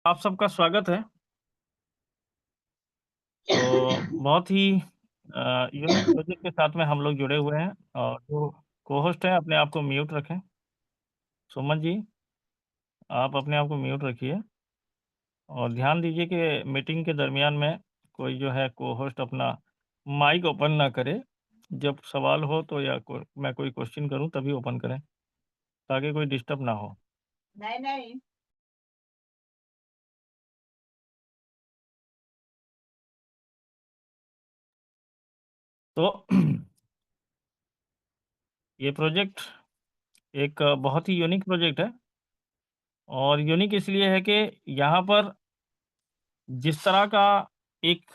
आप सबका स्वागत है। तो बहुत ही यूनिक प्रोजेक्ट के साथ में हम लोग जुड़े हुए हैं और जो को-होस्ट हैं अपने आप को म्यूट रखें। सुमन जी, आप अपने आप को म्यूट रखिए और ध्यान दीजिए कि मीटिंग के दरमियान में कोई जो है को-होस्ट अपना माइक ओपन ना करे। जब सवाल हो तो या मैं कोई क्वेश्चन करूँ तभी ओपन करें, ताकि कोई डिस्टर्ब ना हो। नहीं, नहीं। तो ये प्रोजेक्ट एक बहुत ही यूनिक प्रोजेक्ट है और यूनिक इसलिए है कि यहाँ पर जिस तरह का एक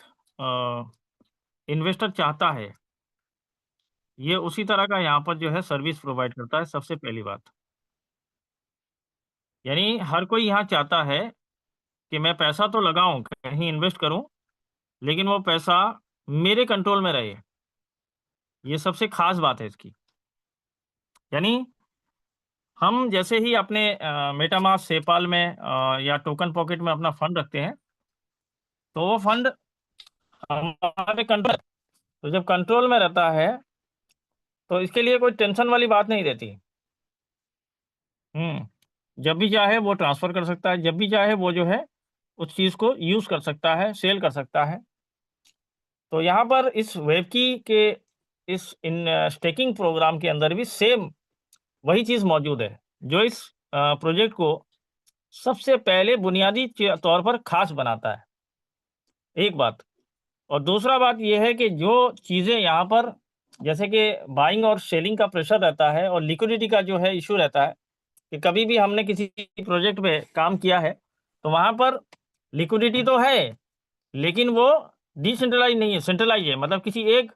इन्वेस्टर चाहता है, ये उसी तरह का यहाँ पर जो है सर्विस प्रोवाइड करता है, सबसे पहली बात। यानी हर कोई यहाँ चाहता है कि मैं पैसा तो लगाऊँ, कहीं इन्वेस्ट करूँ, लेकिन वो पैसा मेरे कंट्रोल में रहे। ये सबसे ख़ास बात है इसकी। यानी हम जैसे ही अपने मेटामास्क, पेपाल में या टोकन पॉकेट में अपना फंड रखते हैं, तो वो फंड हमारे कंट्रोल, तो जब कंट्रोल में रहता है, तो इसके लिए कोई टेंशन वाली बात नहीं रहती। जब भी चाहे वो ट्रांसफ़र कर सकता है, जब भी चाहे वो जो है उस चीज़ को यूज़ कर सकता है, सेल कर सकता है। तो यहाँ पर इस वेबकी के इस इन स्टेकिंग प्रोग्राम के अंदर भी सेम वही चीज़ मौजूद है, जो इस प्रोजेक्ट को सबसे पहले बुनियादी तौर पर ख़ास बनाता है, एक बात। और दूसरा बात ये है कि जो चीज़ें यहाँ पर जैसे कि बाइंग और सेलिंग का प्रेशर रहता है और लिक्विडिटी का जो है इश्यू रहता है, कि कभी भी हमने किसी प्रोजेक्ट पे काम किया है, तो वहाँ पर लिक्विडिटी तो है, लेकिन वो डिसेंट्रलाइज़ नहीं है, सेंट्रलाइज़ है। मतलब किसी एक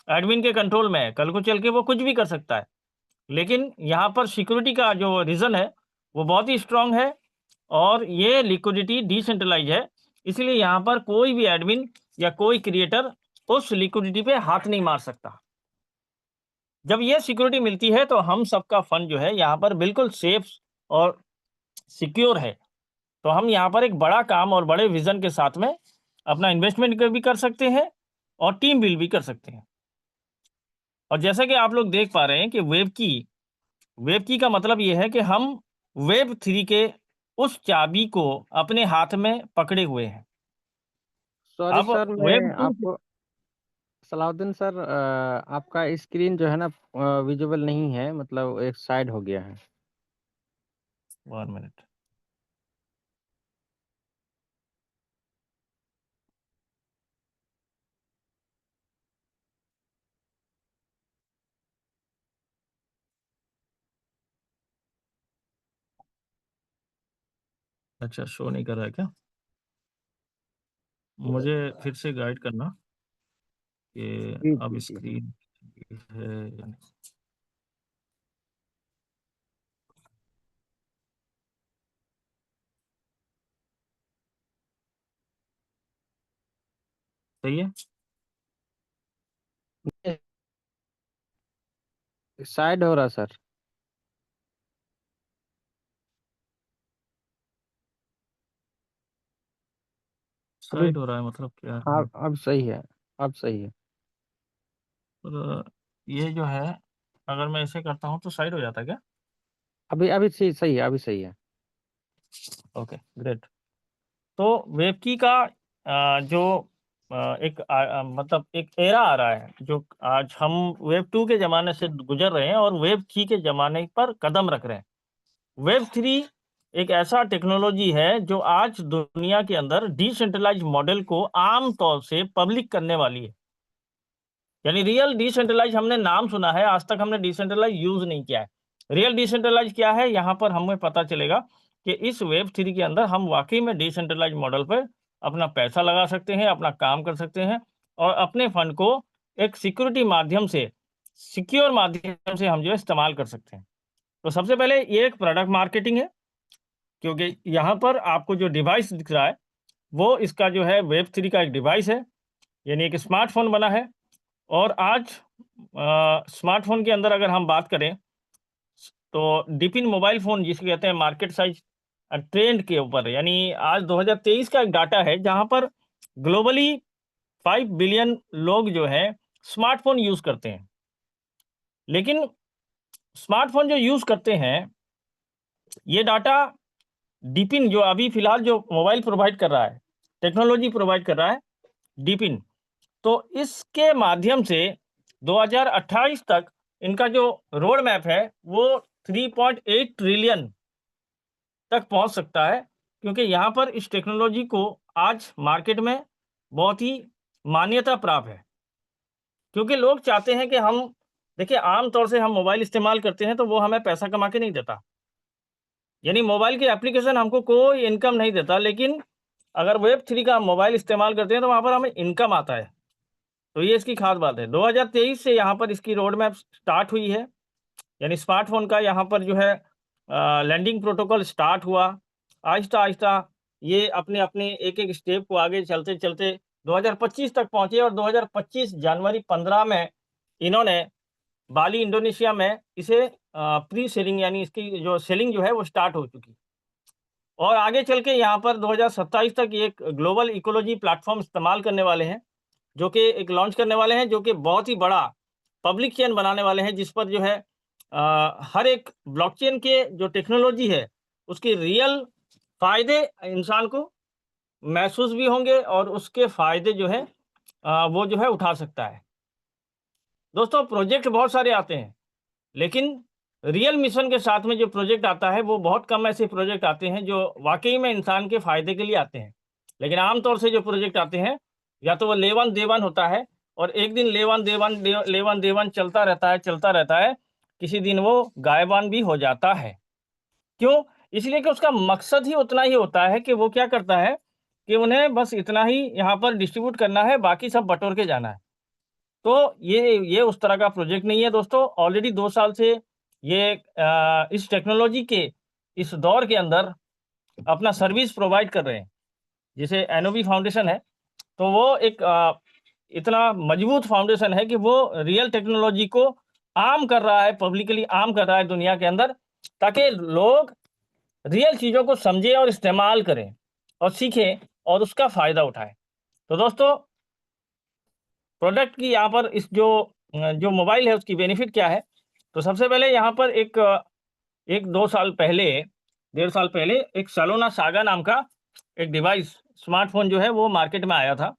एडमिन के कंट्रोल में है, कल को चल के वो कुछ भी कर सकता है। लेकिन यहाँ पर सिक्योरिटी का जो रीज़न है, वो बहुत ही स्ट्रॉन्ग है और ये लिक्विडिटी डिसेंट्रलाइज़ है, इसलिए यहाँ पर कोई भी एडमिन या कोई क्रिएटर उस लिक्विडिटी पे हाथ नहीं मार सकता। जब ये सिक्योरिटी मिलती है, तो हम सबका फंड जो है यहाँ पर बिल्कुल सेफ और सिक्योर है। तो हम यहाँ पर एक बड़ा काम और बड़े विज़न के साथ में अपना इन्वेस्टमेंट भी कर सकते हैं और टीम बिल्ड भी कर सकते हैं। और जैसा कि आप लोग देख पा रहे हैं कि वेब की का मतलब ये है कि हम वेब 3 के उस चाबी को अपने हाथ में पकड़े हुए हैं। सॉरी अब सर, मैं वेब 2 आपको सलाउद्दीन सर, आपका स्क्रीन जो है ना विज़िबल नहीं है, मतलब एक साइड हो गया है। 1 मिनट। अच्छा, शो नहीं कर रहा है क्या? मुझे फिर से गाइड करना कि जी, अब जी, जी। स्क्रीन है या नहीं। सही है? साइड हो रहा सर। अभी साइड हो रहा है मतलब क्या है? हाँ, अब सही है, अब सही है। और ये जो है, अगर मैं ऐसे करता हूँ तो साइड हो जाता है क्या? अभी अभी सही है, अभी सही है। Okay, great. तो वेबकी का जो एक मतलब एक एरा आ रहा है, जो आज हम वेब 2 के ज़माने से गुज़र रहे हैं और वेब 3 के ज़माने पर कदम रख रहे हैं। वेब 3 एक ऐसा टेक्नोलॉजी है जो आज दुनिया के अंदर डिसेंट्रलाइज़्ड मॉडल को आम तौर से पब्लिक करने वाली है। यानी रियल डिसेंट्रलाइज़ हमने नाम सुना है, आज तक हमने डिसेंट्रलाइज़ यूज़ नहीं किया है। रियल डिसेंट्रलाइज़ क्या है, यहाँ पर हमें पता चलेगा कि इस वेब 3 के अंदर हम वाक़ई में डिसेंट्रलाइज़्ड मॉडल पे अपना पैसा लगा सकते हैं, अपना काम कर सकते हैं और अपने फंड को एक सिक्योरिटी माध्यम से, सिक्योर माध्यम से हम जो है इस्तेमाल कर सकते हैं। तो सबसे पहले ये एक प्रोडक्ट मार्केटिंग है, क्योंकि यहाँ पर आपको जो डिवाइस दिख रहा है, वो इसका जो है वेब 3 का एक डिवाइस है, यानी एक स्मार्टफ़ोन बना है। और आज स्मार्टफ़ोन के अंदर अगर हम बात करें, तो डिपिन मोबाइल फ़ोन जिसे कहते हैं मार्केट साइज़ ट्रेंड के ऊपर, यानी आज 2023 का एक डाटा है जहां पर ग्लोबली 5 बिलियन लोग जो है स्मार्टफोन यूज करते हैं। लेकिन स्मार्टफोन जो यूज करते हैं, ये डाटा डीपिन जो अभी फिलहाल जो मोबाइल प्रोवाइड कर रहा है, टेक्नोलॉजी प्रोवाइड कर रहा है, डीपिन, तो इसके माध्यम से 2028 तक इनका जो रोड मैप है वो 3.8 ट्रिलियन तक पहुंच सकता है, क्योंकि यहाँ पर इस टेक्नोलॉजी को आज मार्केट में बहुत ही मान्यता प्राप्त है। क्योंकि लोग चाहते हैं कि हम, देखिए, आम तौर से हम मोबाइल इस्तेमाल करते हैं तो वो हमें पैसा कमा के नहीं देता, यानी मोबाइल की एप्लीकेशन हमको कोई इनकम नहीं देता, लेकिन अगर वेब 3 का हम मोबाइल इस्तेमाल करते हैं तो वहाँ पर हमें इनकम आता है। तो ये इसकी खास बात है। 2023 से यहाँ पर इसकी रोड मैप स्टार्ट हुई है, यानी स्मार्टफोन का यहाँ पर जो है लैंडिंग प्रोटोकॉल स्टार्ट हुआ। आहिस्ता आहिस्ता ये अपने अपने एक एक स्टेप को आगे चलते चलते 2025 तक पहुंचे, और 2025 जनवरी 15 में इन्होंने बाली इंडोनेशिया में इसे प्री सेलिंग, यानी इसकी जो सेलिंग जो है वो स्टार्ट हो चुकी। और आगे चल के यहाँ पर 2027 तक ये एक ग्लोबल इकोलॉजी प्लेटफॉर्म इस्तेमाल करने वाले हैं, जो कि एक लॉन्च करने वाले हैं, जो कि बहुत ही बड़ा पब्लिक चेन बनाने वाले हैं, जिस पर जो है हर एक ब्लॉकचेन के जो टेक्नोलॉजी है उसके रियल फायदे इंसान को महसूस भी होंगे, और उसके फायदे जो है वो जो है उठा सकता है। दोस्तों, प्रोजेक्ट बहुत सारे आते हैं, लेकिन रियल मिशन के साथ में जो प्रोजेक्ट आता है वो बहुत कम ऐसे प्रोजेक्ट आते हैं जो वाकई में इंसान के फायदे के लिए आते हैं। लेकिन आमतौर से जो प्रोजेक्ट आते हैं, या तो वो लेवन देवन होता है, और एक दिन लेवन देवन चलता रहता है, किसी दिन वो गायबान भी हो जाता है। क्यों? इसलिए कि उसका मकसद ही उतना ही होता है कि वो क्या करता है कि उन्हें बस इतना ही यहाँ पर डिस्ट्रीब्यूट करना है, बाकी सब बटोर के जाना है। तो ये उस तरह का प्रोजेक्ट नहीं है दोस्तों। ऑलरेडी 2 साल से ये इस टेक्नोलॉजी के इस दौर के अंदर अपना सर्विस प्रोवाइड कर रहे हैं। जैसे एनओवी फाउंडेशन है, तो वो एक इतना मजबूत फाउंडेशन है कि वो रियल टेक्नोलॉजी को आम कर रहा है, पब्लिकली आम कर रहा है दुनिया के अंदर, ताकि लोग रियल चीज़ों को समझें और इस्तेमाल करें और सीखें और उसका फ़ायदा उठाएँ। तो दोस्तों, प्रोडक्ट की यहाँ पर इस जो मोबाइल है उसकी बेनिफिट क्या है? तो सबसे पहले यहाँ पर एक 1-2 साल पहले, 1.5 साल पहले एक सलोना सागा नाम का एक डिवाइस, स्मार्टफ़ोन जो है वो मार्केट में आया था।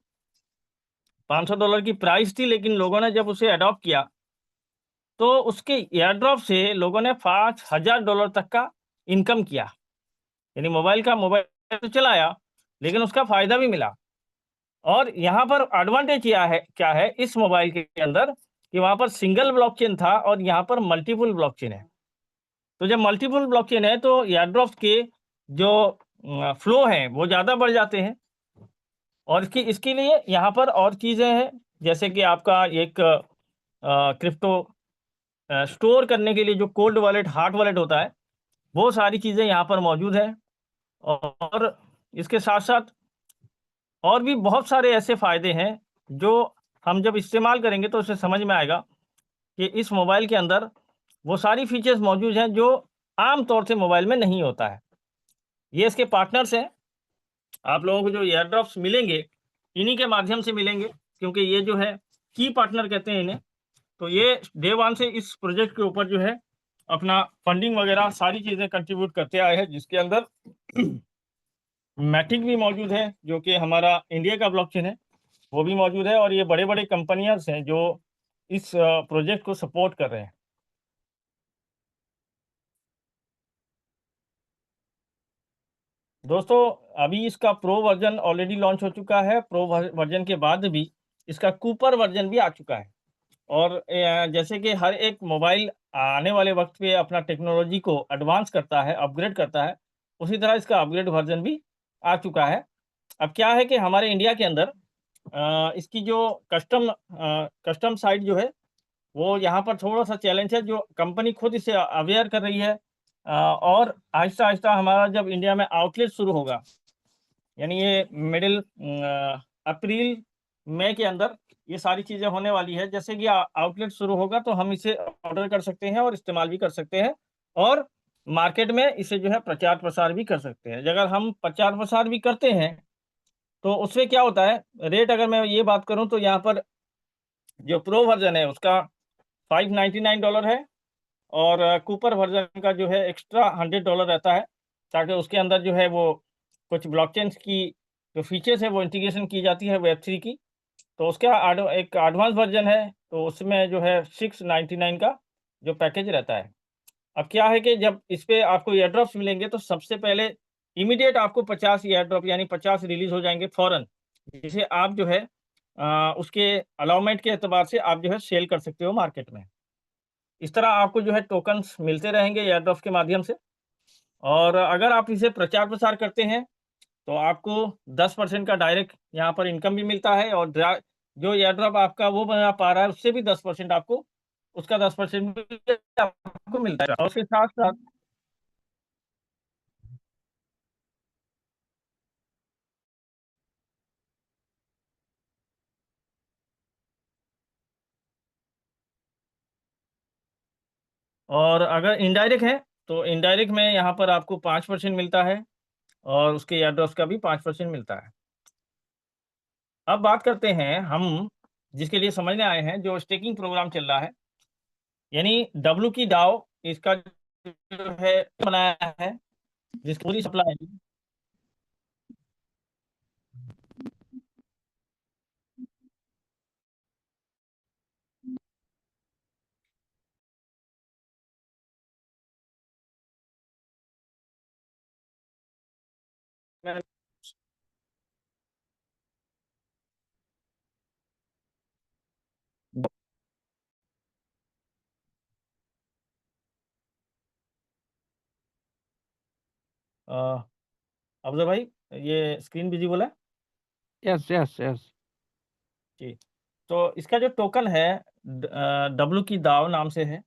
$500 की प्राइस थी, लेकिन लोगों ने जब उसे अडॉप्ट किया, तो उसके एयरड्रॉप से लोगों ने $5000 तक का इनकम किया। यानी मोबाइल तो चलाया, लेकिन उसका फ़ायदा भी मिला। और यहाँ पर एडवांटेज क्या है इस मोबाइल के अंदर, कि वहाँ पर सिंगल ब्लॉकचेन था और यहाँ पर मल्टीपल ब्लॉकचेन है। तो जब मल्टीपल ब्लॉकचेन है तो एयरड्रॉप्स के जो फ्लो हैं वो ज़्यादा बढ़ जाते हैं। और इसके लिए यहाँ पर और चीज़ें हैं, जैसे कि आपका एक क्रिप्टो स्टोर करने के लिए जो कोल्ड वॉलेट, हॉट वॉलेट होता है, वो सारी चीज़ें यहाँ पर मौजूद हैं। और इसके साथ-साथ और भी बहुत सारे ऐसे फ़ायदे हैं, जो हम जब इस्तेमाल करेंगे तो उसे समझ में आएगा कि इस मोबाइल के अंदर वो सारी फीचर्स मौजूद हैं जो आम तौर से मोबाइल में नहीं होता है। ये इसके पार्टनर्स हैं। आप लोगों को जो एयरड्रॉप्स मिलेंगे, इन्हीं के माध्यम से मिलेंगे, क्योंकि ये जो है की पार्टनर कहते हैं इन्हें। तो ये डे वन से इस प्रोजेक्ट के ऊपर जो है अपना फंडिंग वगैरह सारी चीज़ें कंट्रीब्यूट करते आए हैं, जिसके अंदर मैटिक भी मौजूद है, जो कि हमारा इंडिया का ब्लॉकचेन है, वो भी मौजूद है। और ये बड़े-बड़े कंपनियाज़ हैं जो इस प्रोजेक्ट को सपोर्ट कर रहे हैं। दोस्तों, अभी इसका प्रो वर्ज़न ऑलरेडी लॉन्च हो चुका है। प्रो वर्ज़न के बाद भी इसका कूपर वर्ज़न भी आ चुका है। और जैसे कि हर एक मोबाइल आने वाले वक़्त पे अपना टेक्नोलॉजी को एडवांस करता है, अपग्रेड करता है, उसी तरह इसका अपग्रेड वर्ज़न भी आ चुका है। अब क्या है कि हमारे इंडिया के अंदर इसकी जो कस्टम साइट जो है, वो यहाँ पर थोड़ा-सा चैलेंज है, जो कंपनी खुद इसे अवेयर कर रही है। और आहिस्ता-आहिस्ता हमारा जब इंडिया में आउटलेट शुरू होगा, यानी ये मिडिल अप्रैल, मई के अंदर ये सारी चीज़ें होने वाली है। जैसे कि आउटलेट शुरू होगा तो हम इसे ऑर्डर कर सकते हैं और इस्तेमाल भी कर सकते हैं। और मार्केट में इसे जो है प्रचार प्रसार भी कर सकते हैं। अगर हम प्रचार प्रसार भी करते हैं तो उससे क्या होता है, रेट अगर मैं ये बात करूं तो यहाँ पर जो प्रो वर्जन है उसका $599 है, और कूपर वर्जन का जो है एक्स्ट्रा $100 रहता है, ताकि उसके अंदर जो है वो कुछ ब्लॉकचेन की जो फीचर्स है वो इंटीग्रेशन की जाती है वेब3 की। तो उसका एक एडवांस वर्जन है, तो उसमें जो है 699 का जो पैकेज रहता है। अब क्या है कि जब इस पे आपको एयर ड्रॉप्स मिलेंगे तो सबसे पहले इमीडिएट आपको 50 एयर ड्रॉप यानी 50 रिलीज हो जाएंगे फौरन, जिसे आप जो है उसके अलाउमेंट के एतबार से आप जो है सेल कर सकते हो मार्केट में। इस तरह आपको जो है टोकन्स मिलते रहेंगे एयर ड्रॉप के माध्यम से। और अगर आप इसे प्रचार प्रसार करते हैं तो आपको 10% का डायरेक्ट यहाँ पर इनकम भी मिलता है, और जो एयर ड्रॉप आपका वो बना पा रहा है उससे भी 10% आपको, उसका 10% भी आपको मिलता है। और उसके साथ साथ और अगर इनडायरेक्ट है तो इनडायरेक्ट में यहाँ पर आपको 5% मिलता है, और उसके एयर ड्रॉप्स का भी 5% मिलता है। अब बात करते हैं हम जिसके लिए समझने आए हैं, जो स्टेकिंग प्रोग्राम चल रहा है, यानी डब्ल्यू की डाओ इसका जो है बनाया है, जिसकी पूरी सप्लाई है। अफजल भाई, ये स्क्रीन विजिबल है यस, यस, यस। जी। तो इसका जो टोकन है डब्ल्यू की दाव नाम से है।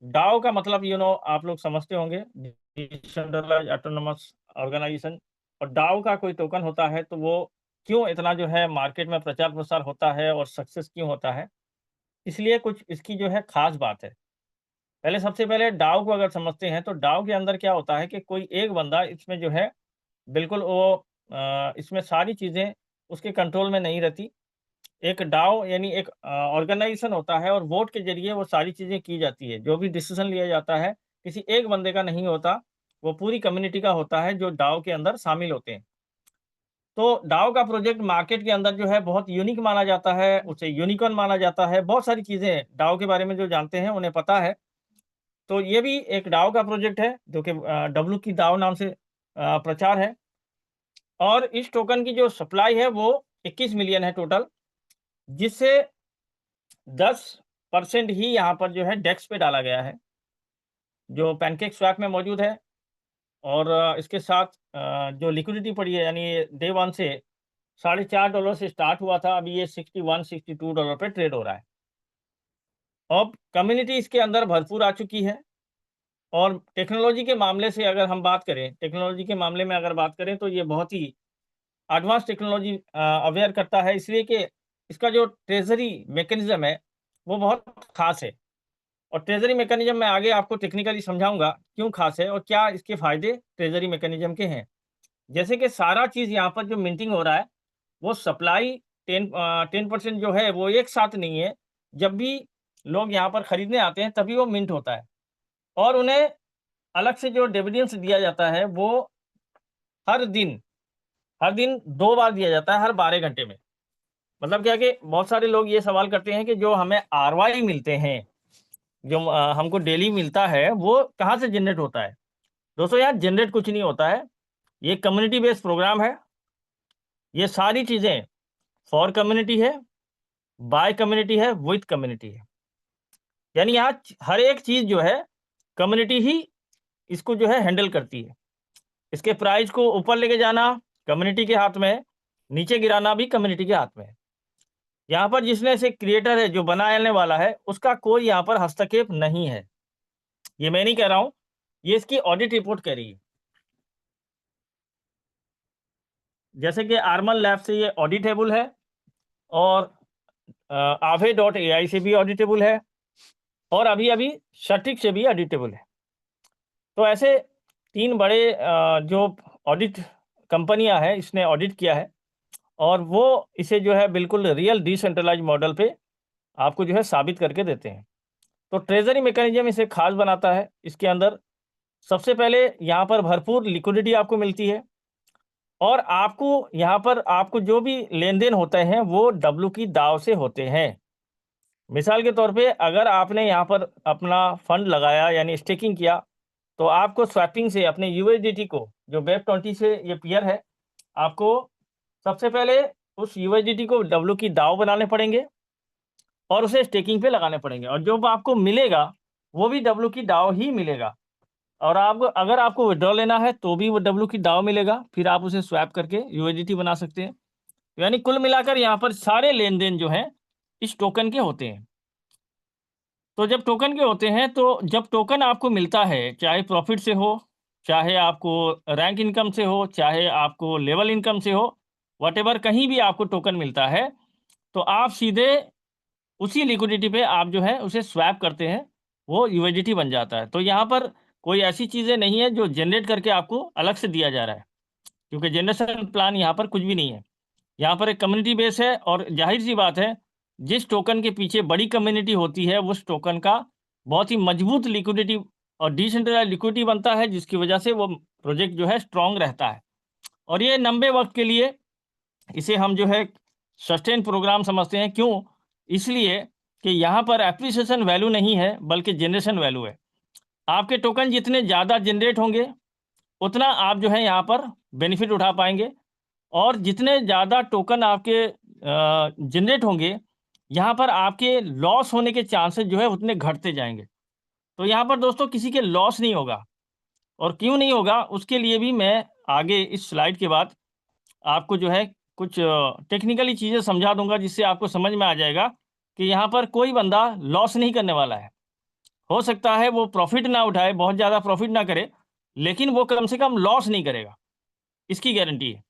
डाओ का मतलब आप लोग समझते होंगे, डिसेंट्रलाइज ऑटोनोमस ऑर्गेनाइजेशन। और डाओ का कोई टोकन होता है तो वो क्यों इतना जो है मार्केट में प्रचार प्रसार होता है और सक्सेस क्यों होता है, इसलिए कुछ इसकी जो है खास बात है। पहले सबसे पहले डाओ को अगर समझते हैं तो डाओ के अंदर क्या होता है कि कोई एक बंदा इसमें जो है बिल्कुल वो इसमें सारी चीज़ें उसके कंट्रोल में नहीं रहती। एक डाओ यानी एक ऑर्गेनाइजेशन होता है, और वोट के ज़रिए वो सारी चीज़ें की जाती है। जो भी डिसीज़न लिया जाता है, किसी एक बंदे का नहीं होता, वो पूरी कम्युनिटी का होता है जो डाओ के अंदर शामिल होते हैं। तो डाओ का प्रोजेक्ट मार्केट के अंदर जो है बहुत यूनिक माना जाता है, उसे यूनिकॉर्न माना जाता है। बहुत सारी चीज़ें डाओ के बारे में जो जानते हैं उन्हें पता है। तो ये भी एक डाओ का प्रोजेक्ट है जो कि डब्ल्यू की दाव नाम से प्रचार है। और इस टोकन की जो सप्लाई है वो 21 मिलियन है टोटल, जिससे 10% ही यहाँ पर जो है डेस्क पे डाला गया है, जो पैनकेक स्वैप में मौजूद है। और इसके साथ जो लिक्विडिटी पड़ी है, यानी डे 1 से $4.5 से स्टार्ट हुआ था, अभी ये $61-62 पे ट्रेड हो रहा है। अब कम्युनिटी इसके अंदर भरपूर आ चुकी है। और टेक्नोलॉजी के मामले से अगर हम बात करें, टेक्नोलॉजी के मामले में अगर बात करें तो ये बहुत ही एडवांस टेक्नोलॉजी अवेयर करता है, इसलिए कि इसका जो ट्रेजरी मैकेनिज्म है वो बहुत खास है। और ट्रेजरी मैकेनिज्म मैं आगे आपको टेक्निकली समझाऊंगा क्यों खास है और क्या इसके फायदे ट्रेजरी मैकेनिज्म के हैं। जैसे कि सारा चीज़ यहाँ पर जो मिंटिंग हो रहा है वो सप्लाई 10% जो है वो एक साथ नहीं है। जब भी लोग यहाँ पर खरीदने आते हैं तभी वो मिंट होता है, और उन्हें अलग से जो डिविडेंड्स दिया जाता है वो हर दिन हर दिन 2 बार दिया जाता है, हर 12 घंटे में। मतलब क्या कि बहुत सारे लोग ये सवाल करते हैं कि जो हमें आरवाई मिलते हैं, जो हमको डेली मिलता है, वो कहाँ से जनरेट होता है। दोस्तों, यहाँ जनरेट कुछ नहीं होता है। ये कम्युनिटी बेस्ड प्रोग्राम है। ये सारी चीज़ें फॉर कम्युनिटी है, बाय कम्युनिटी है, विद कम्युनिटी है। यानी यहाँ हर एक चीज़ जो है कम्युनिटी ही इसको जो है हैंडल करती है। इसके प्राइस को ऊपर लेके जाना कम्युनिटी के हाथ में है, नीचे गिराना भी कम्युनिटी के हाथ में है। यहाँ पर जिसने इसे क्रिएटर है, जो बनाने वाला है, उसका कोई यहाँ पर हस्तक्षेप नहीं है। ये मैं नहीं कह रहा हूँ, ये इसकी ऑडिट रिपोर्ट कह रही है। जैसे कि आर्मन लैब से ये ऑडिटेबल है, और Aave.ai से भी ऑडिटेबल है, और अभी अभी सटिक से भी ऑडिटेबल है। तो ऐसे 3 बड़े जो ऑडिट कंपनियां हैं, इसने ऑडिट किया है और वो इसे जो है बिल्कुल रियल डिसेंट्रलाइज मॉडल पे आपको जो है साबित करके देते हैं। तो ट्रेजरी मैकेनिज्म इसे खास बनाता है। इसके अंदर सबसे पहले यहाँ पर भरपूर लिक्विडिटी आपको मिलती है और आपको यहाँ पर आपको जो भी लेन-देन होते हैं वो डब्ल्यू की दाव से होते हैं। मिसाल के तौर पे अगर आपने यहाँ पर अपना फंड लगाया यानी स्टेकिंग किया, तो आपको स्वैपिंग से अपने यूएसडीटी को, जो वेब 20 से ये पेयर है, आपको सबसे पहले उस यूएसडीटी को डब्ल्यू की दाव बनाने पड़ेंगे और उसे स्टेकिंग पे लगाने पड़ेंगे और जो आपको मिलेगा वो भी डब्ल्यू की दाव ही मिलेगा। और आपको अगर आपको विड्रॉ लेना है तो भी वो डब्ल्यू की दाव मिलेगा, फिर आप उसे स्वैप करके यूएसडीटी बना सकते हैं। यानी कुल मिलाकर यहाँ पर सारे लेन-देन जो हैं इस टोकन के होते हैं। तो जब टोकन के होते हैं तो जब टोकन आपको मिलता है, चाहे प्रॉफिट से हो, चाहे आपको रैंक इनकम से हो, चाहे आपको लेवल इनकम से हो, व्हाटएवर कहीं भी आपको टोकन मिलता है, तो आप सीधे उसी लिक्विडिटी पे आप जो है उसे स्वैप करते हैं, वो यूएसडीटी बन जाता है। तो यहाँ पर कोई ऐसी चीज़ें नहीं है जो जनरेट करके आपको अलग से दिया जा रहा है, क्योंकि जनरेशन प्लान यहाँ पर कुछ भी नहीं है। यहाँ पर एक कम्युनिटी बेस है और ज़ाहिर-सी बात है, जिस टोकन के पीछे बड़ी कम्युनिटी होती है, उस टोकन का बहुत ही मजबूत लिक्विडिटी और डिसेंट्रलाइज़्ड लिक्विडिटी बनता है, जिसकी वजह से वो प्रोजेक्ट जो है स्ट्रॉन्ग रहता है। और ये लंबे वक़्त के लिए इसे हम जो है सस्टेन प्रोग्राम समझते हैं। क्यों? इसलिए कि यहाँ पर एप्रिसिएशन वैल्यू नहीं है, बल्कि जनरेशन वैल्यू है। आपके टोकन जितने ज़्यादा जनरेट होंगे, उतना आप जो है यहाँ पर बेनिफिट उठा पाएँगे और जितने ज़्यादा टोकन आपके जनरेट होंगे, यहाँ पर आपके लॉस होने के चांसेस जो है उतने घटते जाएँगे। तो यहाँ पर दोस्तों किसी के लॉस नहीं होगा और क्यों नहीं होगा, उसके लिए भी मैं आगे इस स्लाइड के बाद आपको जो है कुछ टेक्निकली चीज़ें समझा दूँगा, जिससे आपको समझ में आ जाएगा कि यहाँ पर कोई बंदा लॉस नहीं करने वाला है। हो सकता है वो प्रॉफ़िट ना उठाए, बहुत ज़्यादा प्रॉफ़िट ना करे, लेकिन वो कम से कम लॉस नहीं करेगा, इसकी गारंटी है।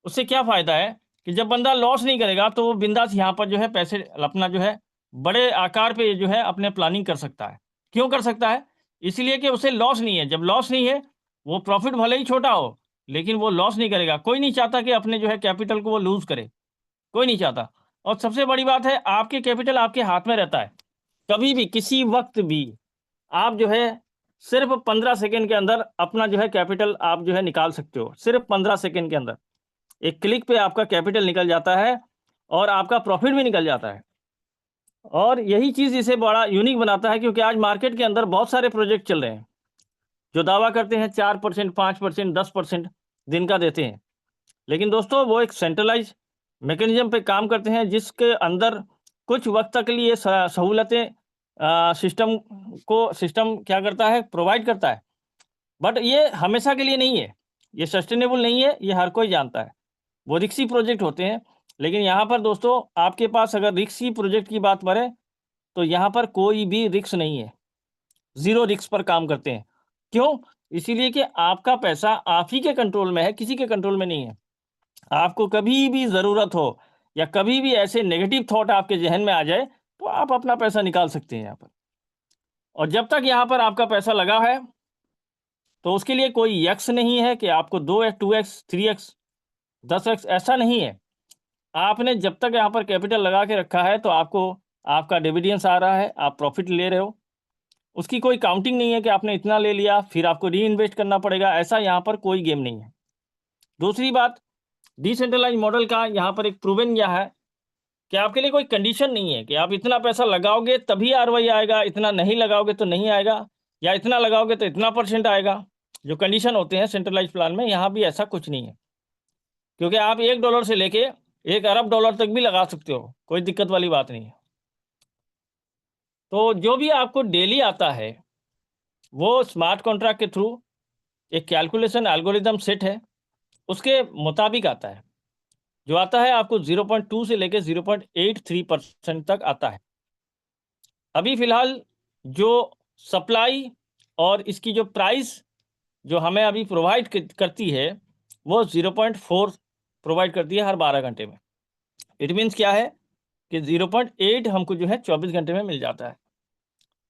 उससे क्या फ़ायदा है कि जब बंदा लॉस नहीं करेगा, तो वो बिंदास यहाँ पर जो है पैसे अपना जो है बड़े आकार पे जो है अपने प्लानिंग कर सकता है। क्यों कर सकता है? इसलिए कि उसे लॉस नहीं है। जब लॉस नहीं है, वो प्रॉफ़िट भले ही छोटा हो, लेकिन वो लॉस नहीं करेगा। कोई नहीं चाहता कि अपने जो है कैपिटल को वो लूज़ करे, कोई नहीं चाहता। और सबसे बड़ी बात है, आपके कैपिटल आपके हाथ में रहता है। कभी भी, किसी वक़्त भी आप जो है सिर्फ़ 15 सेकंड के अंदर अपना जो है कैपिटल आप जो है निकाल सकते हो। सिर्फ़ 15 सेकंड के अंदर। एक क्लिक पे आपका कैपिटल निकल जाता है और आपका प्रॉफ़िट भी निकल जाता है। और यही चीज़ इसे बड़ा यूनिक बनाता है, क्योंकि आज मार्केट के अंदर बहुत सारे प्रोजेक्ट चल रहे हैं, जो दावा करते हैं 4%, 5%, 10% दिन का देते हैं। लेकिन दोस्तों वो एक सेंट्रलाइज़ मैकेनिज़्म पे काम करते हैं, जिसके अंदर कुछ वक़्त तक के लिए सहूलतें सिस्टम क्या करता है, प्रोवाइड करता है। बट ये हमेशा के लिए नहीं है, ये सस्टेनेबल नहीं है, ये हर कोई जानता है। वो रिस्की प्रोजेक्ट होते हैं, लेकिन यहाँ पर दोस्तों आपके पास अगर रिस्की प्रोजेक्ट की बात करें, तो यहाँ पर कोई भी रिस्क नहीं है। ज़ीरो रिस्क पर काम करते हैं। क्यों? इसीलिए कि आपका पैसा आप ही के कंट्रोल में है, किसी के कंट्रोल में नहीं है। आपको कभी भी ज़रूरत हो या कभी भी ऐसे नेगेटिव थॉट आपके ज़हन में आ जाए, तो आप अपना पैसा निकाल सकते हैं यहाँ पर। और जब तक यहाँ पर आपका पैसा लगा है, तो उसके लिए कोई एक्स नहीं है कि आपको 2x, 2x, 3x, 10x ऐसा नहीं है। आपने जब तक यहाँ पर कैपिटल लगा के रखा है, तो आपको आपका डिविडेंड्स आ रहा है, आप प्रॉफ़िट ले रहे हो। उसकी कोई काउंटिंग नहीं है कि आपने इतना ले लिया, फिर आपको रीइन्वेस्ट करना पड़ेगा, ऐसा यहाँ पर कोई गेम नहीं है। दूसरी बात, डिसेंट्रलाइज़्ड मॉडल का यहाँ पर एक प्रूवन यह है कि आपके लिए कोई कंडीशन नहीं है कि आप इतना पैसा लगाओगे तभी आरओआई आएगा, इतना नहीं लगाओगे तो नहीं आएगा, या इतना लगाओगे तो इतना % आएगा। जो कंडीशन होते हैं सेंट्रलाइज़्ड प्लान में, यहाँ भी ऐसा कुछ नहीं है। क्योंकि आप $1 से लेके 1 अरब डॉलर तक भी लगा सकते हो, कोई दिक्कत वाली बात नहीं है। तो जो भी आपको डेली आता है, वो स्मार्ट कॉन्ट्रैक्ट के थ्रू एक कैलकुलेशन एल्गोरिदम सेट है, उसके मुताबिक आता है। जो आता है आपको 0.2 से लेके 0.83% तक आता है। अभी फ़िलहाल जो सप्लाई और इसकी जो प्राइस जो हमें अभी प्रोवाइड करती है, वो 0.4 प्रोवाइड करती है हर 12 घंटे में। इट मीन्स क्या है कि 0.8 हमको जो है 24 घंटे में मिल जाता है।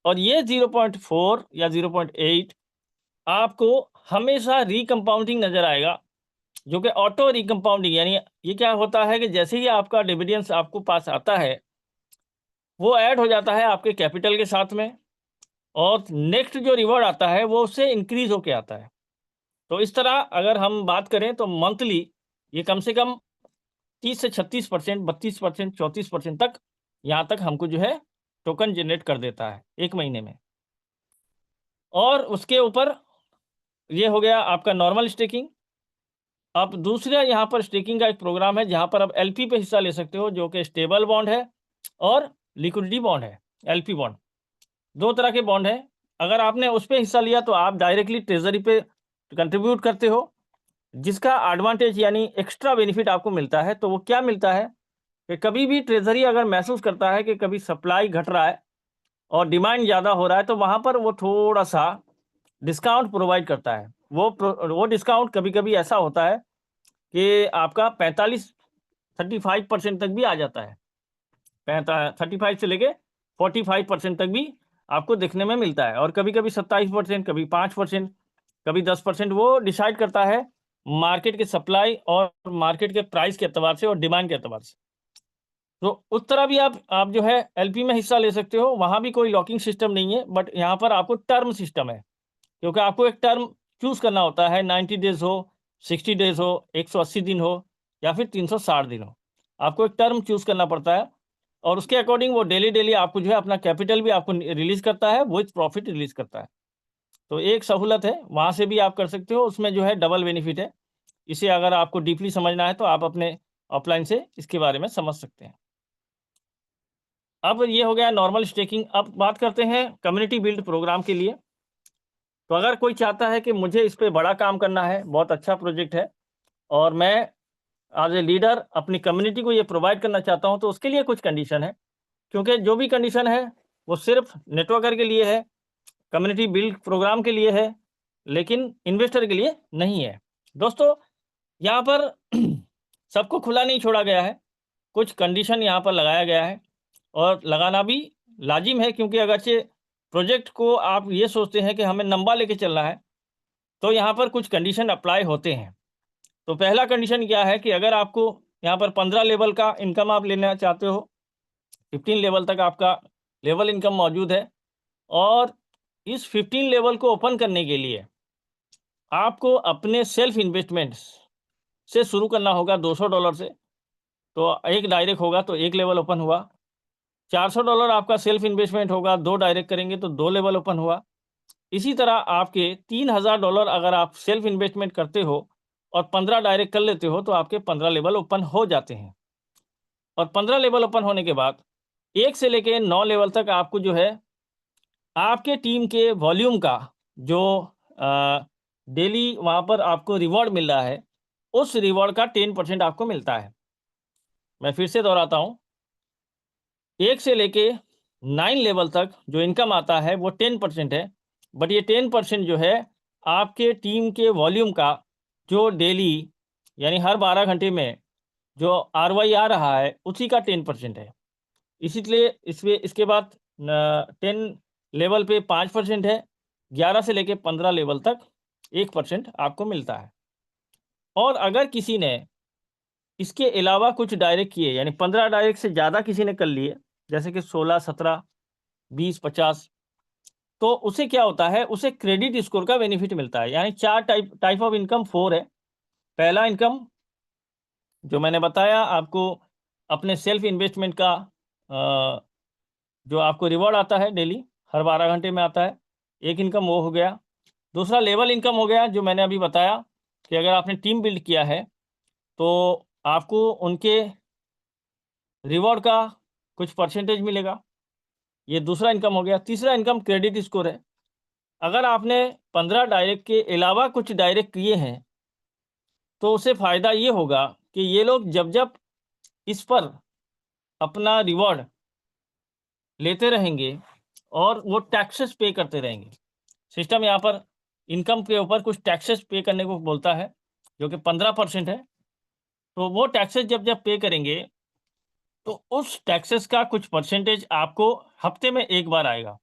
और ये 0.4 या 0.8 आपको हमेशा रिकम्पाउंडिंग नज़र आएगा, जो कि ऑटो रिकम्पाउंडिंग, यानी ये क्या होता है कि जैसे ही आपका डिविडेंड्स आपको पास आता है, वो ऐड हो जाता है आपके कैपिटल के साथ में, और नेक्स्ट जो रिवॉर्ड आता है वो उससे इंक्रीज़ होके आता है। तो इस तरह अगर हम बात करें तो मंथली ये कम से कम 30 से 36%, 32%, 34% तक, यहाँ तक हमको जो है टोकन जनरेट कर देता है 1 महीने में। और उसके ऊपर ये हो गया आपका नॉर्मल स्टेकिंग। अब दूसरा यहाँ पर स्टेकिंग का एक प्रोग्राम है जहाँ पर आप एलपी पे हिस्सा ले सकते हो, जो कि स्टेबल बॉन्ड है और लिक्विडिटी बॉन्ड है। एलपी बॉन्ड 2 तरह के बॉन्ड हैं। अगर आपने उस पे हिस्सा लिया तो आप डायरेक्टली ट्रेज़री पे कंट्रीब्यूट करते हो, जिसका एडवांटेज यानी एक्स्ट्रा बेनिफिट आपको मिलता है। तो वो क्या मिलता है कि कभी भी ट्रेज़री अगर महसूस करता है कि कभी सप्लाई घट रहा है और डिमांड ज़्यादा हो रहा है, तो वहाँ पर वो थोड़ा-सा डिस्काउंट प्रोवाइड करता है। वो डिस्काउंट कभी-कभी ऐसा होता है कि आपका 35% तक भी आ जाता है। 35 से लेके 45% तक भी आपको देखने में मिलता है, और कभी-कभी 27%, कभी 5%, कभी 10%। वो डिसाइड करता है मार्केट के सप्लाई और मार्केट के प्राइस के एतबार से और डिमांड के एतबार से। तो उस तरह भी आप जो है एलपी में हिस्सा ले सकते हो, वहाँ भी कोई लॉकिंग सिस्टम नहीं है, बट यहाँ पर आपको टर्म सिस्टम है, क्योंकि आपको एक टर्म चूज़ करना होता है। 90 डेज़ हो, 60 डेज़ हो, 180 दिन हो, या फिर 360 दिन हो। आपको एक टर्म चूज़ करना पड़ता है, और उसके अकॉर्डिंग वो डेली आपको जो है अपना कैपिटल भी आपको रिलीज़ करता है, विथ प्रॉफिट रिलीज़ करता है। तो एक सहूलत है, वहाँ से भी आप कर सकते हो, उसमें जो है डबल बेनिफिट है। इसे अगर आपको डीपली समझना है तो आप अपने ऑफलाइन से इसके बारे में समझ सकते हैं। अब ये हो गया नॉर्मल स्टेकिंग। अब बात करते हैं कम्युनिटी बिल्ड प्रोग्राम के लिए। तो अगर कोई चाहता है कि मुझे इस पे बड़ा काम करना है, बहुत अच्छा प्रोजेक्ट है, और मैं एज़ ए लीडर अपनी कम्युनिटी को ये प्रोवाइड करना चाहता हूँ, तो उसके लिए कुछ कंडीशन है। क्योंकि जो भी कंडीशन है, वो सिर्फ़ नेटवर्कर के लिए है, कम्युनिटी बिल्ड प्रोग्राम के लिए है, लेकिन इन्वेस्टर के लिए नहीं है। दोस्तों, यहाँ पर सबको खुला नहीं छोड़ा गया है, कुछ कंडीशन यहाँ पर लगाया गया है, और लगाना भी लाजिम है, क्योंकि अगरचे प्रोजेक्ट को आप ये सोचते हैं कि हमें लंबा लेके चलना है, तो यहाँ पर कुछ कंडीशन अप्लाई होते हैं। तो पहला कंडीशन क्या है कि अगर आपको यहाँ पर 15 लेवल का इनकम आप लेना चाहते हो, 15 लेवल तक आपका लेवल इनकम मौजूद है, और इस 15 लेवल को ओपन करने के लिए आपको अपने सेल्फ इन्वेस्टमेंट्स से शुरू करना होगा $200 से। तो एक डायरेक्ट होगा तो एक लेवल ओपन हुआ। $400 आपका सेल्फ इन्वेस्टमेंट होगा, 2 डायरेक्ट करेंगे तो 2 लेवल ओपन हुआ। इसी तरह आपके $3000 अगर आप सेल्फ इन्वेस्टमेंट करते हो और 15 डायरेक्ट कर लेते हो, तो आपके 15 लेवल ओपन हो जाते हैं। और 15 लेवल ओपन होने के बाद 1 से लेके 9 लेवल तक आपको जो है आपके टीम के वॉल्यूम का जो डेली वहाँ पर आपको रिवॉर्ड मिल रहा है, उस रिवॉर्ड का 10% आपको मिलता है। मैं फिर से दोहराता हूँ, 1 से लेके 9 लेवल तक जो इनकम आता है वो 10% है, बट ये 10% जो है आपके टीम के वॉल्यूम का जो डेली यानी हर 12 घंटे में जो आरओआई आ रहा है, उसी का 10% है। इसीलिए इसके बाद 10 लेवल पे 5% है, 11 से लेके 15 लेवल तक 1% आपको मिलता है। और अगर किसी ने इसके अलावा कुछ डायरेक्ट किए, यानी 15 डायरेक्ट से ज़्यादा किसी ने कर लिए, जैसे कि 16, 17, 20, 50, तो उसे क्या होता है, उसे क्रेडिट स्कोर का बेनिफिट मिलता है। यानी 4 टाइप ऑफ इनकम 4 है। पहला इनकम जो मैंने बताया आपको, अपने सेल्फ इन्वेस्टमेंट का जो आपको रिवॉर्ड आता है डेली, हर 12 घंटे में आता है, एक इनकम वो हो गया। दूसरा लेवल इनकम हो गया, जो मैंने अभी बताया कि अगर आपने टीम बिल्ड किया है, तो आपको उनके रिवॉर्ड का कुछ परसेंटेज मिलेगा, ये दूसरा इनकम हो गया। तीसरा इनकम क्रेडिट स्कोर है। अगर आपने 15 डायरेक्ट के अलावा कुछ डायरेक्ट किए हैं, तो उससे फ़ायदा ये होगा कि ये लोग जब इस पर अपना रिवॉर्ड लेते रहेंगे, और वो टैक्सेस पे करते रहेंगे। सिस्टम यहाँ पर इनकम के ऊपर कुछ टैक्सेस पे करने को बोलता है, जो कि 15% है। तो वो टैक्सेस जब पे करेंगे, तो उस टैक्सेस का कुछ परसेंटेज आपको हफ्ते में एक बार आएगा।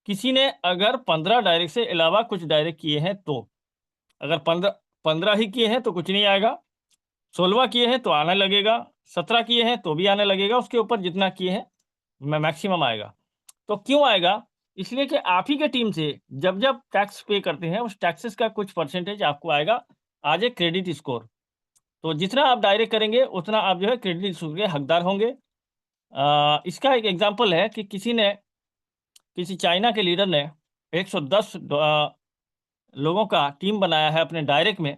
किसी ने अगर 15 डायरेक्ट से अलावा कुछ डायरेक्ट किए हैं तो, अगर 15 ही किए हैं तो कुछ नहीं आएगा, 16 किए हैं तो आने लगेगा, 17 किए हैं तो भी आने लगेगा, उसके ऊपर जितना किए हैं मैक्सिमम आएगा। तो क्यों आएगा? इसलिए कि आप ही के टीम से जब जब टैक्स पे करते हैं, उस टैक्सेस का कुछ परसेंटेज आपको आएगा आज ए क्रेडिट स्कोर। तो जितना आप डायरेक्ट करेंगे उतना आप जो है क्रेडिट स्कोर के हकदार होंगे। इसका एक एग्जांपल है कि किसी चाइना के लीडर ने 110 लोगों का टीम बनाया है अपने डायरेक्ट में,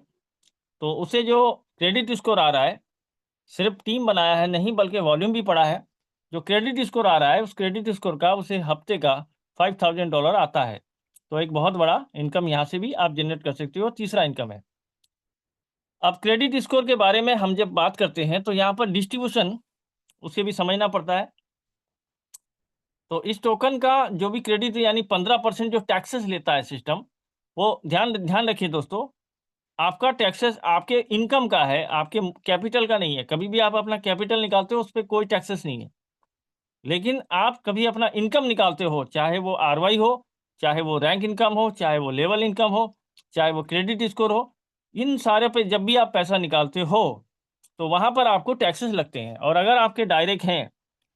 तो उसे जो क्रेडिट स्कोर आ रहा है, सिर्फ टीम बनाया है नहीं बल्कि वॉल्यूम भी पड़ा है, जो क्रेडिट स्कोर आ रहा है उस क्रेडिट स्कोर का उसे हफ्ते का $5000 आता है। तो एक बहुत बड़ा इनकम यहाँ से भी आप जनरेट कर सकते हो, तीसरा इनकम है। अब क्रेडिट स्कोर के बारे में हम जब बात करते हैं तो यहाँ पर डिस्ट्रीब्यूशन उसे भी समझना पड़ता है। तो इस टोकन का जो भी क्रेडिट यानी 15% जो टैक्सेस लेता है सिस्टम, वो ध्यान ध्यान रखिए दोस्तों, आपका टैक्सेस आपके इनकम का है, आपके कैपिटल का नहीं है। कभी भी आप अपना कैपिटल निकालते हो उस पे कोई टैक्सेस नहीं है। लेकिन आप कभी अपना इनकम निकालते हो, चाहे वो आरवाई हो, चाहे वो रैंक इनकम हो, चाहे वो लेवल इनकम हो, चाहे वो क्रेडिट स्कोर हो, इन सारे पे जब भी आप पैसा निकालते हो तो वहाँ पर आपको टैक्सेस लगते हैं। और अगर आपके डायरेक्ट हैं,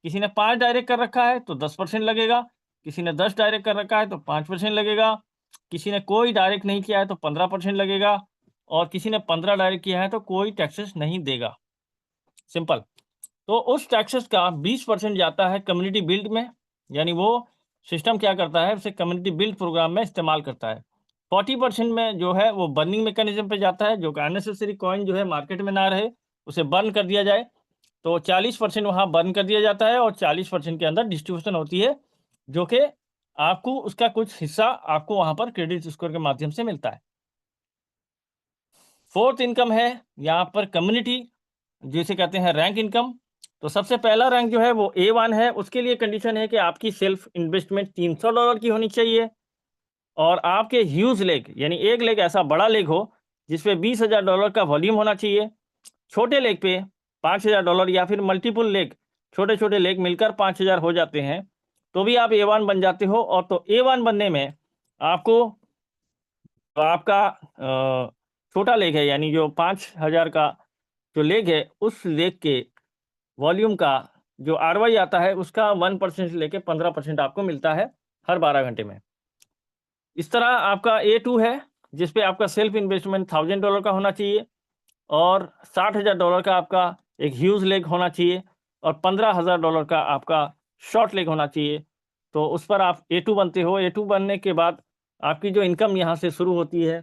किसी ने 5 डायरेक्ट कर रखा है तो 10% लगेगा, किसी ने 10 डायरेक्ट कर रखा है तो 5% लगेगा, किसी ने कोई डायरेक्ट नहीं किया है तो 15% लगेगा, और किसी ने 15 डायरेक्ट किया है तो कोई टैक्सेस नहीं देगा। सिंपल। तो उस टैक्सेस का 20% जाता है कम्युनिटी बिल्ड में, यानी वो सिस्टम क्या करता है, उसे कम्युनिटी बिल्ड प्रोग्राम में इस्तेमाल करता है। 40% में जो है वो बर्निंग मैकेनिज्म पे जाता है, जो कि अननेसेसरी कॉइन जो है मार्केट में ना रहे उसे बर्न कर दिया जाए। तो 40% वहाँ बर्न कर दिया जाता है और 40% के अंदर डिस्ट्रीब्यूशन होती है, जो कि आपको उसका कुछ हिस्सा आपको वहाँ पर क्रेडिट स्कोर के माध्यम से मिलता है। फोर्थ इनकम है यहाँ पर कम्युनिटी, जिसे कहते हैं रैंक इनकम। तो सबसे पहला रैंक जो है वो A1 है, उसके लिए कंडीशन है कि आपकी सेल्फ इन्वेस्टमेंट $300 की होनी चाहिए, और आपके ह्यूज लेग यानी एक लेग ऐसा बड़ा लेग हो जिसपे $20,000 का वॉल्यूम होना चाहिए। छोटे लेग पे $5,000 या फिर मल्टीपल लेग, छोटे छोटे लेग मिलकर 5,000 हो जाते हैं, तो भी आप A1 बन जाते हो। और तो A1 बनने में आपको तो आपका छोटा लेग है यानी जो 5,000 का जो लेग है, उस लेग के वॉल्यूम का जो आरवाई आता है उसका 1% से लेके 15% आपको मिलता है हर 12 घंटे में। इस तरह आपका A2 है, जिसपे आपका सेल्फ इन्वेस्टमेंट $1,000 का होना चाहिए, और $60,000 का आपका एक ह्यूज लेग होना चाहिए, और $15,000 का आपका शॉर्ट लेग होना चाहिए। तो उस पर आप A2 बनते हो। A2 बनने के बाद आपकी जो इनकम यहाँ से शुरू होती है,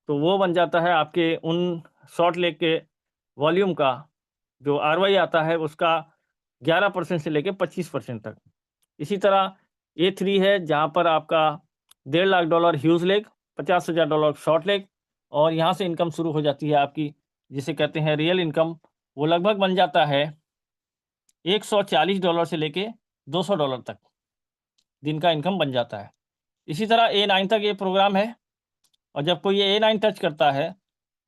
तो वो बन जाता है आपके उन शॉर्ट लेग के वॉल्यूम का जो आरवाई आता है उसका 11% से लेके 25% तक। इसी तरह A3 है, जहाँ पर आपका $1.5 lakh huge leg, $50,000 short leg, और यहाँ से इनकम शुरू हो जाती है आपकी, जिसे कहते हैं रियल इनकम। वो लगभग बन जाता है $140 से लेके $200 तक दिन का इनकम बन जाता है। इसी तरह A9 तक ये प्रोग्राम है, और जब कोई ये A9 टच करता है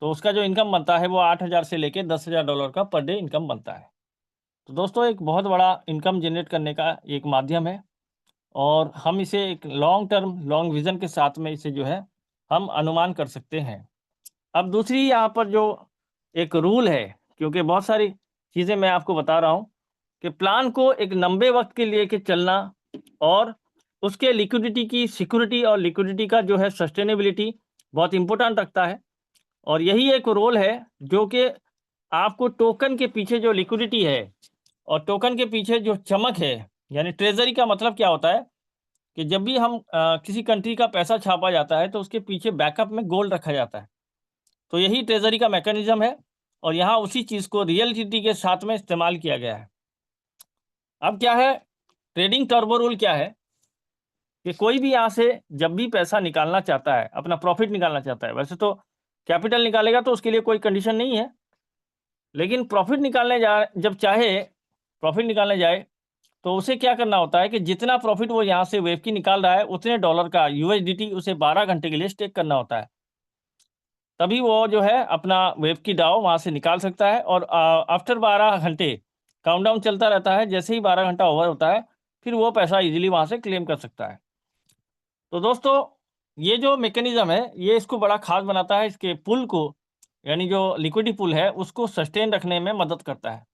तो उसका जो इनकम बनता है वो 8,000 से लेके $10,000 का पर डे इनकम बनता है। तो दोस्तों एक बहुत बड़ा इनकम जनरेट करने का एक माध्यम है, और हम इसे एक लॉन्ग टर्म लॉन्ग विज़न के साथ में इसे जो है हम अनुमान कर सकते हैं। अब दूसरी यहाँ पर जो एक रूल है, क्योंकि बहुत सारी चीज़ें मैं आपको बता रहा हूँ कि प्लान को एक लंबे वक्त के लिए के चलना, और उसके लिक्विडिटी की सिक्योरिटी और लिक्विडिटी का जो है सस्टेनेबिलिटी बहुत इंपॉर्टेंट रखता है। और यही एक रोल है जो कि आपको टोकन के पीछे जो लिक्विडिटी है और टोकन के पीछे जो चमक है, यानी ट्रेजरी का मतलब क्या होता है कि जब भी हम किसी कंट्री का पैसा छापा जाता है तो उसके पीछे बैकअप में गोल्ड रखा जाता है। तो यही ट्रेजरी का मैकेनिज्म है, और यहाँ उसी चीज़ को रियलिटी के साथ में इस्तेमाल किया गया है। अब क्या है, ट्रेडिंग टर्बो रूल क्या है कि कोई भी यहाँ से जब भी पैसा निकालना चाहता है, अपना प्रॉफिट निकालना चाहता है, वैसे तो कैपिटल निकालेगा तो उसके लिए कोई कंडीशन नहीं है, लेकिन प्रॉफिट निकालने जाए तो उसे क्या करना होता है कि जितना प्रॉफिट वो यहाँ से वेव की निकाल रहा है उतने डॉलर का USDT उसे 12 घंटे के लिए स्टेक करना होता है, तभी वो जो है अपना वेव की डाउ वहाँ से निकाल सकता है। और आफ्टर 12 घंटे काउंटडाउन चलता रहता है, जैसे ही 12 घंटा ओवर होता है फिर वो पैसा इजीली वहाँ से क्लेम कर सकता है। तो दोस्तों ये जो मैकेनिज्म है ये इसको बड़ा खास बनाता है, इसके पुल को, यानी जो लिक्विडिटी पुल है उसको सस्टेन रखने में मदद करता है।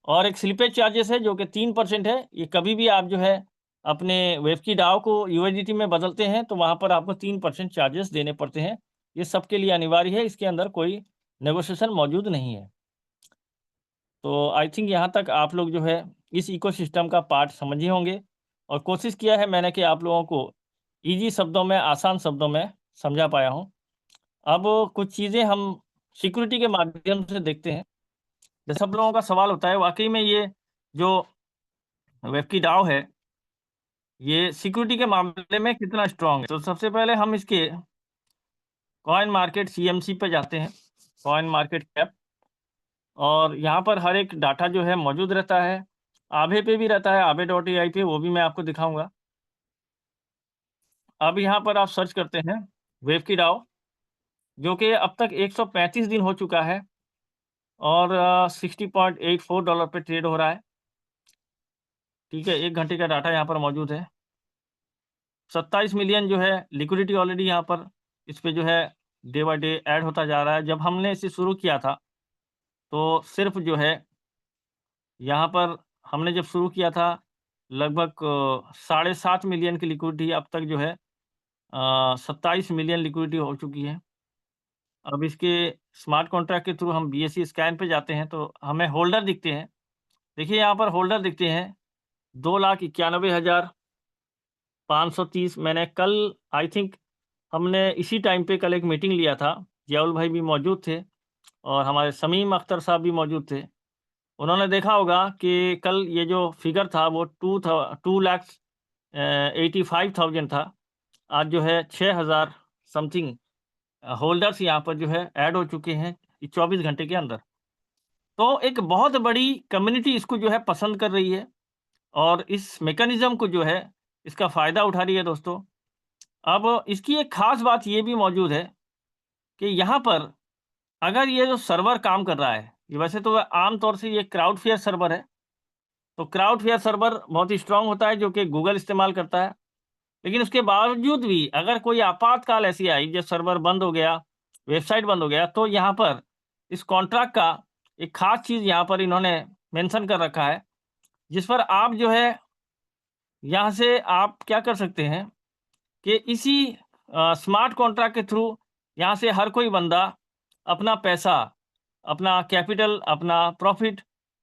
और एक स्लिपेज चार्जेस है जो कि 3% है। ये कभी भी आप जो है अपने वेब की डाउ को यूएसडीटी में बदलते हैं तो वहाँ पर आपको 3% चार्जेस देने पड़ते हैं। ये सबके लिए अनिवार्य है, इसके अंदर कोई नेगोशिएशन मौजूद नहीं है। तो आई थिंक यहाँ तक आप लोग जो है इस इकोसिस्टम का पार्ट समझे होंगे, और कोशिश किया है मैंने कि आप लोगों को ईजी शब्दों में, आसान शब्दों में समझा पाया हूँ। अब कुछ चीज़ें हम सिक्योरिटी के माध्यम से देखते हैं। जैसे सब लोगों का सवाल होता है वाक़ई में ये जो वेब की डाउ है, ये सिक्योरिटी के मामले में कितना स्ट्रॉन्ग है? तो सबसे पहले हम इसके कॉइन मार्केट सीएमसी पे जाते हैं, कॉइन मार्केट कैप, और यहाँ पर हर एक डाटा जो है मौजूद रहता है। आभे पे भी रहता है, aave.ai पे, वो भी मैं आपको दिखाऊँगा। अब यहाँ पर आप सर्च करते हैं वेब की डाउ, जो कि अब तक 135 दिन हो चुका है और $60.84 पे ट्रेड हो रहा है। ठीक है, 1 घंटे का डाटा यहाँ पर मौजूद है। 27 मिलियन जो है लिक्विडिटी ऑलरेडी यहाँ पर इस पे जो है डे बाय डे ऐड होता जा रहा है। जब हमने इसे शुरू किया था, तो सिर्फ़ जो है यहाँ पर हमने जब शुरू किया था लगभग साढ़े 7 मिलियन की लिक्विडिटी, अब तक जो है 27 मिलियन लिक्विडिटी हो चुकी है। अब इसके स्मार्ट कॉन्ट्रैक्ट के थ्रू हम बीएसई स्कैन पे जाते हैं तो हमें होल्डर दिखते हैं। देखिए यहाँ पर होल्डर दिखते हैं 2,91,530। मैंने कल आई थिंक हमने इसी टाइम पे कल एक मीटिंग लिया था, जियाउल भाई भी मौजूद थे और हमारे समीम अख्तर साहब भी मौजूद थे। उन्होंने देखा होगा कि कल ये जो फिगर था वो 2,85,000 था। आज जो है 6,000 समथिंग होल्डर्स यहाँ पर जो है ऐड हो चुके हैं इस 24 घंटे के अंदर। तो एक बहुत बड़ी कम्युनिटी इसको जो है पसंद कर रही है और इस मैकेनिज़्म को जो है इसका फ़ायदा उठा रही है दोस्तों। अब इसकी एक ख़ास बात ये भी मौजूद है कि यहाँ पर अगर ये जो सर्वर काम कर रहा है, ये वैसे तो आम तौर से ये क्राउडफेयर सर्वर है। तो क्राउडफेयर सर्वर बहुत ही स्ट्रॉन्ग होता है जो कि गूगल इस्तेमाल करता है। लेकिन उसके बावजूद भी अगर कोई आपातकाल ऐसी आई, जब सर्वर बंद हो गया, वेबसाइट बंद हो गया, तो यहाँ पर इस कॉन्ट्रैक्ट का एक ख़ास चीज़ यहाँ पर इन्होंने मेंशन कर रखा है, जिस पर आप जो है यहाँ से आप क्या कर सकते हैं कि इसी स्मार्ट कॉन्ट्रैक्ट के थ्रू यहाँ से हर कोई बंदा अपना पैसा, अपना कैपिटल, अपना प्रॉफ़िट,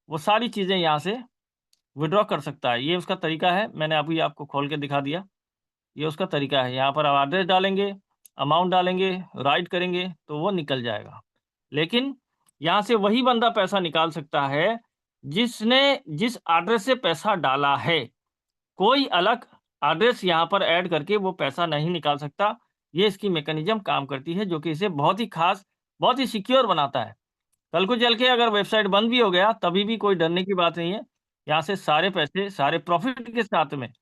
वो सारी चीज़ें यहाँ से विथड्रॉ कर सकता है। ये उसका तरीका है, मैंने अभी आपको खोल के दिखा दिया। ये उसका तरीका है। यहाँ पर आप एड्रेस डालेंगे, अमाउंट डालेंगे, राइट करेंगे तो वो निकल जाएगा। लेकिन यहाँ से वही बंदा पैसा निकाल सकता है जिसने जिस एड्रेस से पैसा डाला है। कोई अलग एड्रेस यहाँ पर ऐड करके वो पैसा नहीं निकाल सकता। ये इसकी मैकेनिज़्म काम करती है जो कि इसे बहुत ही ख़ास, बहुत ही सिक्योर बनाता है। कल को चल के अगर वेबसाइट बंद भी हो गया तभी भी कोई डरने की बात नहीं है। यहाँ से सारे पैसे, सारे प्रॉफ़िट के साथ में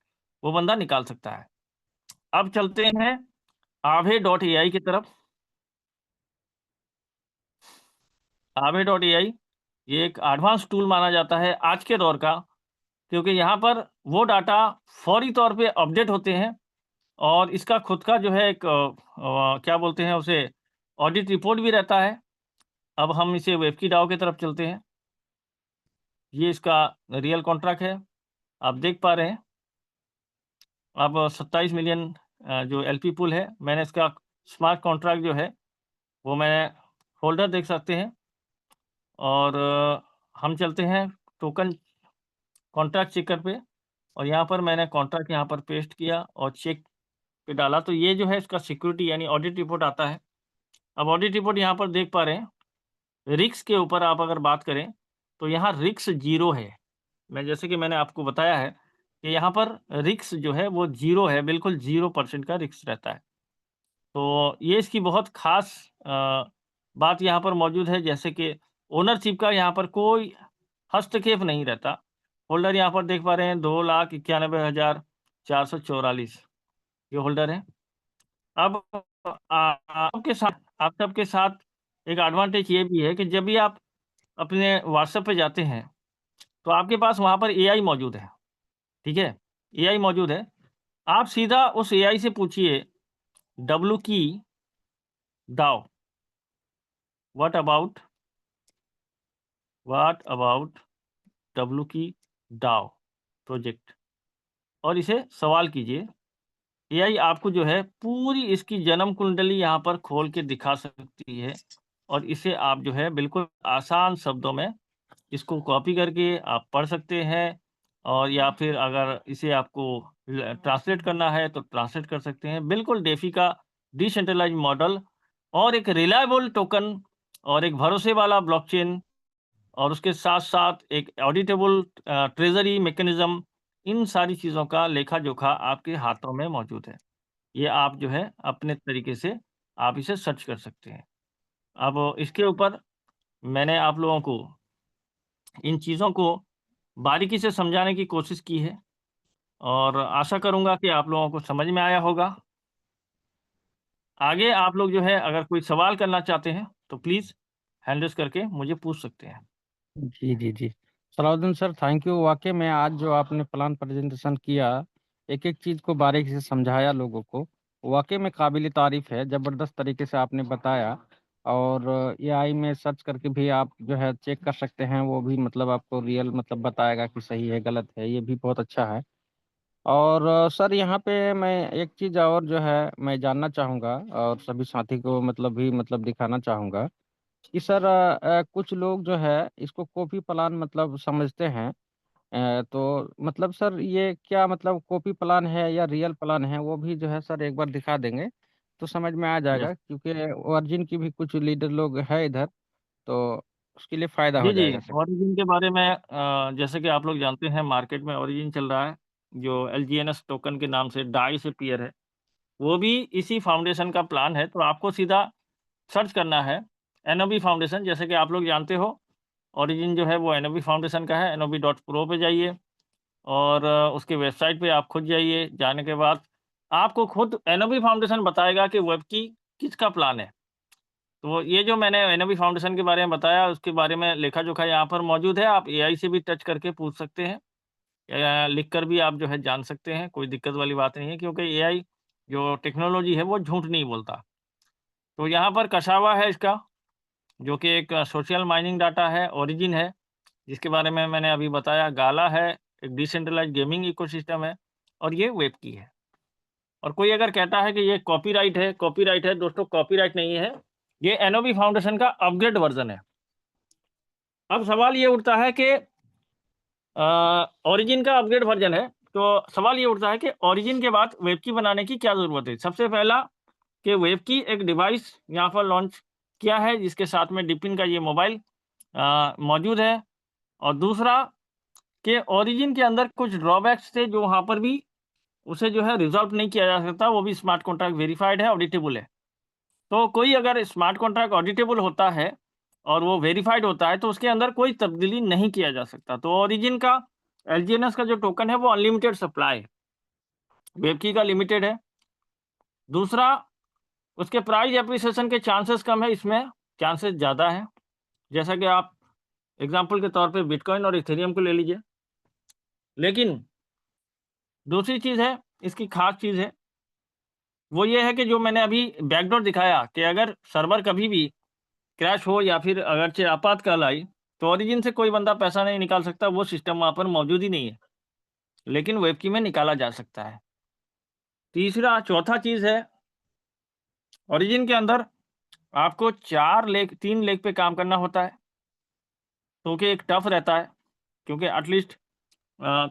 वो बंदा निकाल सकता है। अब चलते हैं aave.ai की तरफ। aave.ai ये एक एडवांस टूल माना जाता है आज के दौर का, क्योंकि यहाँ पर वो डाटा फौरी तौर पे अपडेट होते हैं और इसका खुद का जो है एक क्या बोलते हैं उसे, ऑडिट रिपोर्ट भी रहता है। अब हम इसे वेबकीडाओ की तरफ चलते हैं। ये इसका रियल कॉन्ट्रैक्ट है, आप देख पा रहे हैं। अब 27 मिलियन जो एलपी पुल है, मैंने इसका स्मार्ट कॉन्ट्रैक्ट जो है वो मैंने होल्डर देख सकते हैं। और हम चलते हैं टोकन कॉन्ट्रैक्ट चेकर पे, और यहाँ पर मैंने कॉन्ट्रैक्ट यहाँ पर पेस्ट किया और चेक पे डाला, तो ये जो है इसका सिक्योरिटी यानी ऑडिट रिपोर्ट आता है। अब ऑडिट रिपोर्ट यहाँ पर देख पा रहे हैं, रिस्क के ऊपर आप अगर बात करें तो यहाँ रिस्क 0 है। मैं जैसे कि मैंने आपको बताया है कि यहाँ पर रिस्क जो है वो 0 है, बिल्कुल 0% का रिस्क रहता है। तो ये इसकी बहुत ख़ास बात यहाँ पर मौजूद है, जैसे कि ओनरशिप का यहाँ पर कोई हस्तक्षेप नहीं रहता। होल्डर यहाँ पर देख पा रहे हैं 2,91,444 ये होल्डर है। अब आप सबके साथ एक एडवांटेज ये भी है कि जब भी आप अपने व्हाट्सएप पे जाते हैं, तो आपके पास वहाँ पर एआई मौजूद है, ठीक है? एआई मौजूद है। आप सीधा उस एआई से पूछिए डब्ल्यू की दाओ, व्हाट अबाउट डब्ल्यू की दाओ प्रोजेक्ट, और इसे सवाल कीजिए। एआई आपको जो है पूरी इसकी जन्म कुंडली यहाँ पर खोल के दिखा सकती है, और इसे आप जो है बिल्कुल आसान शब्दों में इसको कॉपी करके आप पढ़ सकते हैं, और या फिर अगर इसे आपको ट्रांसलेट करना है तो ट्रांसलेट कर सकते हैं। बिल्कुल डेफी का डिसेंट्रलाइज्ड मॉडल और एक रिलायबल टोकन और एक भरोसे वाला ब्लॉकचेन, और उसके साथ-साथ एक ऑडिटेबल ट्रेज़री मैकेनिज़्म, इन सारी चीज़ों का लेखा-जोखा आपके हाथों में मौजूद है। ये आप जो है अपने तरीके से आप इसे सर्च कर सकते हैं। अब इसके ऊपर मैंने आप लोगों को इन चीज़ों को बारीकी से समझाने की कोशिश की है, और आशा करूँगा कि आप लोगों को समझ में आया होगा। आगे आप लोग जो है अगर कोई सवाल करना चाहते हैं, तो प्लीज़ हैंड रेज़ करके मुझे पूछ सकते हैं। जी, जी, जी। Salahuddin sir, thank you. वाक़ई में आज जो आपने प्लान प्रेज़ेंटेशन किया, एक-एक चीज़ को बारीकी से समझाया लोगों को, वाक़ई में काबिल-ए-तारीफ़ है। ज़बरदस्त तरीके से आपने बताया, और एआई में सर्च करके भी आप जो है चेक कर सकते हैं, वो भी मतलब आपको रियल मतलब बताएगा कि सही है, गलत है, ये भी बहुत अच्छा है। और सर, यहाँ पे मैं एक चीज़ और जो है मैं जानना चाहूँगा, और सभी साथी को मतलब भी मतलब दिखाना चाहूँगा कि सर, कुछ लोग जो है इसको कॉपी प्लान मतलब समझते हैं। तो मतलब सर, ये क्या मतलब कॉपी प्लान है या रियल प्लान है, वो भी जो है सर एक बार दिखा देंगे तो समझ में आ यस। जाएगा, क्योंकि ओरिजिन की भी कुछ लीडर लोग हैं इधर, तो उसके लिए फ़ायदा जी, हो जी। जाएगा सर। ओरिजिन के बारे में जैसे कि आप लोग जानते हैं मार्केट में ओरिजिन चल रहा है, जो एलजीएनएस टोकन के नाम से डाई से पेयर है। वो भी इसी फाउंडेशन का प्लान है, तो आपको सीधा सर्च करना है एनओबी फाउंडेशन। जैसे कि आप लोग जानते हो, ओरिजिन जो है वो एनओबी फाउंडेशन का है। NOB.pro पे जाइए, और उसकी वेबसाइट पे आप खुद जाइए। जाने के बाद आपको खुद एनओबी फाउंडेशन बताएगा कि वेब की किसका प्लान है। तो ये जो मैंने एनओबी फाउंडेशन के बारे में बताया, उसके बारे में लेखा-जोखा यहाँ पर मौजूद है। आप एआई से भी टच करके पूछ सकते हैं, या लिख कर भी आप जो है जान सकते हैं। कोई दिक्कत वाली बात नहीं है, क्योंकि एआई जो टेक्नोलॉजी है वो झूठ नहीं बोलता। तो यहाँ पर कसावा है इसका, जो कि एक सोशल माइनिंग डाटा है, ओरिजिन है, जिसके बारे में मैंने अभी बताया। गाला है, एक डिसेंट्रलाइज्ड गेमिंग इकोसिस्टम है, और ये वेब की है। और कोई अगर कहता है कि ये कॉपीराइट है, दोस्तों कॉपीराइट नहीं है। ये एनओबी फाउंडेशन का अपग्रेड वर्ज़न है। अब सवाल ये उठता है कि ओरिजिन का अपग्रेड वर्ज़न है, तो सवाल ये उठता है कि ओरिजिन के बाद वेबकी बनाने की क्या ज़रूरत है? सबसे पहला कि वेबकी एक डिवाइस यहाँ पर लॉन्च किया है, जिसके साथ में डिपिन का ये मोबाइल मौजूद है। और दूसरा कि ओरिजिन के अंदर कुछ ड्रॉबैक्स थे, जो वहाँ पर भी उसे जो है रिज़ॉल्व नहीं किया जा सकता। वो भी स्मार्ट कॉन्ट्रैक्ट वेरिफाइड है, ऑडिटेबल है। तो कोई अगर स्मार्ट कॉन्ट्रैक्ट ऑडिटेबल होता है और वो वेरिफाइड होता है, तो उसके अंदर कोई तब्दीली नहीं किया जा सकता। तो ओरिजिन का एलजीएनएस का जो टोकन है वो अनलिमिटेड सप्लाई है, वेबकी का लिमिटेड है। दूसरा, उसके प्राइस एप्रिसिएशन के चांसेस कम है, इसमें चांसेस ज़्यादा है। जैसा कि आप एग्जांपल के तौर पे बिटकॉइन और इथेरियम को ले लीजिए। लेकिन दूसरी चीज़ है, इसकी खास चीज़ है, वो ये है कि जो मैंने अभी बैकडोर दिखाया कि अगर सर्वर कभी भी क्रैश हो या फिर अगरचे आपातकाल आई, तो ओरिजिन से कोई बंदा पैसा नहीं निकाल सकता, वो सिस्टम वहाँ पर मौजूद ही नहीं है। लेकिन वेबकी में निकाला जा सकता है। चौथा चीज़ है, ओरिजिन के अंदर आपको 4 लेग 3 लेग पे काम करना होता है, जो कि एक टफ रहता है, क्योंकि एटलीस्ट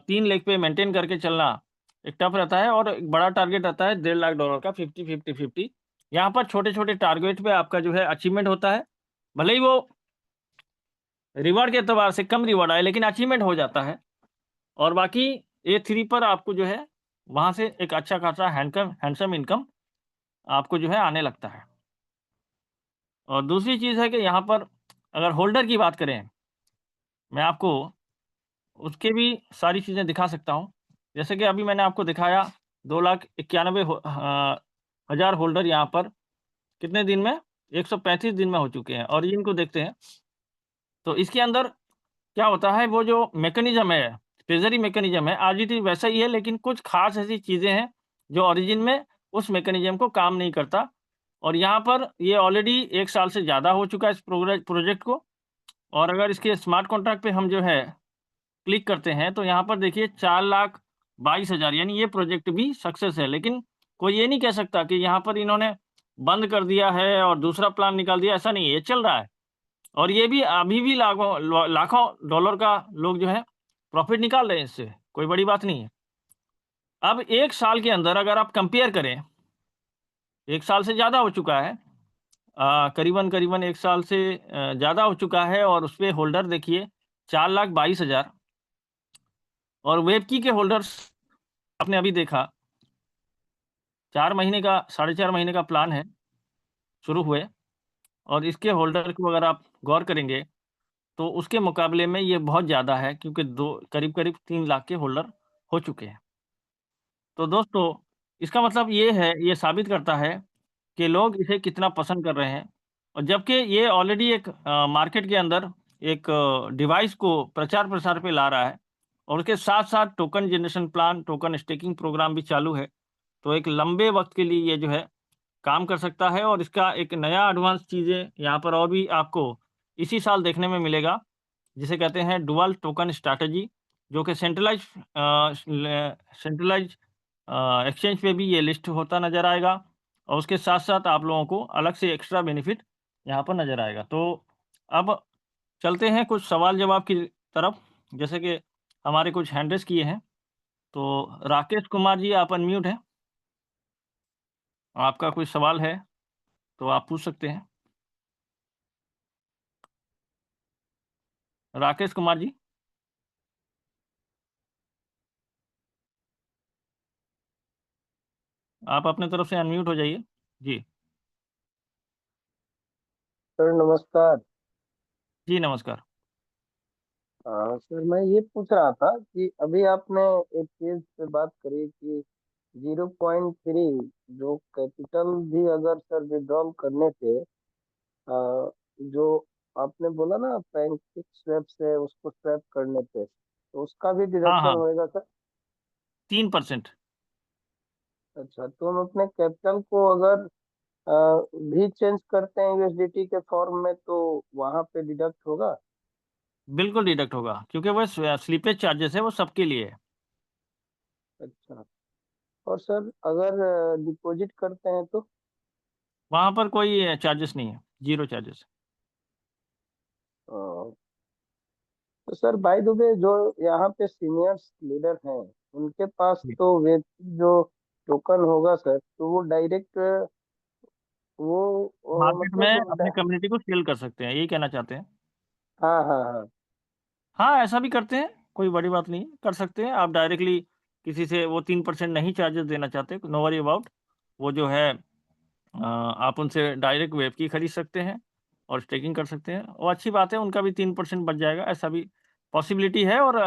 3 लेग पे मेंटेन करके चलना एक टफ रहता है, और एक बड़ा टारगेट रहता है $1.5 लाख का, 50-50-50। यहाँ पर छोटे-छोटे टारगेट पे आपका जो है अचीवमेंट होता है। भले ही वो रिवार्ड के एतबार से कम रिवार्ड आए, लेकिन अचीवमेंट हो जाता है। और बाकी A3 पर आपको जो है वहाँ से एक अच्छा खासा हैंडसम इनकम आपको जो है आने लगता है। और दूसरी चीज़ है कि यहाँ पर अगर होल्डर की बात करें, मैं आपको उसके भी सारी चीज़ें दिखा सकता हूँ। जैसे कि अभी मैंने आपको दिखाया 2,91,000 हज़ार होल्डर यहाँ पर कितने दिन में? 135 दिन में हो चुके हैं। और इनको देखते हैं, तो इसके अंदर क्या होता है, वो जो मैकेनिज़्म है, ट्रेज़री मैकेनिज़्म है, आज इट इज़ वैसा ही है, लेकिन कुछ ख़ास ऐसी चीज़ें हैं जो ओरिजिन में उस मैकेनिज्म को काम नहीं करता। और यहाँ पर ये ऑलरेडी 1 साल से ज़्यादा हो चुका है इस प्रोजेक्ट को। और अगर इसके स्मार्ट कॉन्ट्रैक्ट पे हम जो है क्लिक करते हैं, तो यहाँ पर देखिए 4,22,000, यानी ये प्रोजेक्ट भी सक्सेस है। लेकिन कोई ये नहीं कह सकता कि यहाँ पर इन्होंने बंद कर दिया है और दूसरा प्लान निकाल दिया, ऐसा नहीं है, ये चल रहा है। और ये भी अभी भी लाखों डॉलर का लोग जो है प्रॉफिट निकाल रहे हैं इससे, कोई बड़ी बात नहीं है। अब 1 साल के अंदर अगर आप कंपेयर करें, 1 साल से ज़्यादा हो चुका है, करीबन 1 साल से ज़्यादा हो चुका है, और उसपे होल्डर देखिए 4,22,000, और वेबकी के होल्डर्स आपने अभी देखा 4 महीने का, 4.5 महीने का प्लान है शुरू हुए, और इसके होल्डर को अगर आप गौर करेंगे तो उसके मुकाबले में ये बहुत ज़्यादा है, क्योंकि करीब-करीब 3 लाख के होल्डर हो चुके हैं। तो दोस्तों, इसका मतलब ये है, ये साबित करता है कि लोग इसे कितना पसंद कर रहे हैं, और जबकि ये ऑलरेडी एक मार्केट के अंदर एक डिवाइस को प्रचार-प्रसार पे ला रहा है, और उसके साथ-साथ token generation plan, token staking program भी चालू है। तो एक लंबे वक़्त के लिए ये जो है काम कर सकता है, और इसका एक नया एडवांस चीज़ें यहाँ पर और भी आपको इसी साल देखने में मिलेगा, जिसे कहते हैं डुअल टोकन स्ट्रैटेजी, जो कि सेंट्रलाइज़ एक्सचेंज पे भी ये लिस्ट होता नज़र आएगा, और उसके साथ-साथ आप लोगों को अलग से एक्स्ट्रा बेनिफिट यहाँ पर नज़र आएगा। तो अब चलते हैं कुछ सवाल-जवाब की तरफ, जैसे कि हमारे कुछ हैंड रेज़ किए हैं। तो राकेश कुमार जी, आप अनम्यूट हैं, आपका कोई सवाल है तो आप पूछ सकते हैं। राकेश कुमार जी, आप अपनी तरफ से अनम्यूट हो जाइए। जी। सर नमस्कार। जी, नमस्कार। सर मैं ये पूछ रहा था कि अभी आपने एक चीज पे बात करी कि 0.3 जो कैपिटल भी अगर सर विड्रॉल करने पे जो आपने बोला ना पैंकेक स्वैप से उसको स्वैप करने पे तो उसका भी हाँ, डिडक्शन हाँ, होएगा सर? 3%। अच्छा, तो हम अपने कैपिटल को अगर भी चेंज करते हैं यूएसडीटी के फॉर्म में तो वहां पे डिडक्ट होगा? बिल्कुल डिडक्ट होगा, क्योंकि वो स्लीपेज चार्जेस है, वो सबके लिए है। अच्छा, और सर अगर डिपॉजिट करते हैं तो? वहाँ पर कोई चार्जेस नहीं है, ज़ीरो चार्जेस। अ, तो सर बाय द वे जो यहाँ पे सीनियर्स लीडर हैं उनके पास जी। तो वेब जो टोकन होगा सर तो वो डायरेक्ट वो मार्केट में मतलब अपनी कम्युनिटी को सेल कर सकते हैं, यही कहना चाहते हैं। हाँ हाँ हाँ। हाँ, ऐसा भी करते हैं, कोई बड़ी बात नहीं है, कर सकते हैं। आप डायरेक्टली किसी से वो 3% नहीं चार्जेस देना चाहते, नो वरी अबाउट। वो जो है आप उनसे डायरेक्ट वेब की खरीद सकते हैं और स्टेकिंग कर सकते हैं, और अच्छी बात है, उनका भी 3% बच जाएगा, ऐसा भी पॉसिबिलिटी है, और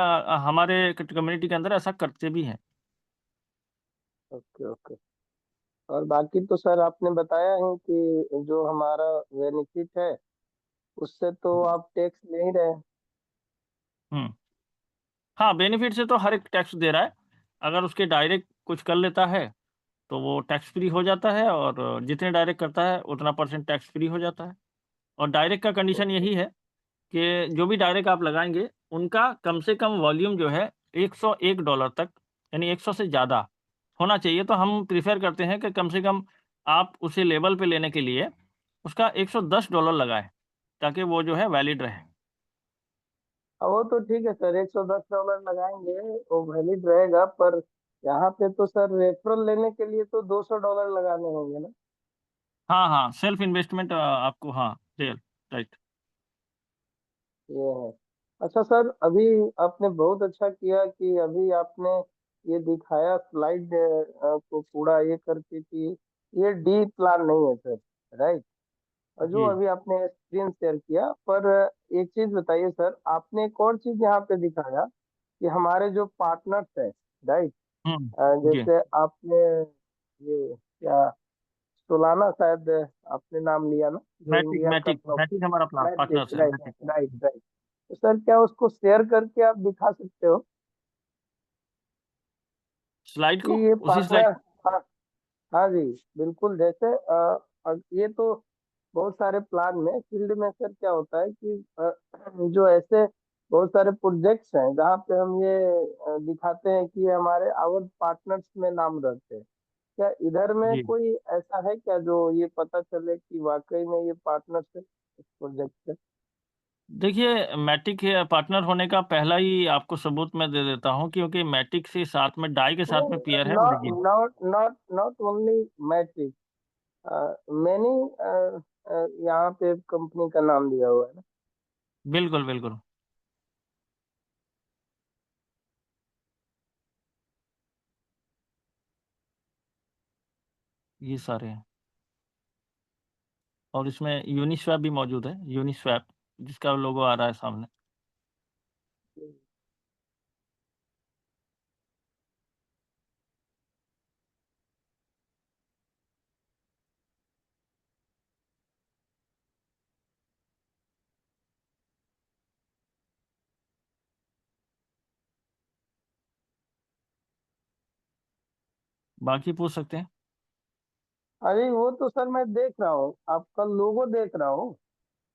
हमारे कम्युनिटी के अंदर ऐसा करते भी हैं। Okay okay. और बाकी तो सर आपने बताया है कि जो हमारा बेनिफिट है उससे तो आप टैक्स ले ही रहे हैं। हुँ। हाँ, बेनिफिट से तो हर एक टैक्स दे रहा है। अगर उसके डायरेक्ट कुछ कर लेता है, तो वो टैक्स फ्री हो जाता है, और जितने डायरेक्ट करता है, उतना परसेंट टैक्स फ्री हो जाता है। और डायरेक्ट का कंडीशन ओके यही है कि जो भी डायरेक्ट आप लगाएँगे, उनका कम से कम वॉल्यूम जो है $101 तक, यानी 100 से ज़्यादा होना चाहिए। तो हम प्रेफ़र करते हैं कि कम से कम आप उसे लेवल पे लेने के लिए उसका $110 लगाएँ, ताकि वो जो है वैलिड रहे। वो तो ठीक है सर, $110 लगाएंगे वो वैलिड रहेगा, पर यहाँ पे तो सर रेफरल लेने के लिए तो $200 लगाने होंगे ना? हाँ, हाँ, सेल्फ इन्वेस्टमेंट आपको, हाँ, राइट। ये है। अच्छा सर, अभी आपने बहुत अच्छा किया कि अभी आपने ये दिखाया स्लाइड को पूरा ये करके कि ये डी प्लान नहीं है सर, राइट? और जो जी। अभी आपने स्क्रीन शेयर किया, पर एक चीज बताइए सर, आपने एक और चीज यहाँ पे दिखाया कि हमारे जो पार्टनर्स हैं, राइट? हुँ, जी। जैसे आपने ये क्या सोलाना शायद आपने नाम लिया ना, जो मैटिक इंडिया का मैटिक टॉप मैटिक हमारा मैट्रिक, पार्टनर्स है, राइट मैटिक। Right right. तो सर क्या उसको शेयर करके आप दिखा सकते हो स्लाइड कि को, ये उसी स्लाइड पार्टनर? को? हाँ हाँ जी, बिल्कुल। जैसे ये तो बहुत सारे प्लान में फील्ड में सर क्या होता है कि जो ऐसे बहुत सारे प्रोजेक्ट्स हैं जहाँ पे हम ये दिखाते हैं कि ये हमारे आवर पार्टनर्स में नाम रहते हैं। क्या इधर में जी कोई ऐसा है क्या जो ये पता चले कि वाकई में ये पार्टनर्स है इस प्रोजेक्ट से? देखिए, मैटिक पार्टनर होने का पहला ही आपको सबूत मैं दे देता हूँ, क्योंकि मैटिक से साथ में डाई के साथ में पेयर है not origin. Not not not only metric, many यहाँ पे कंपनी का नाम दिया हुआ है ना। बिल्कुल बिल्कुल। ये सारे हैं, और इसमें यूनिस्वैप भी मौजूद है, यूनिस्वैप जिसका लोगो आ रहा है सामने। बाकी पूछ सकते हैं। अरे वो तो सर मैं देख रहा हूँ, आपका लोगो देख रहा हूँ।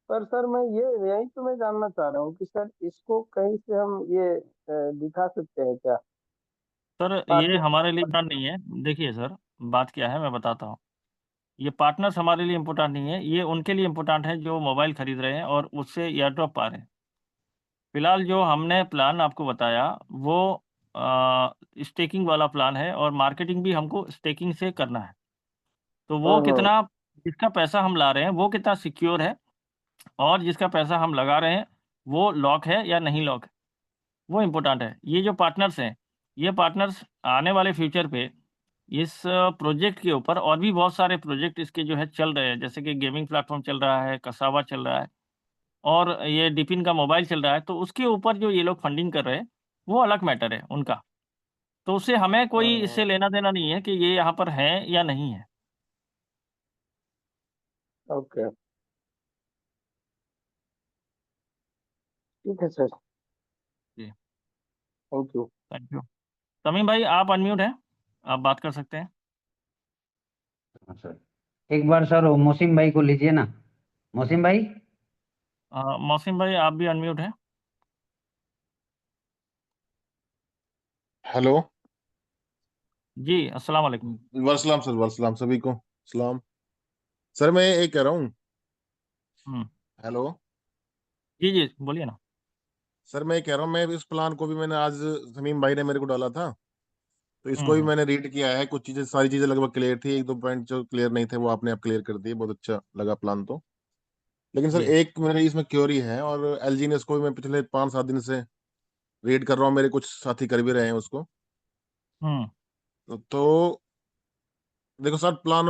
पर सर मैं ये यही तो मैं जानना चाह रहा हूँ कि सर इसको कहीं से हम ये दिखा सकते हैं क्या? सर ये पार्टनर। हमारे लिए इम्पोर्टेंट नहीं है। देखिए सर, बात क्या है मैं बताता हूँ। ये पार्टनर्स हमारे लिए इम्पोर्टेंट नहीं है, ये उनके लिए इम्पोर्टेंट है जो मोबाइल खरीद रहे हैं और उससे एयर ड्रॉप पा रहे हैं। फिलहाल जो हमने प्लान आपको बताया वो स्टेकिंग वाला प्लान है, और मार्केटिंग भी हमको स्टेकिंग से करना है। तो वो हम्म। कितना, जिसका पैसा हम ला रहे हैं वो कितना सिक्योर है, और जिसका पैसा हम लगा रहे हैं वो लॉक है या नहीं लॉक है, वो इम्पोर्टेंट है। ये जो पार्टनर्स हैं, ये पार्टनर्स आने वाले फ्यूचर पे इस प्रोजेक्ट के ऊपर और भी बहुत सारे प्रोजेक्ट इसके जो है चल रहे हैं, जैसे कि गेमिंग प्लेटफॉर्म चल रहा है, कसावा चल रहा है, और ये डिपिन का मोबाइल चल रहा है। तो उसके ऊपर जो ये लोग फंडिंग कर रहे हैं वो अलग मैटर है उनका। तो उससे हमें कोई इससे लेना देना नहीं है कि ये यहाँ पर है या नहीं है। ओके, ठीक है सर। जी, thank you. Thank you. Tamim भाई आप अनम्यूट हैं, आप बात कर सकते हैं। हाँ सर, एक बार सर वो मोसिम भाई को लीजिए ना। मोसिम भाई। मौसिम भाई आप भी अनम्यूट हैं। हेलो। जी अस्सलाम वालेकुम। वरसलाम सर, वरसलाम सभी को सलाम। सर मैं ये कह रहा हूँ। हम्म। हेलो। जी जी बोलिए ना। सर मैं ये कह रहा हूँ, मैं इस प्लान को भी मैंने आज समीम भाई ने मेरे को डाला था, तो इसको भी हम्म। मैंने रीड किया है। कुछ चीजें, सारी चीजें लगभग क्लियर थी, एक दो पॉइंट जो क्लियर नहीं थे वो आपने अब क्लियर कर दिए। बहुत अच्छा लगा प्लान तो। लेकिन सर जी। एक मेरे इसमें क्योरी है, और एलजी ने इसको भी मैं पिछले 5-7 दिन से रीड कर रहा हूँ, मेरे कुछ साथी कर भी रहे हैं उसको। हम्म। तो देखो सर, प्लान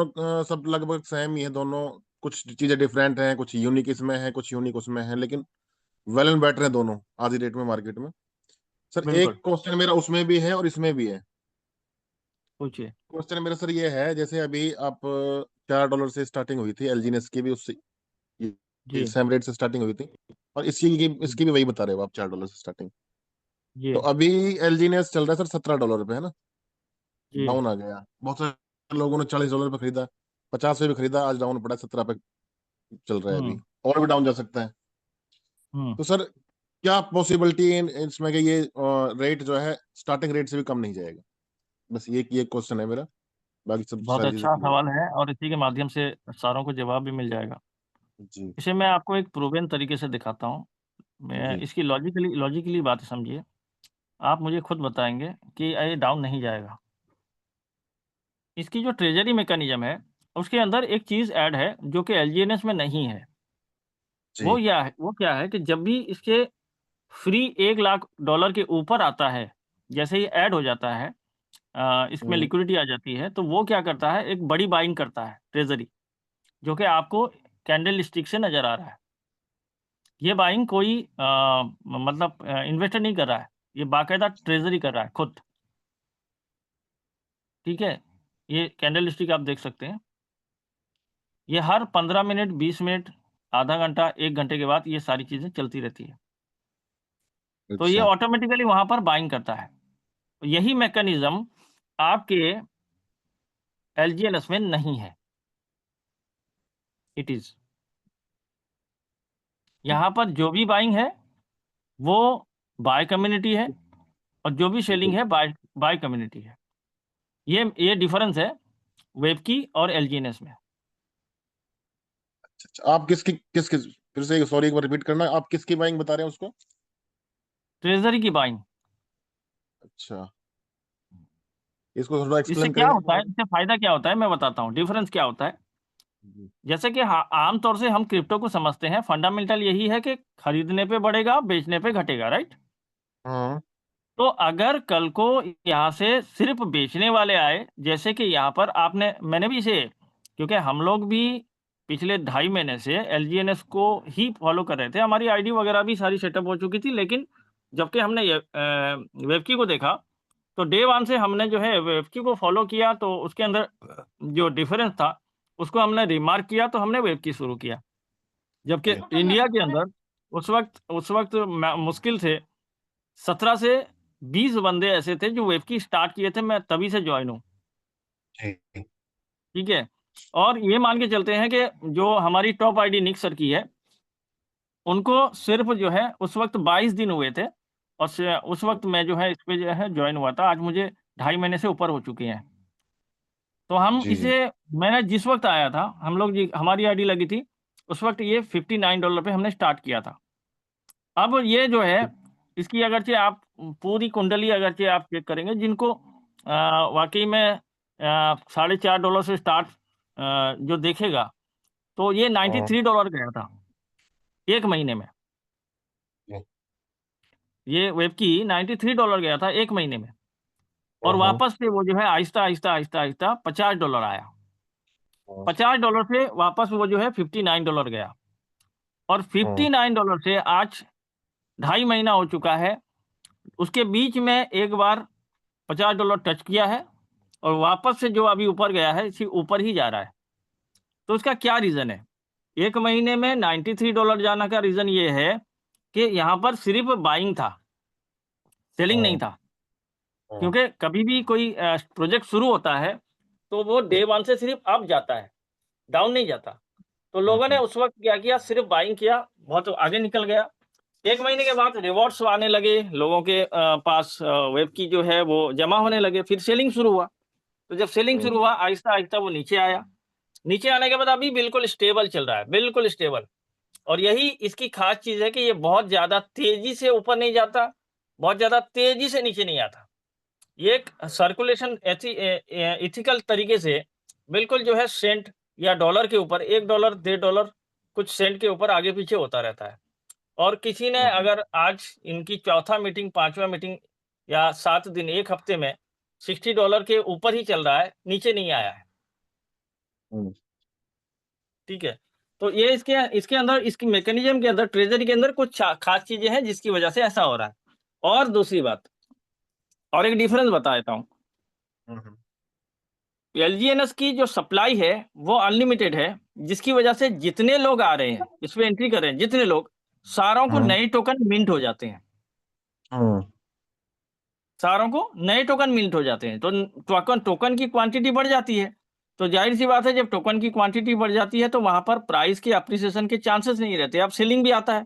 सब लगभग सेम ही है दोनों। कुछ चीजें डिफरेंट हैं, कुछ यूनिक इसमें है, कुछ यूनिक उसमें है, लेकिन वेल एंड बेटर है दोनों आज की डेट में मार्केट में। सर बिल्कुल। एक क्वेश्चन मेरा उसमें भी है और इसमें भी है। पूछिए। क्वेश्चन मेरा सर ये है, जैसे अभी आप $4 से स्टार्टिंग हुई थी, एलजी ने इसकी भी उससे जी सेम रेट से स्टार्टिंग हुई थी, और जी इसकी भी वही बता रहे हो आप, $4 से स्टार्टिंग। जी तो अभी एलजी ने चल रहा है सर $17 पे, है ना? जी। डाउन आ गया, बहुत सारे लोगों ने $40 पे खरीदा, 50 पे भी खरीदा, आज डाउन पड़ा 17 पे चल रहा है अभी, हम्म। और भी डाउन जा सकता है। हम्म। तो सर क्या पॉसिबिलिटी इसमें कि ये रेट जो है स्टार्टिंग रेट से भी कम नहीं जाएगा? बस ये क्वेश्चन है मेरा, बाकी सब बहुत सारी चीजें अच्छा क्लियर सवाल है, और इसी के माध्यम से सारों को जवाब भी मिल जाएगा। है। जी। इसे मैं आपको एक प्रूवन तरीके से दिखाता हूँ। मैं जी। इसकी लॉजिकली बात समझिए। आप मुझे खुद बताएंगे कि ये डाउन नहीं जाएगा। इसकी जो ट्रेजरी मैकेनिज्म है उसके अंदर एक चीज़ ऐड है जो कि एलजीएनएस में नहीं है। जी। वो क्या है कि जब भी इसके फ्री $1 लाख के ऊपर आता है, जैसे ही ऐड हो जाता है, इसमें हम्म। लिक्विडिटी आ जाती है, तो वो क्या करता है, एक बड़ी बाइंग करता है ट्रेजरी, जो कि आपको कैंडल स्टिक से नजर आ रहा है। ये बाइंग कोई मतलब इन्वेस्टर नहीं कर रहा है, ये बाकायदा ट्रेजरी कर रहा है खुद। ठीक है, ये कैंडल स्टिक आप देख सकते हैं। ये हर 15 मिनट, 20 मिनट, आधा घंटा, 1 घंटे के बाद ये सारी चीज़ें चलती रहती है। तो ये अच्छा। ऑटोमेटिकली वहां पर बाइंग करता है। यही मैकेनिज्म आपके LGNS में नहीं है। इट इज यहाँ पर जो भी बाइंग है वो बाय कम्युनिटी है और जो भी सेलिंग है बाय कम्युनिटी है। ये डिफरेंस है वेबकी और LGNS में। अच्छा, आप किसकी किसकी फिर से सॉरी एक बार रिपीट करना, आप किसकी बाइंग बता रहे हैं उसको? ट्रेजरी की बाइंग। अच्छा, इसको थोड़ा इससे एक्सप्लेन क्या करेंगे होता है, इससे फायदा क्या होता है मैं बताता हूँ, डिफरेंस क्या होता है। जैसे कि आमतौर से हम क्रिप्टो को समझते हैं, फंडामेंटल यही है कि खरीदने पे बढ़ेगा, बेचने पे घटेगा, राइट। हाँ तो अगर कल को यहाँ से सिर्फ बेचने वाले आए, जैसे कि यहाँ पर मैंने भी इसे, क्योंकि हम लोग भी पिछले 2.5 महीने से LGNS को ही फॉलो कर रहे थे, हमारी आईडी वगैरह भी सारी सेटअप हो चुकी थी, लेकिन जबकि हमने वेबकी को देखा तो डे 1 से हमने जो है वेबकी को फॉलो किया, तो उसके अंदर जो डिफरेंस था उसको हमने रिमार्क किया, तो हमने वेबकी शुरू किया। जबकि इंडिया के अंदर उस वक्त मुश्किल से 17 से 20 बंदे ऐसे थे जो वेबकी स्टार्ट किए थे, मैं तभी से ज्वाइन हूँ, जी ठीक है। और ये मान के चलते हैं कि जो हमारी टॉप आईडी निक सर की है, उनको सिर्फ जो है उस वक्त 22 दिन हुए थे, और उस वक्त मैं जो है इस पे जो है ज्वाइन हुआ था। आज मुझे 2.5 महीने से ऊपर हो चुके हैं। तो हम जी जी। मैंने जिस वक्त आया था, हम लोग हमारी आईडी लगी थी उस वक्त, ये $59 पे हमने स्टार्ट किया था। अब ये जो है इसकी अगरचे आप पूरी कुंडली अगरचे आप चेक करेंगे, जिनको वाकई में $4.5 से स्टार्ट जो देखेगा, तो ये $93 गया था एक महीने में। जी। ये वेब की $93 गया था एक महीने में, और वापस से वो जो है आहिस्ता आहिस्ता आहिस्ता आहिस्ता $50 आया। $50 से वापस वो जो है $59 गया, और $59 से आज 2.5 महीना हो चुका है। उसके बीच में एक बार $50 टच किया है, और वापस से जो अभी ऊपर गया है इसी ऊपर ही जा रहा है। तो इसका क्या रीजन है? एक महीने में $93 जाने का रीजन ये है कि यहाँ पर सिर्फ बाइंग था, सेलिंग नहीं था। क्योंकि कभी भी कोई प्रोजेक्ट शुरू होता है तो वो डे 1 से सिर्फ अप जाता है, डाउन नहीं जाता। तो लोगों ने उस वक्त क्या किया, सिर्फ बाइंग किया, बहुत आगे निकल गया। एक महीने के बाद रिवॉर्ड्स आने लगे लोगों के पास, वेब की जो है वो जमा होने लगे, फिर सेलिंग शुरू हुआ। तो जब सेलिंग शुरू हुआ आहिस्ता आहिस्ता वो नीचे आया। नीचे आने के बाद अभी बिल्कुल स्टेबल चल रहा है, बिल्कुल स्टेबल। और यही इसकी खास चीज है कि ये बहुत ज्यादा तेजी से ऊपर नहीं जाता, बहुत ज्यादा तेजी से नीचे नहीं आता। ये एक सर्कुलेशन इथिकल तरीके से बिल्कुल जो है सेंट या डॉलर के ऊपर, $1 $1.5 कुछ सेंट के ऊपर आगे पीछे होता रहता है। और किसी ने अगर आज इनकी चौथा मीटिंग, 5वां मीटिंग या 7 दिन, एक हफ्ते में $60 के ऊपर ही चल रहा है, नीचे नहीं आया है, ठीक है। तो ये इसके अंदर, इसकी मैकेनिज्म के अंदर, ट्रेजरी के अंदर कुछ खास चीजें हैं जिसकी वजह से ऐसा हो रहा है। और दूसरी बात, और एक डिफरेंस बता देता हूँ। LGNS की जो सप्लाई है वो अनलिमिटेड है, जिसकी वजह से जितने लोग आ रहे हैं इसमें एंट्री कर रहे हैं, जितने लोग, सारों को नए टोकन मिंट हो जाते हैं, सारों को नए टोकन मिंट हो जाते हैं। तो टोकन की क्वांटिटी बढ़ जाती है। तो जाहिर सी बात है, जब टोकन की क्वांटिटी बढ़ जाती है तो वहां पर प्राइस के अप्रिसिएशन के चांसेस नहीं रहते। अब सेलिंग भी आता है,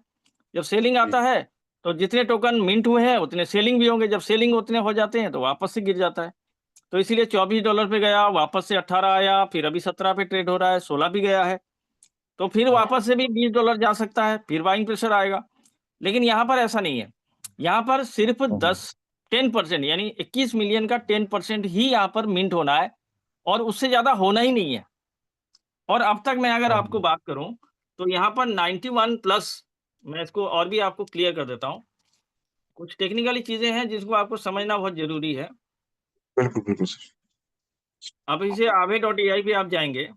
जब सेलिंग आता है तो जितने टोकन मिंट हुए हैं उतने सेलिंग भी होंगे, जब सेलिंग उतने हो जाते हैं तो वापस से गिर जाता है। तो इसीलिए $24 पे गया, वापस से 18 आया, फिर अभी 17 पे ट्रेड हो रहा है, 16 भी गया है, तो फिर वापस से भी $20 जा सकता है, फिर बाइंग प्रेशर आएगा। लेकिन यहाँ पर ऐसा नहीं है, यहाँ पर सिर्फ 10% यानी 21 मिलियन का 10% ही यहाँ पर मिंट होना है, और उससे ज्यादा होना ही नहीं है। और अब तक मैं अगर आपको बात करूं तो यहाँ पर 91 प्लस, मैं इसको और भी आपको क्लियर कर देता हूँ। कुछ टेक्निकली चीजें हैं जिसको आपको समझना बहुत जरूरी है। बिल्कुल बिल्कुल सर। अब इसे aave.ai पे आप जाएंगे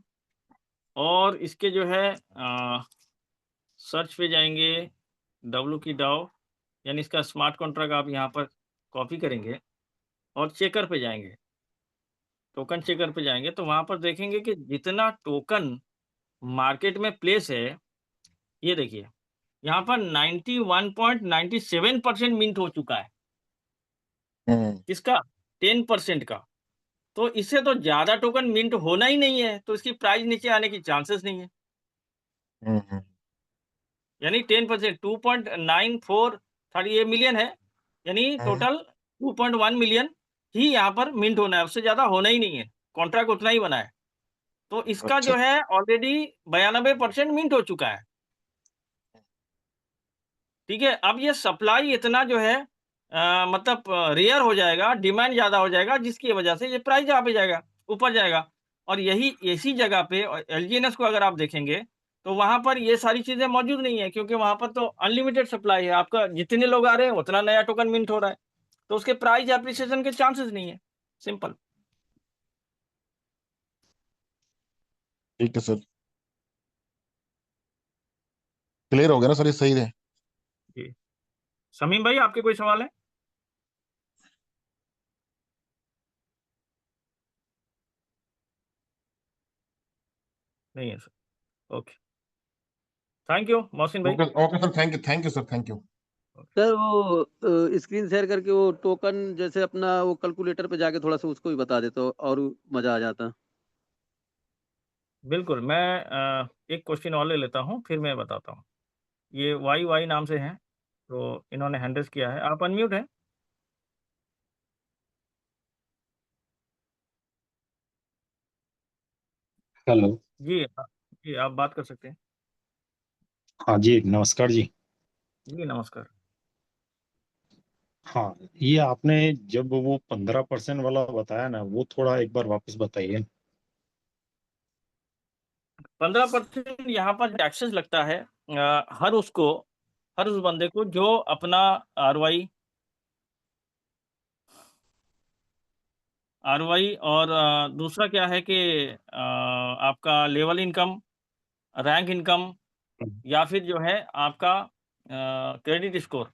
और इसके जो है सर्च पे जाएंगे, डब्ल्यू की डाउ, यानी इसका स्मार्ट कॉन्ट्रैक्ट आप यहाँ पर कॉपी करेंगे और चेकर पे जाएंगे, टोकन चेकर पे जाएंगे, तो वहां पर देखेंगे कि जितना टोकन मार्केट में प्लेस है, ये देखिए यहाँ पर 91.97% मिंट हो चुका है। किसका? 10% का। तो इससे तो ज्यादा टोकन मिंट होना ही नहीं है, तो इसकी प्राइस नीचे आने की चांसेस नहीं है। यानी 10%, 2.9438 मिलियन है, यानी टोटल 2.1 मिलियन ही यहाँ पर मिंट होना है, उससे ज्यादा होना ही नहीं है। कॉन्ट्रैक्ट उतना ही बना है, तो इसका अच्छा जो है ऑलरेडी 92% मिंट हो चुका है। ठीक है, अब ये सप्लाई इतना जो है मतलब रेयर हो जाएगा, डिमांड ज्यादा हो जाएगा, जिसकी वजह से ये प्राइस यहाँ पे जाएगा, ऊपर जाएगा। और यही इसी जगह पे एलजीएनएस को अगर आप देखेंगे तो वहां पर ये सारी चीजें मौजूद नहीं है, क्योंकि वहां पर तो अनलिमिटेड सप्लाई है, आपका जितने लोग आ रहे हैं उतना नया टोकन मिंट हो रहा है, तो उसके प्राइस एप्रिसिएशन के चांसेस नहीं है। सिंपल। ठीक है सर, क्लियर हो गया ना सर, ये सही है। जी समीम भाई, आपके कोई सवाल है? नहीं है sir. Okay, thank you Mohsin भाई। Okay okay sir, thank you sir, thank you. Sir वो स्क्रीन शेयर करके वो टोकन जैसे अपना वो कैलकुलेटर पे जाके थोड़ा सा उसको भी बता दे तो और मजा आ जाता। बिल्कुल, मैं एक क्वेश्चन और ले लेता हूँ, फिर मैं बताता हूँ। ये वाई वाई नाम से हैं, तो इन्होंने हैंड रेज़ किया है। आप अनम्यूट हैं? हेलो। जी जी, आप बात कर सकते हैं। हाँ जी, नमस्कार जी। जी नमस्कार। हाँ, ये आपने जब वो 15% वाला बताया ना, वो थोड़ा एक बार वापस बताइए। 15% यहाँ पर टैक्सेस लगता है हर उस बंदे को जो अपना आरवाई और दूसरा क्या है कि आपका लेवल इनकम, रैंक इनकम, या फिर जो है आपका क्रेडिट स्कोर,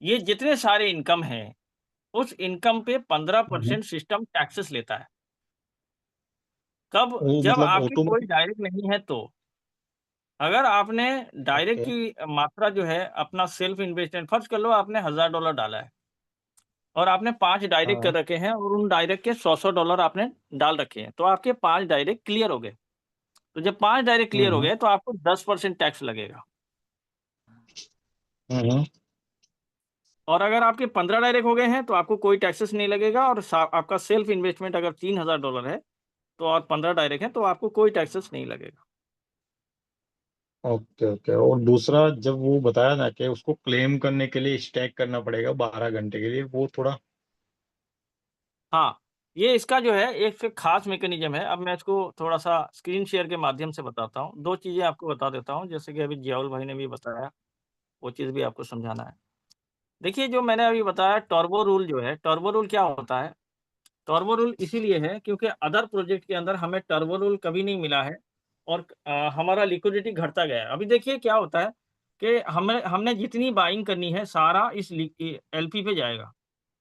ये जितने सारे इनकम हैं, उस इनकम पे 15% सिस्टम टैक्सेस लेता है। कब? वो जब मतलब आपकी कोई ऑटोमेटिक। डायरेक्ट नहीं है तो। अगर आपने डायरेक्ट ओके। की मात्रा जो है अपना सेल्फ इन्वेस्टमेंट, फर्ज कर लो आपने $1000 डाला है और आपने 5 डायरेक्ट कर हाँ। रखे हैं और उन डायरेक्ट के $100 आपने डाल रखे हैं, तो आपके 5 डायरेक्ट क्लियर हो गए। तो जब 5 डायरेक्ट क्लियर हो हम्म गए तो आपको 10% टैक्स लगेगा। हम्म और अगर आपके 15 डायरेक्ट हो गए हैं तो आपको कोई टैक्सेस नहीं लगेगा, और आपका सेल्फ इन्वेस्टमेंट अगर $3000 है तो और 15 डायरेक्ट है तो आपको कोई टैक्सेस नहीं लगेगा। Okay okay. और दूसरा, जब वो बताया ना कि उसको क्लेम करने के लिए स्टैक करना पड़ेगा 12 घंटे के लिए, वो थोड़ा। हाँ, ये इसका जो है एक खास मैकेनिज्म है। अब मैं इसको थोड़ा सा स्क्रीन शेयर के माध्यम से बताता हूँ। 2 चीजें आपको बता देता हूँ, जैसे कि अभी जियाउल भाई ने भी बताया, वो चीज़ भी आपको समझाना है। देखिए, जो मैंने अभी बताया टर्बो रूल जो है, टर्बो रूल क्या होता है? टर्बो रूल इसीलिए है क्योंकि अदर प्रोजेक्ट के अंदर हमें टर्बो रूल कभी नहीं मिला है, और हमारा लिक्विडिटी घटता गया है। अभी देखिए क्या होता है कि हमने जितनी बाइंग करनी है सारा इस एलपी पे जाएगा,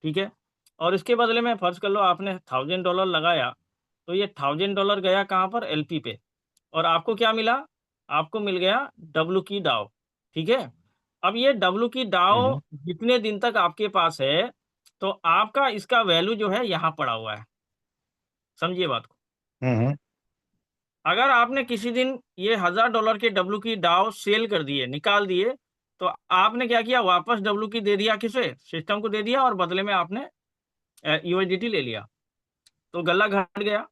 ठीक है? और इसके बदले में फर्ज कर लो आपने $1000 लगाया, तो ये $1000 गया कहाँ पर? एलपी पे, और आपको क्या मिला? आपको मिल गया डब्ल्यू की डाउ, ठीक है? अब ये डब्ल्यू की डाउ हम्म जितने दिन तक आपके पास है, तो आपका इसका वैल्यू जो है यहाँ पड़ा हुआ है। समझिए बात को। हम्म अगर आपने किसी दिन ये $1000 के डब्ल्यू की डाउ सेल कर दिए, निकाल दिए, तो आपने क्या किया? वापस डब्ल्यू की दे दिया, किसे? सिस्टम को दे दिया, और बदले में आपने यूएसडीटी ले लिया, तो गल्ला घट गया,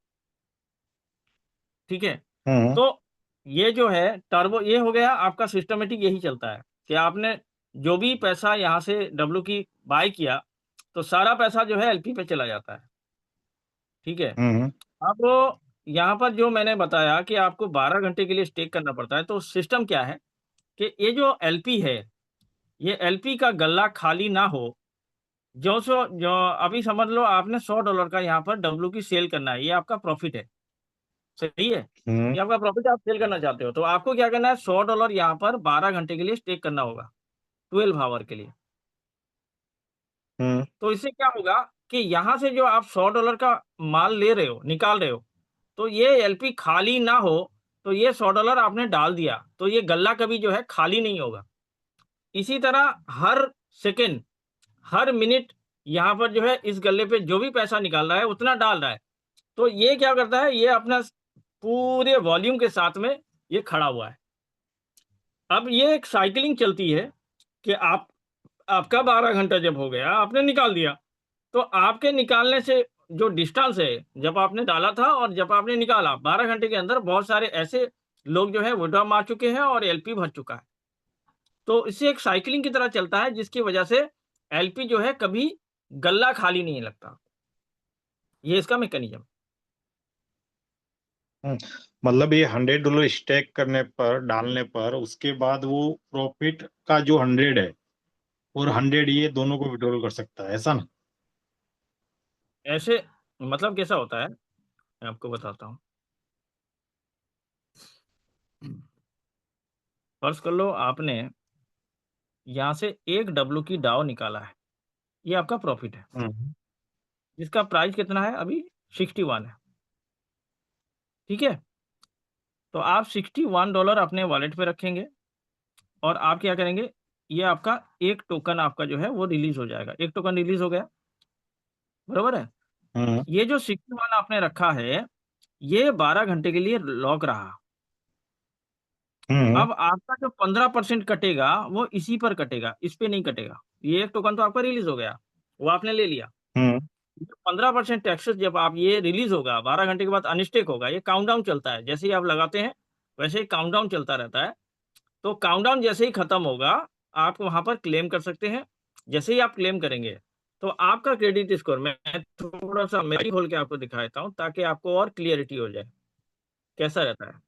ठीक है? हम्म तो ये जो है टर्बो, ये हो गया आपका सिस्टमेटिक, यही चलता है कि आपने जो भी पैसा यहाँ से डब्ल्यू की बाय किया, तो सारा पैसा जो है एलपी पे चला जाता है, ठीक है? हम्म अब यहाँ पर जो मैंने बताया कि आपको 12 घंटे के लिए स्टेक करना पड़ता है, तो सिस्टम क्या है कि ये जो एलपी है, ये एलपी का गल्ला खाली ना हो। जो अभी समझ लो आपने $100 का यहाँ पर डब्ल्यू की सेल करना है, ये आपका प्रॉफिट है, सही है? हम्म ये आपका प्रॉफिट, आप सेल करना चाहते हो, तो आपको क्या करना है? $100 यहाँ पर 12 घंटे के लिए स्टेक करना होगा, 12 आवर के लिए। हम्म तो इससे क्या होगा कि यहाँ से जो आप $100 का माल ले रहे हो, निकाल रहे हो, तो ये एलपी खाली ना हो, तो ये $100 आपने डाल दिया, तो ये गल्ला कभी जो है खाली नहीं होगा। इसी तरह हर सेकंड, हर मिनट यहाँ पर जो है इस गल्ले पे जो भी पैसा निकाल रहा है उतना डाल रहा है, तो ये क्या करता है, ये अपना पूरे वॉल्यूम के साथ में ये खड़ा हुआ है। अब ये एक साइकिलिंग चलती है कि आपका 12 घंटा जब हो गया, आपने निकाल दिया, तो आपके निकालने से जो डिस्टेंस है, जब आपने डाला था और जब आपने निकाला, 12 घंटे के अंदर बहुत सारे ऐसे लोग जो है विड्रॉ मार चुके हैं और एलपी भर चुका है। तो इससे एक साइकिलिंग की तरह चलता है, जिसकी वजह से एलपी जो है कभी गल्ला खाली नहीं लगता। ये इसका मैकेनिज्म। मतलब ये $100 स्टैक करने पर, डालने पर, उसके बाद वो प्रॉफिट का जो 100 है और 100 ये दोनों को विड्रॉल कर सकता है, ऐसा ना? ऐसे मतलब कैसा होता है, मैं आपको बताता हूँ। फर्ज कर लो आपने यहाँ से 1 डब्ल्यू की डाउ निकाला है, ये आपका प्रॉफिट है, जिसका प्राइस कितना है अभी, 61 है। ठीक है, तो आप $61 अपने वॉलेट पे रखेंगे और आप क्या करेंगे, ये आपका एक टोकन आपका जो है वो रिलीज हो जाएगा। एक टोकन रिलीज हो गया, बरोबर है। हम्म ये जो 61 आपने रखा है, ये 12 घंटे के लिए लॉक रहा। हम्म अब आपका जो 15% कटेगा वो इसी पर कटेगा, इस पे नहीं कटेगा। ये एक टोकन तो आपका रिलीज हो गया, वो आपने ले लिया। हम्म 15% टैक्सेस जब आप ये रिलीज होगा, 12 घंटे के बाद अनस्टेक होगा, ये काउंटडाउन चलता है। जैसे ही आप लगाते हैं वैसे ही काउंटडाउन चलता रहता है। तो काउंटडाउन जैसे ही खत्म होगा, आप वहां पर क्लेम कर सकते हैं। जैसे ही आप क्लेम करेंगे तो आपका क्रेडिट स्कोर, मैं थोड़ा सा मेरी खोल के आपको दिखाता हूँ ताकि आपको और क्लियरिटी हो जाए कैसा रहता है।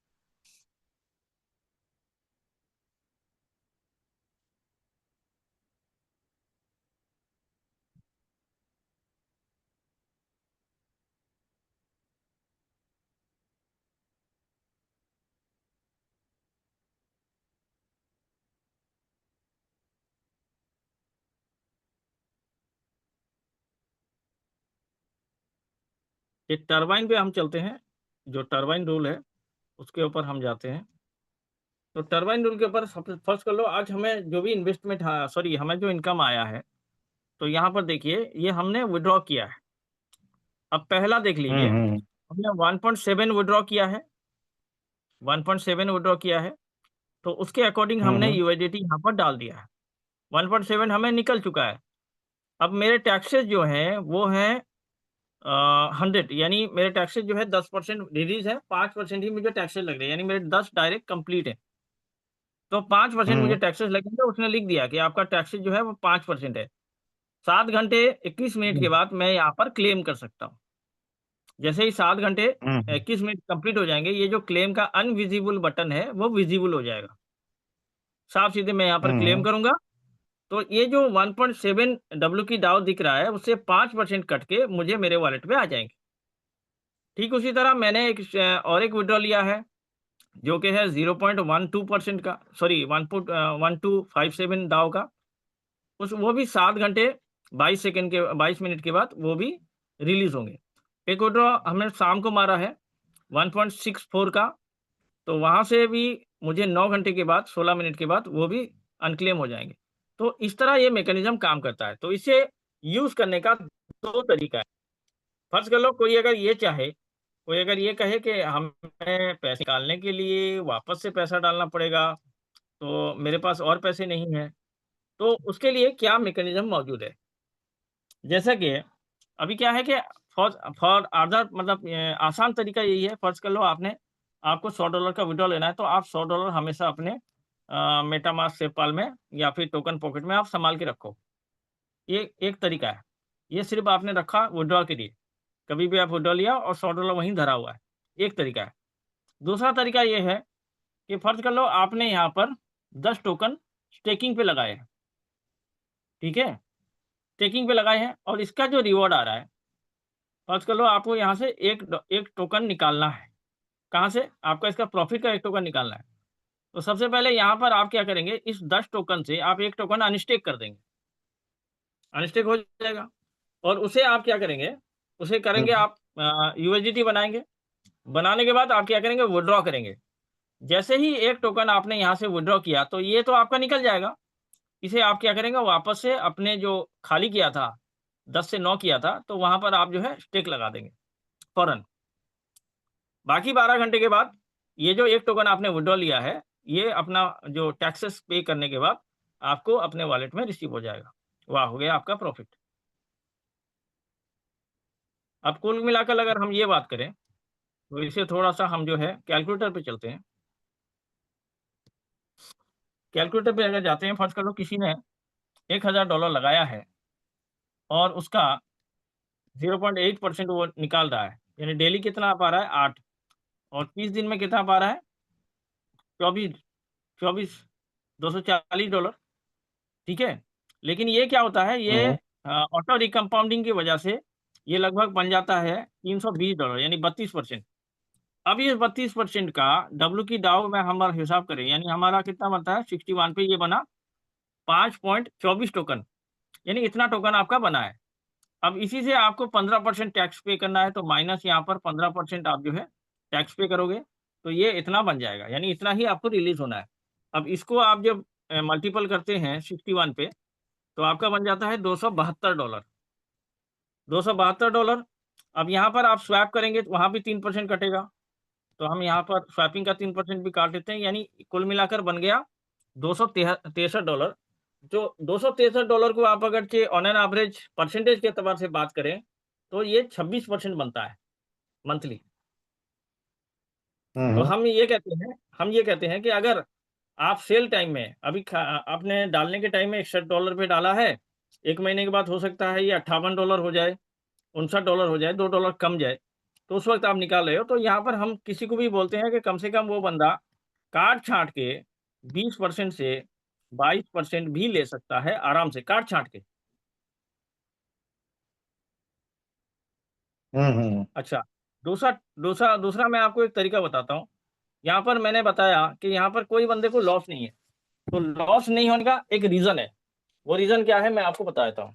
ये टरबाइन पे हम चलते हैं, जो टरबाइन रूल है उसके ऊपर हम जाते हैं। तो टरबाइन रूल के ऊपर फर्स्ट कर लो, आज हमें जो भी इन्वेस्टमेंट, सॉरी, हमें जो इनकम आया है, तो यहाँ पर देखिए ये हमने विड्रॉ किया है। अब पहला देख लीजिए, हमने 1.7 विड्रॉ किया है, 1.7 विड्रॉ किया है। तो उसके अकॉर्डिंग हमने यूएसडीटी यहाँ पर डाल दिया है। 1.7 हमें निकल चुका है। अब मेरे टैक्सेस जो हैं वो हैं 100, यानी मेरे टैक्सेस जो है 10% रिलीज है, 5% ही मुझे टैक्सेस लग रहे हैं, यानी मेरे 10 डायरेक्ट कंप्लीट है। तो 5% मुझे टैक्सेस लगेंगे। उसने लिख दिया कि आपका टैक्सेस जो है वो 5% है। 7 घंटे 21 मिनट के बाद मैं यहाँ पर क्लेम कर सकता हूँ। जैसे ही 7 घंटे 21 मिनट कंप्लीट हो जाएंगे, ये जो क्लेम का अनविजिबल बटन है वो विजिबल हो जाएगा। साफ सीधे मैं यहाँ पर क्लेम करूंगा, तो ये जो 1.7 डब्ल्यू की डाउ दिख रहा है उससे 5% कट के मुझे मेरे वॉलेट पे आ जाएंगे। ठीक उसी तरह मैंने और एक विड्रॉ लिया है जो कि है 0.12% का, सॉरी 1.1257 डाउ का। वो भी 7 घंटे 22 मिनट के बाद वो भी रिलीज होंगे। एक विड्रॉ हमने शाम को मारा है 1.64 का, तो वहां से भी मुझे 9 घंटे के बाद 16 मिनट के बाद वो भी अनक्लेम हो जाएंगे। तो इस तरह ये मैकेनिज्म काम करता है। तो इसे यूज करने का 2 तरीका है। फर्ज कर लो कोई अगर ये चाहे, कोई अगर ये कहे कि हमें पैसे निकालने के लिए वापस से पैसा डालना पड़ेगा, तो मेरे पास और पैसे नहीं है, तो उसके लिए क्या मैकेनिज्म मौजूद है। जैसा कि अभी क्या है कि फॉर फॉर अदर, मतलब आसान तरीका यही है। फर्ज कर लो आपको $100 का विड्रॉ लेना है, तो आप $100 हमेशा अपने मेटामास्क सेपाल में या फिर टोकन पॉकेट में आप संभाल के रखो। ये एक तरीका है। ये सिर्फ आपने रखा विड्रॉ के लिए, कभी भी आप विड्रॉ लिया और $100 वहीं धरा हुआ है, एक तरीका है। दूसरा तरीका ये है कि फर्ज कर लो आपने यहाँ पर 10 टोकन स्टेकिंग पे लगाए हैं, ठीक है, स्टेकिंग पे लगाए हैं और इसका जो रिवॉर्ड आ रहा है, फर्ज कर लो आपको यहाँ से एक टोकन निकालना है। कहाँ से? आपका इसका प्रॉफिट का एक टोकन निकालना है। तो सबसे पहले यहाँ पर आप क्या करेंगे, इस 10 टोकन से आप एक टोकन अनस्टेक कर देंगे, अनस्टेक हो जाएगा। और उसे आप क्या करेंगे, उसे करेंगे आप यूएसडीटी बनाएंगे। बनाने के बाद आप क्या करेंगे, विड्रॉ करेंगे। जैसे ही एक टोकन आपने यहाँ से विड्रॉ किया तो ये तो आपका निकल जाएगा। इसे आप क्या करेंगे, वापस से अपने जो खाली किया था, 10 से 9 किया था, तो वहां पर आप जो है स्टेक लगा देंगे फौरन। बाकी 12 घंटे के बाद ये जो एक टोकन आपने विड्रॉ लिया है, ये अपना जो टैक्सेस पे करने के बाद आपको अपने वॉलेट में रिसीव हो जाएगा। वाह, हो गया आपका प्रॉफिट। अब कुल मिलाकर अगर हम ये बात करें तो इसे थोड़ा-सा हम जो है कैलकुलेटर पे चलते हैं। कैलकुलेटर पे अगर जाते हैं, फर्ज कर लो किसी ने $1000 लगाया है और उसका 0.8% वो निकाल रहा है, यानी डेली कितना आ पा रहा है 8 और 30 दिन में कितना पा रहा है 24 $240, ठीक है। लेकिन ये क्या होता है, ये ऑटो रिकम्पाउंडिंग की वजह से ये लगभग बन जाता है $320, यानी 32%। अब ये 32% का डब्ल्यू की डाउ में हमारा हिसाब करें, यानी हमारा कितना बनता है 61 पे ये बना 5.24 टोकन, यानी इतना टोकन आपका बना है। अब इसी से आपको 15% टैक्स पे करना है, तो माइनस यहाँ पर 15% आप जो है टैक्स पे करोगे, तो ये इतना बन जाएगा, यानी इतना ही आपको रिलीज होना है। अब इसको आप जब मल्टीपल करते हैं 61 पे, तो आपका बन जाता है $272। $272। अब यहाँ पर आप स्वैप करेंगे तो वहाँ भी 3% कटेगा, तो हम यहाँ पर स्वैपिंग का 3% भी काट देते हैं, यानी कुल मिलाकर बन गया $263। जो $263 को आप अगर के ऑन एन एवरेज परसेंटेज के एतबार से बात करें तो ये 26% बनता है मंथली। तो हम ये कहते हैं कि अगर आप सेल टाइम में अभी आपने डालने के टाइम में $61 पे डाला है, 1 महीने के बाद हो सकता है ये $58 हो जाए, $59 हो जाए, $2 कम जाए, तो उस वक्त आप निकाल रहे हो। तो यहाँ पर हम किसी को भी बोलते हैं कि कम से कम वो बंदा काट छांट के 20% से 22% भी ले सकता है आराम से, काट छांट के। अच्छा, दूसरा मैं आपको एक तरीका बताता हूँ। यहाँ पर मैंने बताया कि यहाँ पर कोई बंदे को लॉस नहीं है, तो लॉस नहीं होने का एक रीजन है। वो रीजन क्या है मैं आपको बता देता हूँ।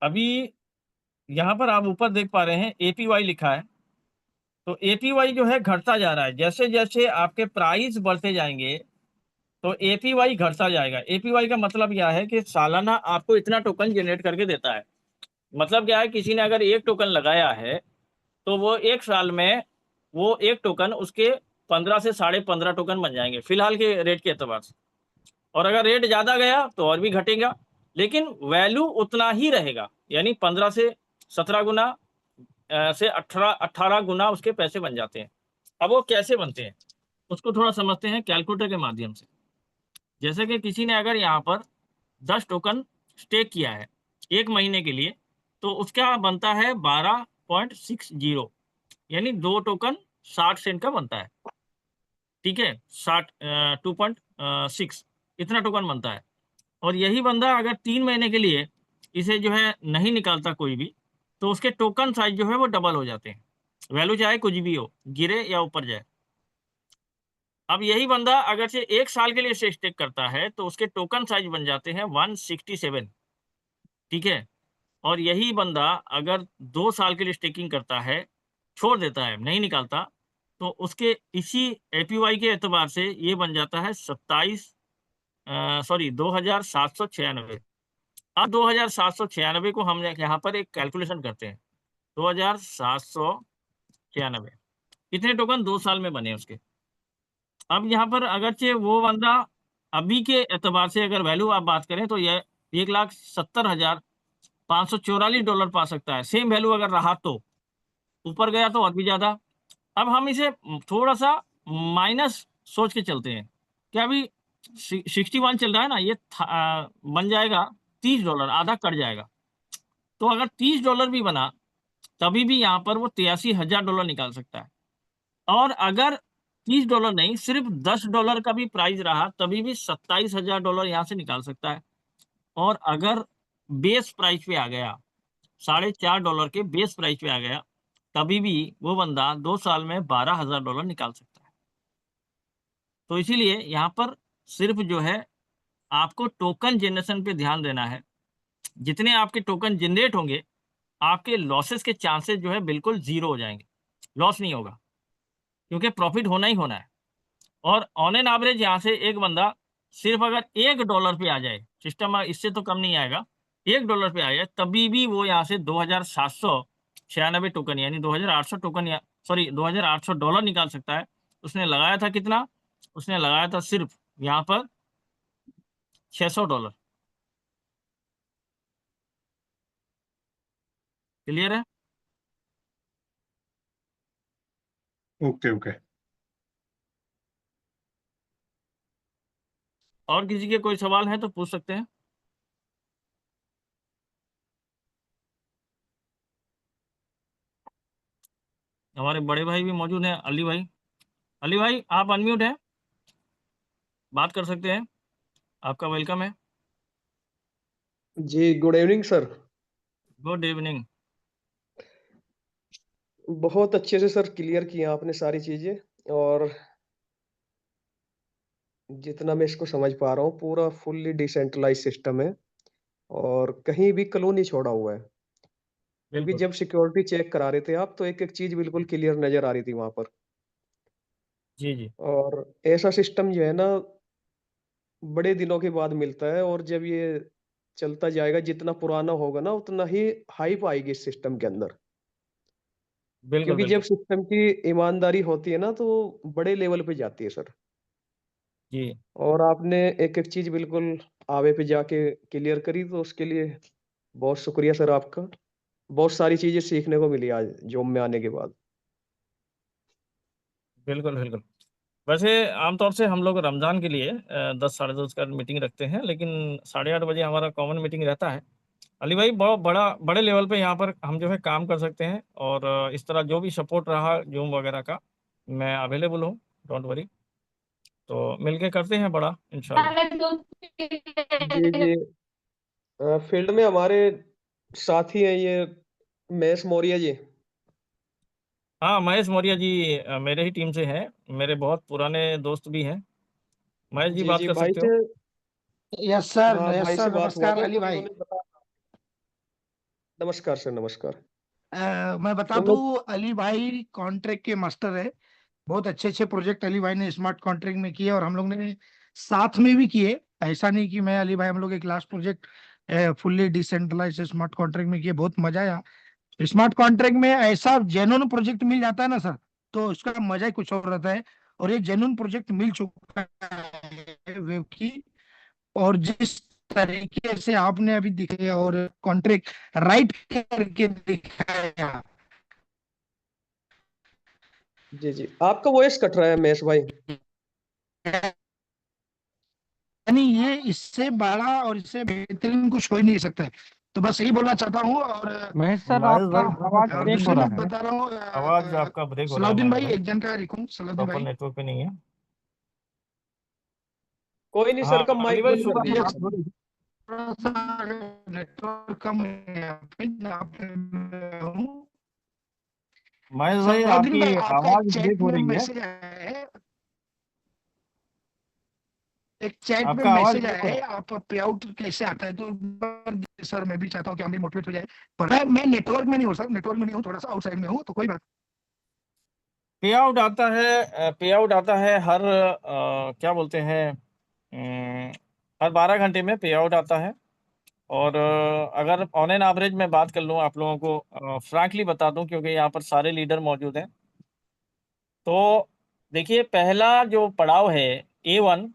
अभी यहाँ पर आप ऊपर देख पा रहे हैं एपीवाई लिखा है, तो एपीवाई जो है घटता जा रहा है। जैसे जैसे आपके प्राइस बढ़ते जाएंगे तो एपीवाई घटता जाएगा। एपीवाई का मतलब क्या है कि सालाना आपको इतना टोकन जनरेट करके देता है। मतलब क्या है, किसी ने अगर एक टोकन लगाया है तो वो एक साल में वो एक टोकन उसके 15 से 15.5 टोकन बन जाएंगे फिलहाल के रेट के एतबार से। और अगर रेट ज्यादा गया तो और भी घटेगा, लेकिन वैल्यू उतना ही रहेगा, यानी 15 से 17 गुना से 18 गुना उसके पैसे बन जाते हैं। अब वो कैसे बनते हैं उसको थोड़ा समझते हैं कैलकुलेटर के माध्यम से। जैसे कि किसी ने अगर यहाँ पर 10 टोकन स्टेक किया है 1 महीने के लिए, तो उसका बनता है 12.60, यानी 2 टोकन 60 सेंट का बनता है, ठीक है। 2.6 इतना टोकन बनता है। और यही बंदा अगर 3 महीने के लिए इसे जो है नहीं निकालता कोई भी, तो उसके टोकन साइज जो है वो डबल हो जाते हैं, वैल्यू चाहे कुछ भी हो, गिरे या ऊपर जाए। अब यही बंदा अगर से 1 साल के लिए से स्टेक करता है तो उसके टोकन साइज बन जाते हैं 167, ठीक है। और यही बंदा अगर 2 साल के लिए स्टेकिंग करता है, छोड़ देता है, नहीं निकालता, तो उसके इसी एपीवाई के एतबार से ये बन जाता है 2796। अब 2796 को हम यहाँ पर एक कैलकुलेशन करते हैं। 2796 कितने टोकन 2 साल में बने उसके। अब यहाँ पर अगरचे वो बंदा अभी के एतबार से अगर वैल्यू आप बात करें तो यह $1,70,544 पा सकता है। सेम वैल्यू अगर रहा तो, ऊपर गया तो और भी ज्यादा। अब हम इसे थोड़ा सा माइनस सोच के चलते हैं कि अभी 61 चल रहा है ना, ये बन जाएगा $30, आधा कट जाएगा। तो अगर $30 भी बना तभी भी यहाँ पर वो $83,000 निकाल सकता है। और अगर $30 नहीं, सिर्फ $10 का भी प्राइस रहा तभी भी $27,000 यहाँ से निकाल सकता है। और अगर बेस प्राइस पे आ गया, $4.5 के बेस प्राइस पे आ गया, तभी भी वो बंदा 2 साल में $12,000 निकाल सकता है। तो इसीलिए यहाँ पर सिर्फ जो है आपको टोकन जनरेशन पे ध्यान देना है। जितने आपके टोकन जनरेट होंगे, आपके लॉसेस के चांसेस जो है बिल्कुल 0 हो जाएंगे, लॉस नहीं होगा। क्योंकि प्रॉफिट होना ही होना है। और ऑन एन एवरेज यहाँ से एक बंदा सिर्फ अगर $1 पे आ जाए, सिस्टम इससे तो कम नहीं आएगा, $1 पे आ जाए, तभी भी वो यहाँ से 2796 टोकन यानी 2800 टोकन या सॉरी $2800 निकाल सकता है। उसने लगाया था कितना? उसने लगाया था सिर्फ यहाँ पर $600। क्लियर है? Okay okay. और किसी के कोई सवाल है तो पूछ सकते हैं। हमारे बड़े भाई भी मौजूद हैं, अली भाई। अली भाई आप अनम्यूट हैं, बात कर सकते हैं, आपका वेलकम है। जी good evening sir. Good evening. बहुत अच्छे से सर क्लियर किया आपने सारी चीजें, और जितना मैं इसको समझ पा रहा हूँ पूरा फुल्ली डिसेंट्रलाइज सिस्टम है और कहीं भी क्लू नहीं छोड़ा हुआ है। क्योंकि बिल्कुल जब सिक्योरिटी चेक करा रहे थे आप तो एक एक चीज बिल्कुल क्लियर नजर आ रही थी वहां पर। जी जी और ऐसा सिस्टम जो है ना बड़े दिनों के बाद मिलता है, और जब ये चलता जाएगा जितना पुराना होगा ना उतना ही हाइप आएगी इस सिस्टम के अंदर। बिल्कुल क्योंकि जब बिल्कुल सिस्टम की ईमानदारी होती है ना तो बड़े लेवल पे जाती है सर। जी और आपने एक एक चीज बिल्कुल आवे पे जाके क्लियर करी, तो उसके लिए बहुत शुक्रिया सर आपका। बहुत सारी चीजें सीखने को मिली आज जॉब में आने के बाद। बिल्कुल बिल्कुल। वैसे आमतौर से हम लोग रमज़ान के लिए 10 साढ़े 10 का मीटिंग रखते हैं, लेकिन 8:30 बजे हमारा कॉमन मीटिंग रहता है। अली भाई बहुत बड़े लेवल पे यहाँ पर हम जो है काम कर सकते हैं, और इस तरह जो भी सपोर्ट रहा जूम वगैरह का, मैं अवेलेबल हूँ, डोंट वरी। तो मिलके करते हैं बड़ा इंशाल्लाह। जी जी। फील्ड में हमारे साथी हैं ये महेश मौर्य जी। हाँ महेश मौर्य जी मेरे ही टीम से हैं, मेरे बहुत पुराने दोस्त भी हैं। महेश जी जी बात जी कर भाई सकते से। हो। यस सर, हाँ यस भाई से सर, बात हुआ नमस्कार था अली तो भाई। उन्होंने बताया। नमस्कार सर नमस्कार। मैं बता तो मैं दूं, अली भाई कॉन्ट्रैक्ट के मास्टर है। बहुत अच्छे अच्छे प्रोजेक्ट अली भाई ने स्मार्ट कॉन्ट्रैक्ट में किए और हम लोग ने साथ में भी किए। ऐसा नहीं कि मैं अली भाई, हम लोग एक last project fully decentralize smart contract में किए, बहुत मजा आया। स्मार्ट कॉन्ट्रैक्ट में ऐसा जेन्युइन प्रोजेक्ट मिल जाता है ना सर, तो उसका मजा ही कुछ और रहता है। और ये जेन्युइन प्रोजेक्ट मिल चुका है वेब की। और जिस तरीके से आपने अभी दिखे और कॉन्ट्रैक्ट राइट करके दिखाया, जी जी आपका वॉइस कट रहा है महेश भाई। यानी ये इससे बड़ा और इससे बेहतरीन कुछ हो ही नहीं सकता है। तो बस यही बोलना चाहता हूँ। और महेश सर महेश आपका भाई आवाज और ब्रेक हो दूसरी रहा बात है। बता रहा हूँ, आवाज आपका ब्रेक हो रहा है सलाउद्दीन महेश भाई, भाई, एक जानकारी रखूँ, सलाउद्दीन प्रॉपर भाई। नेटवर्क पे नहीं है। कोई नहीं सर हाँ का अली माइक भाई बंद कर सुबह दीजिए आप सर। थोड़ा सा नेटवर्क कम है, फिर यहाँ पे मैं हूँ। महेश भाई सलाउद्दीन आपकी भाई, आपका एक आवाज ब्रेक चैट हो में रही है, मैसेज आया है, एक चैट में आपका आवाज मैसेज ब्रेक आया हो है, रहा है। आप पे आउट कैसे आता है? तो सर मैं भी चाहता हूँ कि हम भी मोटिवेट हो जाए, पर मैं नेटवर्क में नहीं हूँ सर, नेटवर्क में नहीं हूँ, थोड़ा सा आउटसाइड में हूँ, तो कोई बात। पे आउट आता है, पे आउट आता है हर क्या बोलते हैं, हर 12 घंटे में पे आउट आता है। और अगर ऑन एन एवरेज में बात कर लूँ आप लोगों को फ्रैंकली बता दूं, क्योंकि यहाँ पर सारे लीडर मौजूद हैं। तो देखिए पहला जो पड़ाव है A1,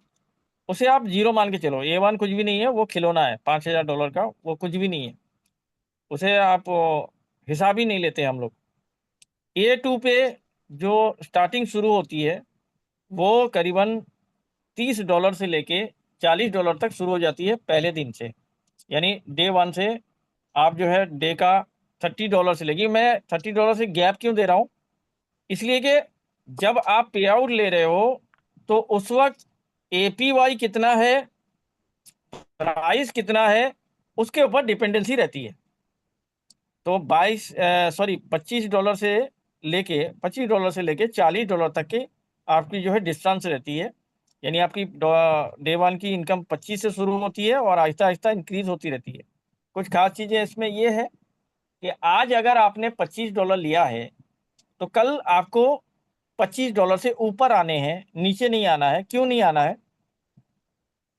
उसे आप जीरो मान के चलो। A1 कुछ भी नहीं है, वो खिलौना है $5000 का, वो कुछ भी नहीं है, उसे आप हिसाब ही नहीं लेते हम लोग। A2 पे जो स्टार्टिंग शुरू होती है वो करीबन $30 से लेके $40 तक शुरू हो जाती है पहले दिन से, यानी डे 1 से। आप जो है डे का $30 से लेगी, मैं $30 से गैप क्यों दे रहा हूँ, इसलिए कि जब आप पे आउट ले रहे हो तो उस वक्त APY कितना है, प्राइस कितना है, उसके ऊपर डिपेंडेंसी रहती है। तो $25 से लेके $40 तक के आपकी जो है डिस्टेंस रहती है। यानी आपकी डे 1 की इनकम 25 से शुरू होती है और आहिस्ता आहिस्ता इंक्रीज होती रहती है। कुछ खास चीज़ें इसमें ये है कि आज अगर आपने $25 लिया है तो कल आपको $25 से ऊपर आने हैं, नीचे नहीं आना है। क्यों नहीं आना है?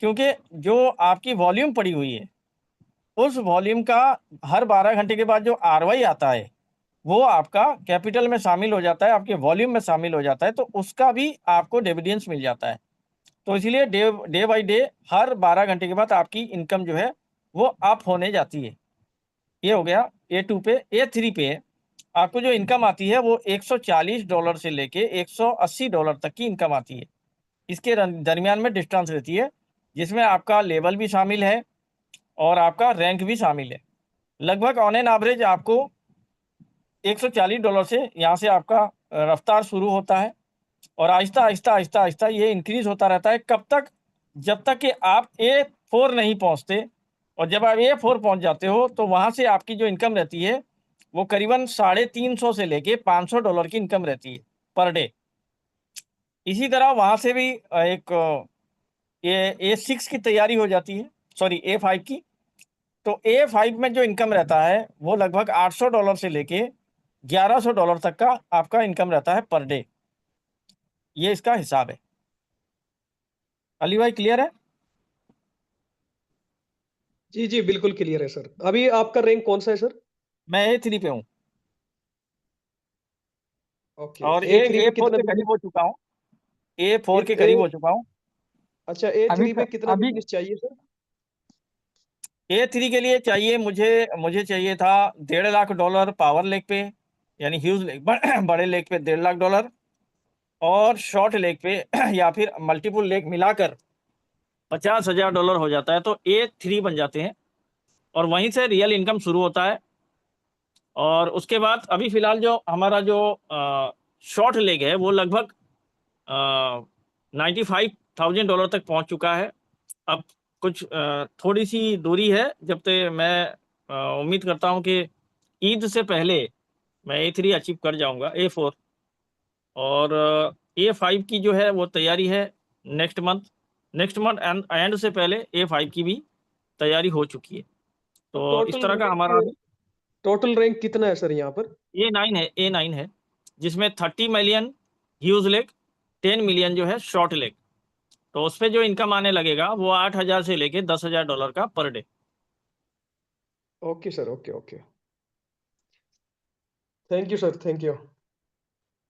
क्योंकि जो आपकी वॉल्यूम पड़ी हुई है, उस वॉल्यूम का हर 12 घंटे के बाद जो ROI आता है, वो आपका कैपिटल में शामिल हो जाता है, आपके वॉल्यूम में शामिल हो जाता है, तो उसका भी आपको डिविडेंड्स मिल जाता है। तो इसीलिए डे बाय डे हर 12 घंटे के बाद आपकी इनकम जो है वो अप होने जाती है। ये हो गया A2 पे। A3 पे आपको जो इनकम आती है वो $140 से लेके $180 तक की इनकम आती है। इसके दरमियान में डिस्टेंस रहती है, जिसमें आपका लेवल भी शामिल है और आपका रैंक भी शामिल है। लगभग ऑन एन एवरेज आपको $140 से यहाँ से आपका रफ्तार शुरू होता है और आहिस्ता आहिस्ता आहिस्ता आहिस्ता ये इंक्रीज होता रहता है। कब तक? जब तक कि आप A4 नहीं पहुँचते। और जब आप A4 पहुँच जाते हो तो वहाँ से आपकी जो इनकम रहती है वो करीबन $350 से लेके $500 की इनकम रहती है पर डे। इसी तरह वहाँ से भी एक A6 की तैयारी हो जाती है, सॉरी A5 की। तो A5 में जो इनकम रहता है वो लगभग $800 से लेके $1100 तक का आपका इनकम रहता है पर डे। ये इसका हिसाब है। अली भाई क्लियर है? जी जी बिल्कुल क्लियर है सर। अभी आपका रैंक कौन सा है सर? मैं A3 पे हूँ ओके, और A3 पे A4 कितना के करीब हो चुका हूँ। A4 के ए, करीब हो चुका हूँ। अच्छा, अभी A3 पे कितना अभी बिजनेस चाहिए सर? A3 के लिए चाहिए मुझे चाहिए था $1.5 लाख पावर लेग पे, यानी ह्यूज लेग, बड़े लेग पे $1.5 लाख और शॉर्ट लेग पे या फिर मल्टीपल लेग मिलाकर $50,000 हो जाता है, तो A3 बन जाते हैं और वहीं से रियल इनकम शुरू होता है। और उसके बाद अभी फिलहाल जो हमारा जो शॉर्ट लेग है वो लगभग $95,000 तक पहुंच चुका है। अब कुछ थोड़ी सी दूरी है, जब तक मैं उम्मीद करता हूं कि ईद से पहले मैं A3 अचीव कर जाऊंगा। A4 और A5 की जो है वो तैयारी है नेक्स्ट मंथ एंड से पहले A5 की भी तैयारी हो चुकी है। तो इस तरह का हमारा अभी टोटल रैंक कितना है सर यहाँ पर? A9 है, जिसमें 30 मिलियन ह्यूज लेग, 10 मिलियन जो है शॉर्ट लेग। तो उस पे जो इनकम आने लगेगा वो 8,000 से लेके $10,000 का per day. Okay sir, okay okay, thank you sir, thank you.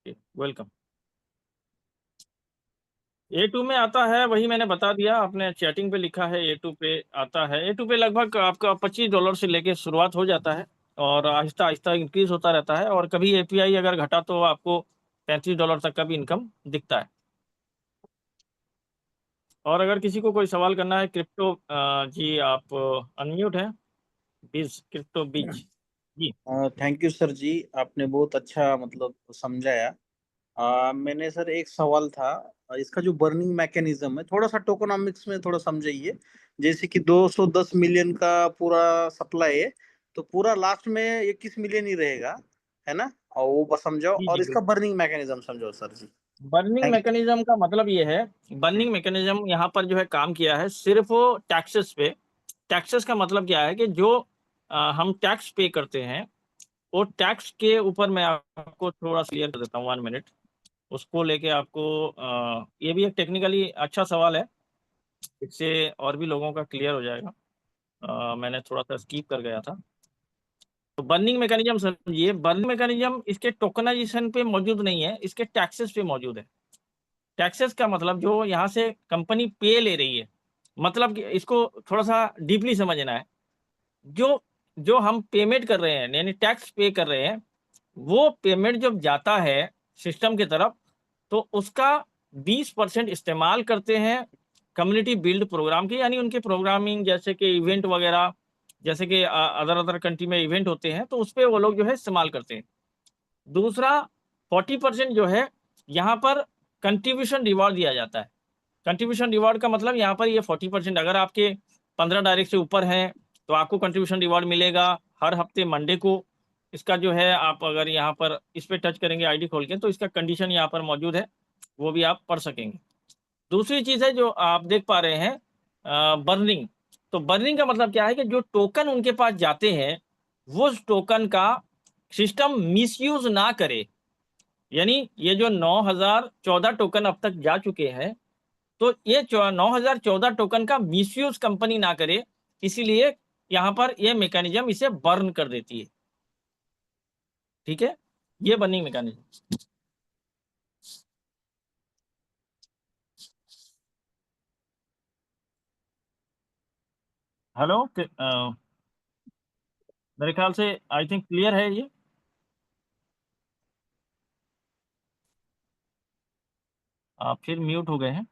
Welcome. A2 में आता है, वही मैंने बता दिया, आपने चैटिंग पे लिखा है A2 पे आता है। A2 पे लगभग आपका $25 से लेके शुरुआत हो जाता है और आहिस्ता आहिस्ता इंक्रीज होता रहता है और कभी API अगर घटा तो आपको $35 तक का भी इनकम दिखता है। और अगर किसी को कोई सवाल करना है क्रिप्टो, जी आप अनम्यूट हैं, क्रिप्टो बीज जी। थैंक यू सर जी, आपने बहुत अच्छा मतलब समझाया। मैंने सर एक सवाल था, इसका जो बर्निंग मैकेनिज्म है थोड़ा सा टोकोनॉमिक्स में थोड़ा समझाइए। जैसे कि 210 मिलियन का पूरा सप्लाई है, तो पूरा लास्ट में 21 मिलियन ही रहेगा, है ना? और वो बस समझाओ, जी और जी इसका बर्निंग मैकेनिज्म समझाओ सर जी। बर्निंग थैंक मैकेनिज्म का मतलब ये है, बर्निंग मैकेनिज्म यहाँ पर जो है काम किया है सिर्फ टैक्सेस पे। टैक्सेस का मतलब क्या है कि जो हम टैक्स पे करते हैं वो टैक्स के ऊपर मैं आपको थोड़ा क्लियर कर देता हूँ, 1 मिनट। उसको लेके आपको ये भी एक टेक्निकली अच्छा सवाल है, इससे और भी लोगों का क्लियर हो जाएगा। मैंने थोड़ा सा स्किप कर गया था। तो बर्निंग मैकेनिज्म समझिए, बर्निंग मैकेनिज्म इसके टोकनाइजेशन पे मौजूद नहीं है, इसके टैक्सेस पे मौजूद है। टैक्सेस का मतलब जो यहाँ से कंपनी पे ले रही है, मतलब कि इसको थोड़ा सा डीपली समझना है। जो जो हम पेमेंट कर रहे हैं यानी टैक्स पे कर रहे हैं, वो पेमेंट जब जाता है सिस्टम की तरफ तो उसका 20% इस्तेमाल करते हैं कम्युनिटी बिल्ड प्रोग्राम के, यानी उनके प्रोग्रामिंग, जैसे कि इवेंट वगैरह, जैसे कि अदर कंट्री में इवेंट होते हैं तो उस पर वो लोग जो है इस्तेमाल करते हैं। दूसरा 40% जो है यहाँ पर कंट्रीब्यूशन रिवॉर्ड दिया जाता है। कंट्रीब्यूशन रिवॉर्ड का मतलब यहाँ पर ये 40%, अगर आपके 15 डायरेक्ट से ऊपर हैं तो आपको कंट्रीब्यूशन रिवॉर्ड मिलेगा हर हफ्ते मंडे को। इसका जो है आप अगर यहाँ पर इस पर टच करेंगे आईडी खोल के तो इसका कंडीशन यहाँ पर मौजूद है, वो भी आप पढ़ सकेंगे। दूसरी चीज़ है जो आप देख पा रहे हैं बर्निंग। तो बर्निंग का मतलब क्या है कि जो टोकन उनके पास जाते हैं वो टोकन का सिस्टम मिसयूज ना करे। यानी ये जो 9014 टोकन अब तक जा चुके हैं, तो ये 9014 टोकन का मिसयूज कंपनी ना करे, इसीलिए यहाँ पर ये मैकेनिज्म इसे बर्न कर देती है। ठीक है, ये बर्निंग मैकेनिज्म। हेलो, मेरे ख्याल से आई थिंक क्लियर है ये। आप फिर म्यूट हो गए हैं,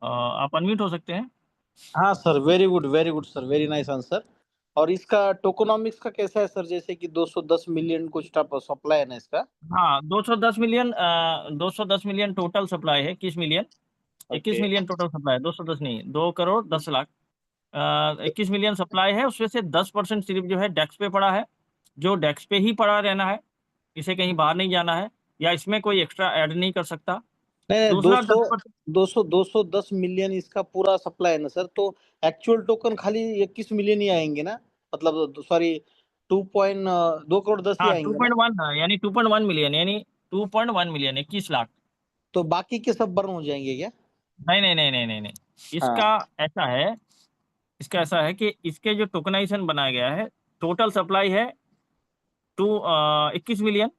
आप अनम्यूट हो सकते हैं। हाँ sir, very good sir, very nice answer. और इसका टोकोनॉमिक्स का कैसा है सर? जैसे कि 210 मिलियन कुछ सप्लाई है ना इसका? हाँ, 210 मिलियन 210 मिलियन टोटल सप्लाई है। 21 million 21 okay. Million total supply है, 210 नहीं, 2 करोड़ 10 लाख 21 मिलियन सप्लाई है। उसमें से 10% सिर्फ जो है डेस्क पे पड़ा है, जो डेस्क पे ही पड़ा रहना है, इसे कहीं बाहर नहीं जाना है, या इसमें कोई एक्स्ट्रा ऐड नहीं कर सकता। नहीं, दूसरा 210 मिलियन इसका पूरा सप्लाई है ना सर? तो एक्चुअल टोकन खाली 21 मिलियन ही आएंगे ना? मतलब सॉरी, 2 करोड़ 10 ही हाँ, आएंगे ना? 2.1 यानी 2.1 मिलियन, यानी 2.1 मिलियन 21 लाख। तो बाकी के सब बर्न हो जाएंगे क्या? नहीं नहीं नहीं नहीं नहीं नहीं, इसका हाँ। ऐसा है, इसका ऐसा है कि इसके जो टोकनाइजेशन बनाया गया है, टोटल सप्लाई है 21 मिलियन,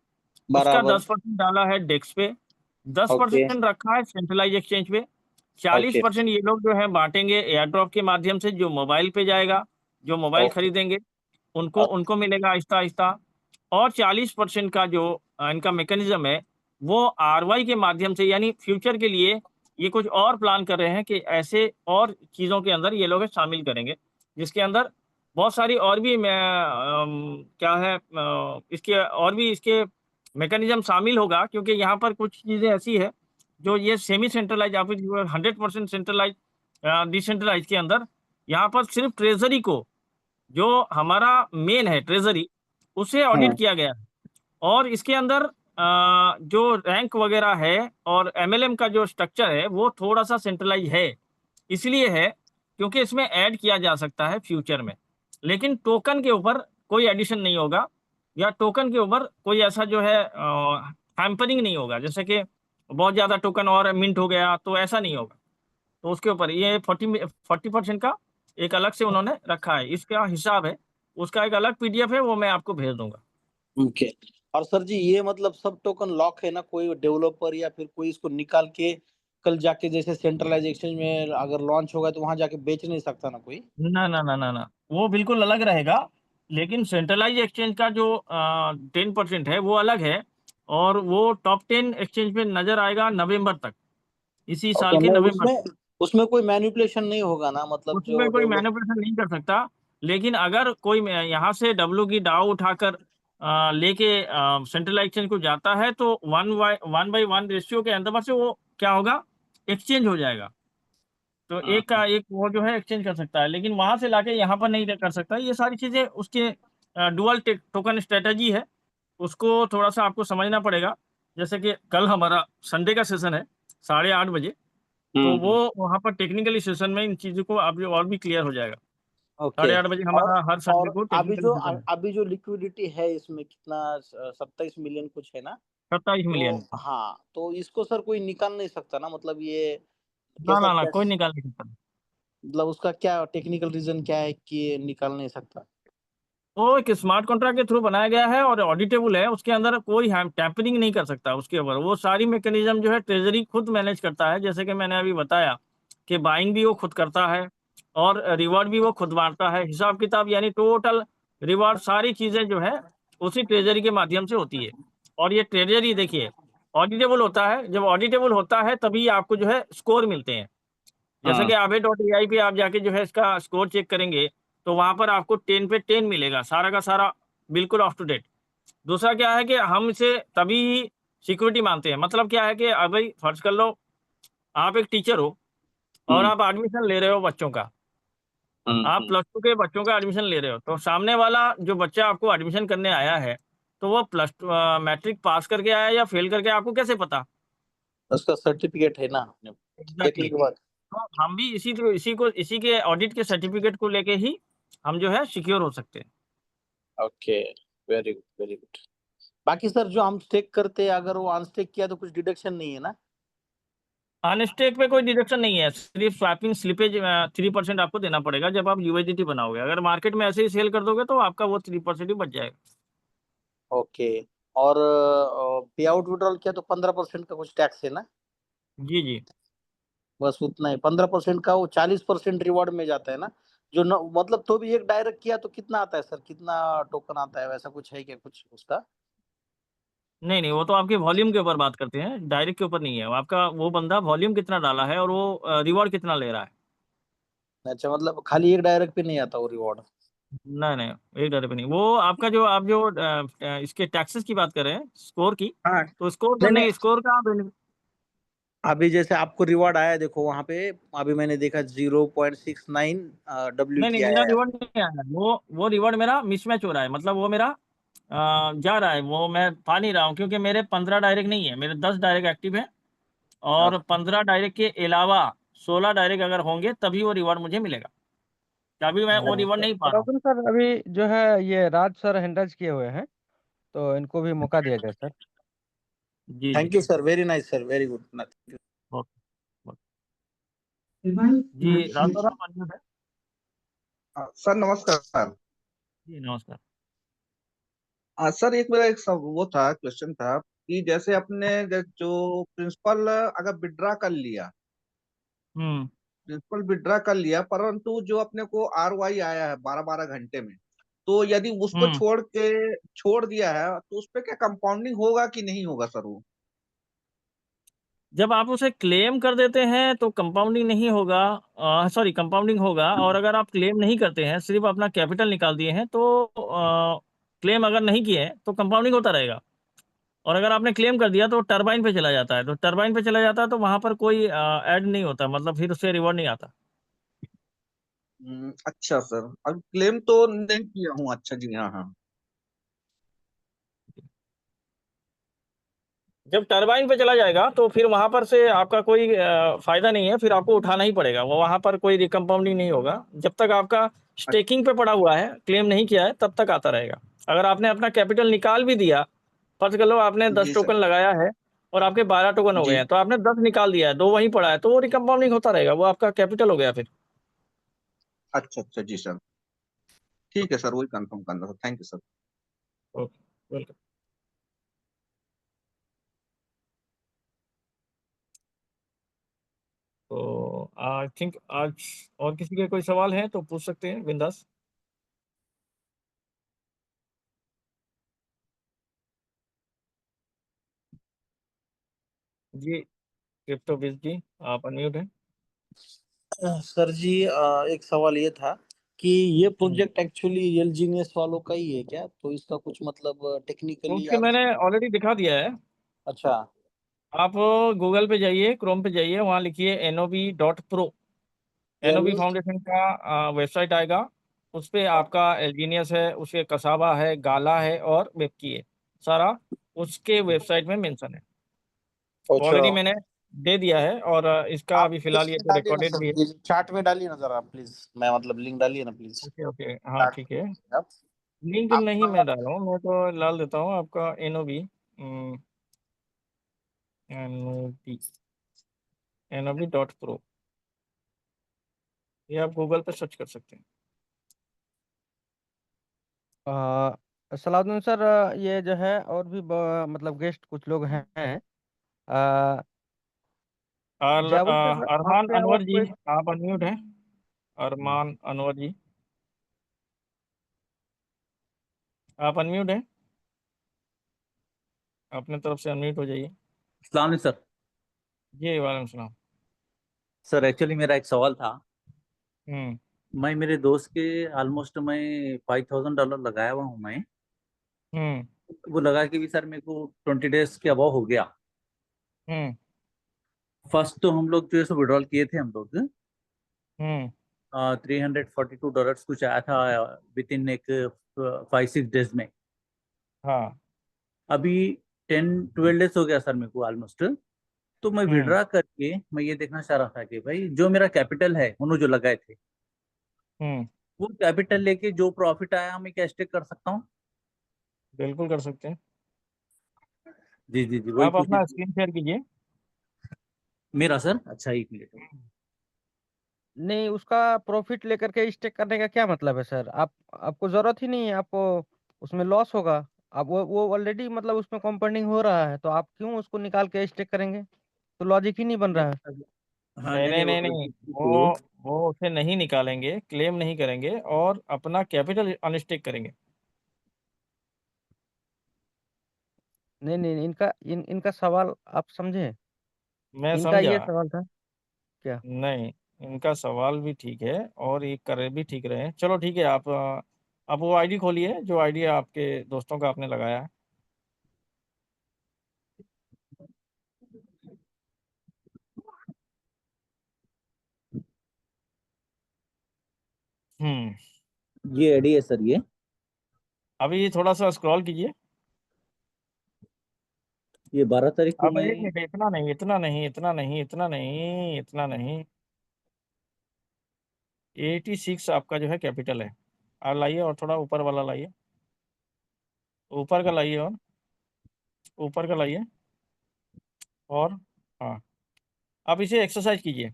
उसका बराबर। 10% डाला है डेस्क पे, ओके 10% रखा है सेंट्रलाइज एक्सचेंज पे, ओके 40% ये लोग जो है बांटेंगे एयर ड्रॉप के माध्यम से, जो मोबाइल पे जाएगा, जो मोबाइल ओके खरीदेंगे उनको ओके उनको मिलेगा आहिस्ता आहिस्ता। और 40% का जो इनका मैकेनिज्म है, वो आरवाई के माध्यम से, यानी फ्यूचर के लिए ये कुछ और प्लान कर रहे हैं कि ऐसे और चीज़ों के अंदर ये लोग शामिल करेंगे, जिसके अंदर बहुत सारी और भी क्या है इसके और भी इसके मैकेनिज्म शामिल होगा, क्योंकि यहाँ पर कुछ चीज़ें ऐसी है जो ये सेमी सेंट्रलाइज, आप 100% सेंट्रलाइज डिसेंट्रलाइज के अंदर, यहाँ पर सिर्फ ट्रेजरी को, जो हमारा मेन है ट्रेजरी, उसे ऑडिट हाँ किया गया है। और इसके अंदर जो रैंक वगैरह है और एमएलएम का जो स्ट्रक्चर है वो थोड़ा सा सेंट्रलाइज है, इसलिए है क्योंकि इसमें ऐड किया जा सकता है फ्यूचर में, लेकिन टोकन के ऊपर कोई एडिशन नहीं होगा, या टोकन के ऊपर कोई ऐसा जो है हैम्परिंग नहीं होगा, जैसे कि बहुत ज़्यादा टोकन और मिंट हो गया तो ऐसा नहीं होगा। तो उसके ऊपर ये 40% का एक अलग से उन्होंने रखा है, इसका हिसाब है, उसका एक अलग पीडीएफ है, वो मैं आपको भेज दूंगा। ओके। और सर जी, ये मतलब सब टोकन लॉक है ना? कोई डेवलपर या फिर कोई इसको निकाल के कल जाके जैसे सेंट्रलाइज एक्सचेंज में अगर लॉन्च होगा तो वहां जाके बेच नहीं सकता ना कोई? ना ना ना ना ना, वो बिल्कुल अलग रहेगा, लेकिन सेंट्रलाइज एक्सचेंज का जो 10% है वो अलग है, और वो टॉप 10 एक्सचेंज पे नजर आएगा नवंबर तक, इसी साल ओके, के नहीं नवंबर उसमें तक। उसमें कोई मैनिपुलेशन नहीं होगा ना? मतलब जो उसमें कोई डेवलप। मैनिपुलेशन नहीं कर सकता, लेकिन अगर कोई यहाँ से डब्ल्यू की डाव उठाकर लेके सेंट्रल एक्सचेंज को जाता है, तो 1:1 रेशियो के अंदर से वो क्या होगा, एक्सचेंज हो जाएगा। तो एक का एक वो जो है एक्सचेंज कर सकता है, लेकिन वहां से लाके यहाँ पर नहीं कर सकता। ये सारी चीजें उसके डुअल टोकन स्ट्रेटजी है, उसको थोड़ा सा आपको समझना पड़ेगा। जैसे कि कल हमारा संडे का सेशन है 8:30 बजे, तो वो वहाँ पर टेक्निकली सेशन में इन चीज़ों को आप और भी क्लियर हो जाएगा। ओके। 8:30 बजे और हमारा हर संडे और को टेक्निकल सेशन है। अभी जो लिक्विडिटी है इसमें कितना? 27 मिलियन कुछ है ना? 27 तो मिलियन हाँ, तो इसको सर कोई निकाल नहीं सकता ना? मतलब ये ना कैसा ना ना, क्या? कोई निकाल नहीं सकता। मतलब उसका क्या टेक्निकल रीजन क्या है कि ये निकाल नहीं सकता? वो एक स्मार्ट कॉन्ट्रैक्ट के थ्रू बनाया गया है और ऑडिटेबल है, उसके अंदर कोई टैंपरिंग नहीं कर सकता उसके ऊपर। वो सारी मैकेनिज्म जो है ट्रेजरी खुद मैनेज करता है, जैसे कि मैंने अभी बताया कि बाइंग भी वो खुद करता है और रिवॉर्ड भी वो खुद बांटता है, हिसाब किताब यानी टोटल रिवॉर्ड सारी चीजें जो है उसी ट्रेजरी के माध्यम से होती है। और ये ट्रेजरी देखिए ऑडिटेबल होता है, जब ऑडिटेबल होता है तभी आपको जो है स्कोर मिलते हैं। जैसे हाँ। कि aave.ai पे आप जाके जो है इसका स्कोर चेक करेंगे, तो वहां पर आपको 10 पे 10 मिलेगा, सारा का सारा बिल्कुल अप टू डेट। दूसरा क्या है कि हम इसे तभी सिक्योरिटी मानते हैं, मतलब क्या है कि अब भाई फर्ज कर लो आप एक टीचर हो और आप एडमिशन ले रहे हो बच्चों का, आप +2 के बच्चों का एडमिशन ले रहे हो, तो सामने वाला जो बच्चा आपको एडमिशन करने आया है, तो वो मैट्रिक पास करके आया या फेल करके आपको कैसे पता? उसका सर्टिफिकेट है ना? देखने एग्जैक्टली। के बाद। तो हम भी इसी के ऑडिट के सर्टिफिकेट को लेके ही हम जो है सिक्योर हो सकते हैं। Okay, very good very good. बाकी सर जो हम स्टेक करते हैं, अगर वो अनस्टेक किया तो कुछ डिडक्शन नहीं है ना? अनस्टेक पे कोई डिडक्शन नहीं है, सिर्फ स्वैपिंग स्लिपेज 3% आपको देना पड़ेगा जब आप यूएसडीटी बनाओगे। अगर मार्केट में ऐसे ही सेल कर दोगे तो आपका वो 3% ही बच जाएगा। ओके। और पे आउट विड्रॉल किया तो 15% का कुछ टैक्स है ना? जी जी। बस उतना ही, 15% का वो 40% रिवॉर्ड में जाता है ना? जो न, मतलब तो भी एक डायरेक्ट किया तो कितना आता है सर, कितना टोकन आता है, वैसा कुछ है क्या कुछ उसका? नहीं नहीं, वो तो आपके वॉल्यूम के ऊपर बात करते हैं, डायरेक्ट के ऊपर नहीं है। वो आपका वो बंदा वॉल्यूम कितना डाला है और वो रिवॉर्ड कितना ले रहा है। अच्छा, मतलब खाली एक डायरेक्ट पे नहीं आता वो रिवॉर्ड? नहीं नहीं, एक डर पे नहीं। वो आपका जो आप जो इसके टैक्सेस की बात कर रहे हैं, स्कोर की, हाँ। तो स्कोर नहीं करने नहीं, स्कोर का अभी जैसे आपको रिवॉर्ड आया देखो वहां पे, अभी मैंने देखा 0.69 नहीं नहीं, WT मेरा आया है। रिवॉर्ड नहीं आया है। वो रिवॉर्ड मेरा मिसमैच हो रहा है, मतलब वो मेरा जा रहा है, वो मैं पा नहीं रहा हूँ, क्योंकि मेरे 15 डायरेक्ट नहीं है, मेरे 10 डायरेक्ट एक्टिव है। और 15 डायरेक्ट के अलावा 16 डायरेक्ट अगर होंगे तभी वो रिवॉर्ड मुझे मिलेगा। तो अभी मैं वो रिवॉर्ड नहीं पा रहा हूँ। सनातन सर, अभी जो है ये राज सर हैंडल्स किए हुए हैं, तो इनको भी मौका दिया जाए सर। जी जी। Thank you sir, very nice sir, very good. Okay okay. जी राज सर, आप unmute है। सर नमस्कार। जी नमस्कार। सर एक मेरा वो था, क्वेश्चन था कि जैसे अपने जो प्रिंसिपल अगर विड्रा कर लिया, हम्म परंतु जो अपने को ROI आया है 12-12 घंटे में, तो यदि उसको हम्म छोड़ दिया है तो उस पे क्या कंपाउंडिंग होगा कि नहीं होगा सर वो? जब आप उसे क्लेम कर देते हैं तो कंपाउंडिंग नहीं होगा, सॉरी कंपाउंडिंग होगा। और अगर आप क्लेम नहीं करते हैं, सिर्फ अपना कैपिटल निकाल दिए हैं, तो क्लेम अगर नहीं किए हैं तो कंपाउंडिंग होता रहेगा। और अगर आपने क्लेम कर दिया तो टरबाइन पे चला जाता है, तो टरबाइन पे चला जाता है तो वहां पर कोई ऐड नहीं होता, मतलब फिर उससे रिवॉर्ड नहीं आता। अच्छा सर, अब क्लेम तो नहीं किया हूँ। अच्छा जी, हाँ हाँ। जब टरबाइन पे चला जाएगा तो फिर वहां पर से आपका कोई फायदा नहीं है, फिर आपको उठाना ही पड़ेगा। वो वहां पर कोई रिकम्पाउंडिंग नहीं होगा जब तक आपका स्टेकिंग पे पड़ा हुआ है, क्लेम नहीं किया है, तब तक आता रहेगा। अगर आपने अपना कैपिटल निकाल भी दिया, फर्ज कर लो आपने 10 जी सर। टोकन लगाया है और आपके 12 टोकन हो गए जी। हैं, तो आपने 10 निकाल दिया है, 2 वहीं पड़ा है, तो वो रिकम्पाउंडिंग होता रहेगा, वो आपका कैपिटल हो गया फिर। अच्छा अच्छा जी सर, ठीक है सर, वही कंफर्म करना था। Thank you sir. Okay, welcome. तो आई थिंक आज और किसी के कोई सवाल है तो पूछ सकते हैं बिंदास। जी क्रिप्टो बिज जी, आप अनम्यूट हैं। सर जी, एक सवाल ये था कि ये प्रोजेक्ट एक्चुअली एलजीनियस वालों का ही है क्या? तो इसका कुछ मतलब टेक्निकली उसके आप? मैंने ऑलरेडी दिखा दिया है। अच्छा। आप गूगल पे जाइए, क्रोम पे जाइए, वहाँ लिखिए NOV.pro। NOV एल फाउंडेशन का वेबसाइट आएगा। उस पे आपका एल्जीनियस है, उसके कसाबा है, गाला है और वेबकी है, सारा उसके वेबसाइट में मेंशन है। अच्छा, ऑलरेडी मैंने दे दिया है, और इसका आप अभी फिलहाल ये इसमें तो डालिए ना रिकॉर्डेड सर, भी है। प्लीज चार्ट में डालिए ना जरा प्लीज, मैं मतलब लिंक डालिए ना प्लीज। ओके ओके, हाँ चार्ट ठीक है। आप लिंक नहीं आपका मैं डाल रहा हूँ, मैं तो डाल देता हूँ आपका NOV। NOV NOV.pro, ये आप गूगल पे सर्च कर सकते हैं। सलाउद्दीन सर, ये जो है और भी मतलब गेस्ट कुछ लोग हैं। अ, और जयवल सर, अरमान आपसे और अनवर जी, कोई? आप अनम्यूट हैं। अरमान अनवर जी, आप अनम्यूट हैं, अपने तरफ से अनम्यूट हो जाइए। अस्सलाम वालेकुम सर। जी वालेकुम सलाम। सर एक्चुअली मेरा एक सवाल था। हम्म मैं मेरे दोस्त के ऑलमोस्ट मैं $5,000 लगाया हुआ हूँ मैं। हम्म वो लगा के भी सर मेरे को 20 डेज के अबाव हो गया। हम्म फर्स्ट तो हम लोग जो है सो विड्रॉल किए थे हम लोग, हम्म $342 कुछ आया था विद इन एक 5-6 डेज में। हाँ। अभी 10-12 डेज हो गया सर मेरे को ऑलमोस्ट। तो मैं हम्म विड्रा करके मैं ये देखना चाह रहा था कि भाई जो मेरा कैपिटल है उन्होंने जो लगाए थे, हम्म वो कैपिटल लेके जो प्रॉफिट आया मैं क्या स्टेक कर सकता हूँ? बिल्कुल कर सकते हैं। जी जी जी, वही आप पूछने अपना स्क्रीन शेयर कीजिए। मेरा सर, अच्छा 1 मिनट। नहीं, उसका प्रॉफिट लेकर के स्टेक करने का क्या मतलब है सर? आपको जरूरत ही नहीं है, आपको उसमें लॉस होगा। आप वो ऑलरेडी मतलब उसमें कंपाउंडिंग हो रहा है, तो आप क्यों उसको निकाल के स्टेक करेंगे? तो लॉजिक ही नहीं बन रहा है। हाँ नहीं नहीं नहीं वो नहीं नहीं, ठीक है। वो उसे नहीं निकालेंगे, क्लेम नहीं करेंगे और अपना कैपिटल अनस्टेक करेंगे। नहीं नहीं, इनका सवाल आप समझे? मैं इनका समझा। ये सवाल था क्या? नहीं, इनका सवाल भी ठीक है और ये करे भी ठीक रहे हैं। चलो ठीक है, आप वो आईडी खोलिए जो आईडी आपके दोस्तों का आपने लगाया है। ये आईडी है सर ये। अभी थोड़ा सा स्क्रॉल कीजिए। ये 12 तारीख को अब मैं। एक मिनट, इतना नहीं, इतना नहीं, इतना नहीं, इतना नहीं, इतना नहीं। 86 आपका जो है कैपिटल है। आप लाइए और थोड़ा ऊपर वाला लाइए, ऊपर का लाइए और ऊपर का लाइए और हाँ, आप इसे एक्सरसाइज कीजिए।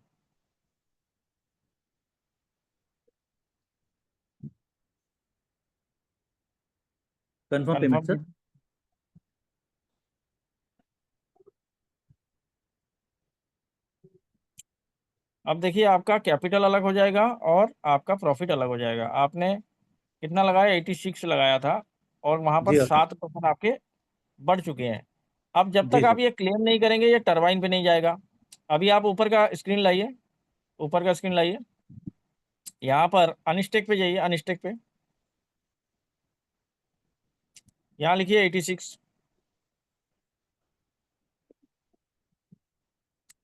Confirm payment confirm sir. कीजिए। अब देखिए, आपका कैपिटल अलग हो जाएगा और आपका प्रॉफिट अलग हो जाएगा। आपने कितना लगाया? 86 लगाया था और वहां पर जी हाँ सर। 7% आपके बढ़ चुके हैं। अब जब जी तक सर। आप ये क्लेम नहीं करेंगे, ये टरबाइन पे नहीं जाएगा। अभी आप ऊपर का स्क्रीन लाइए, ऊपर का स्क्रीन लाइए, यहाँ पर अनस्टेक पे जाइए, अनस्टेक पे यहाँ लिखिए 86।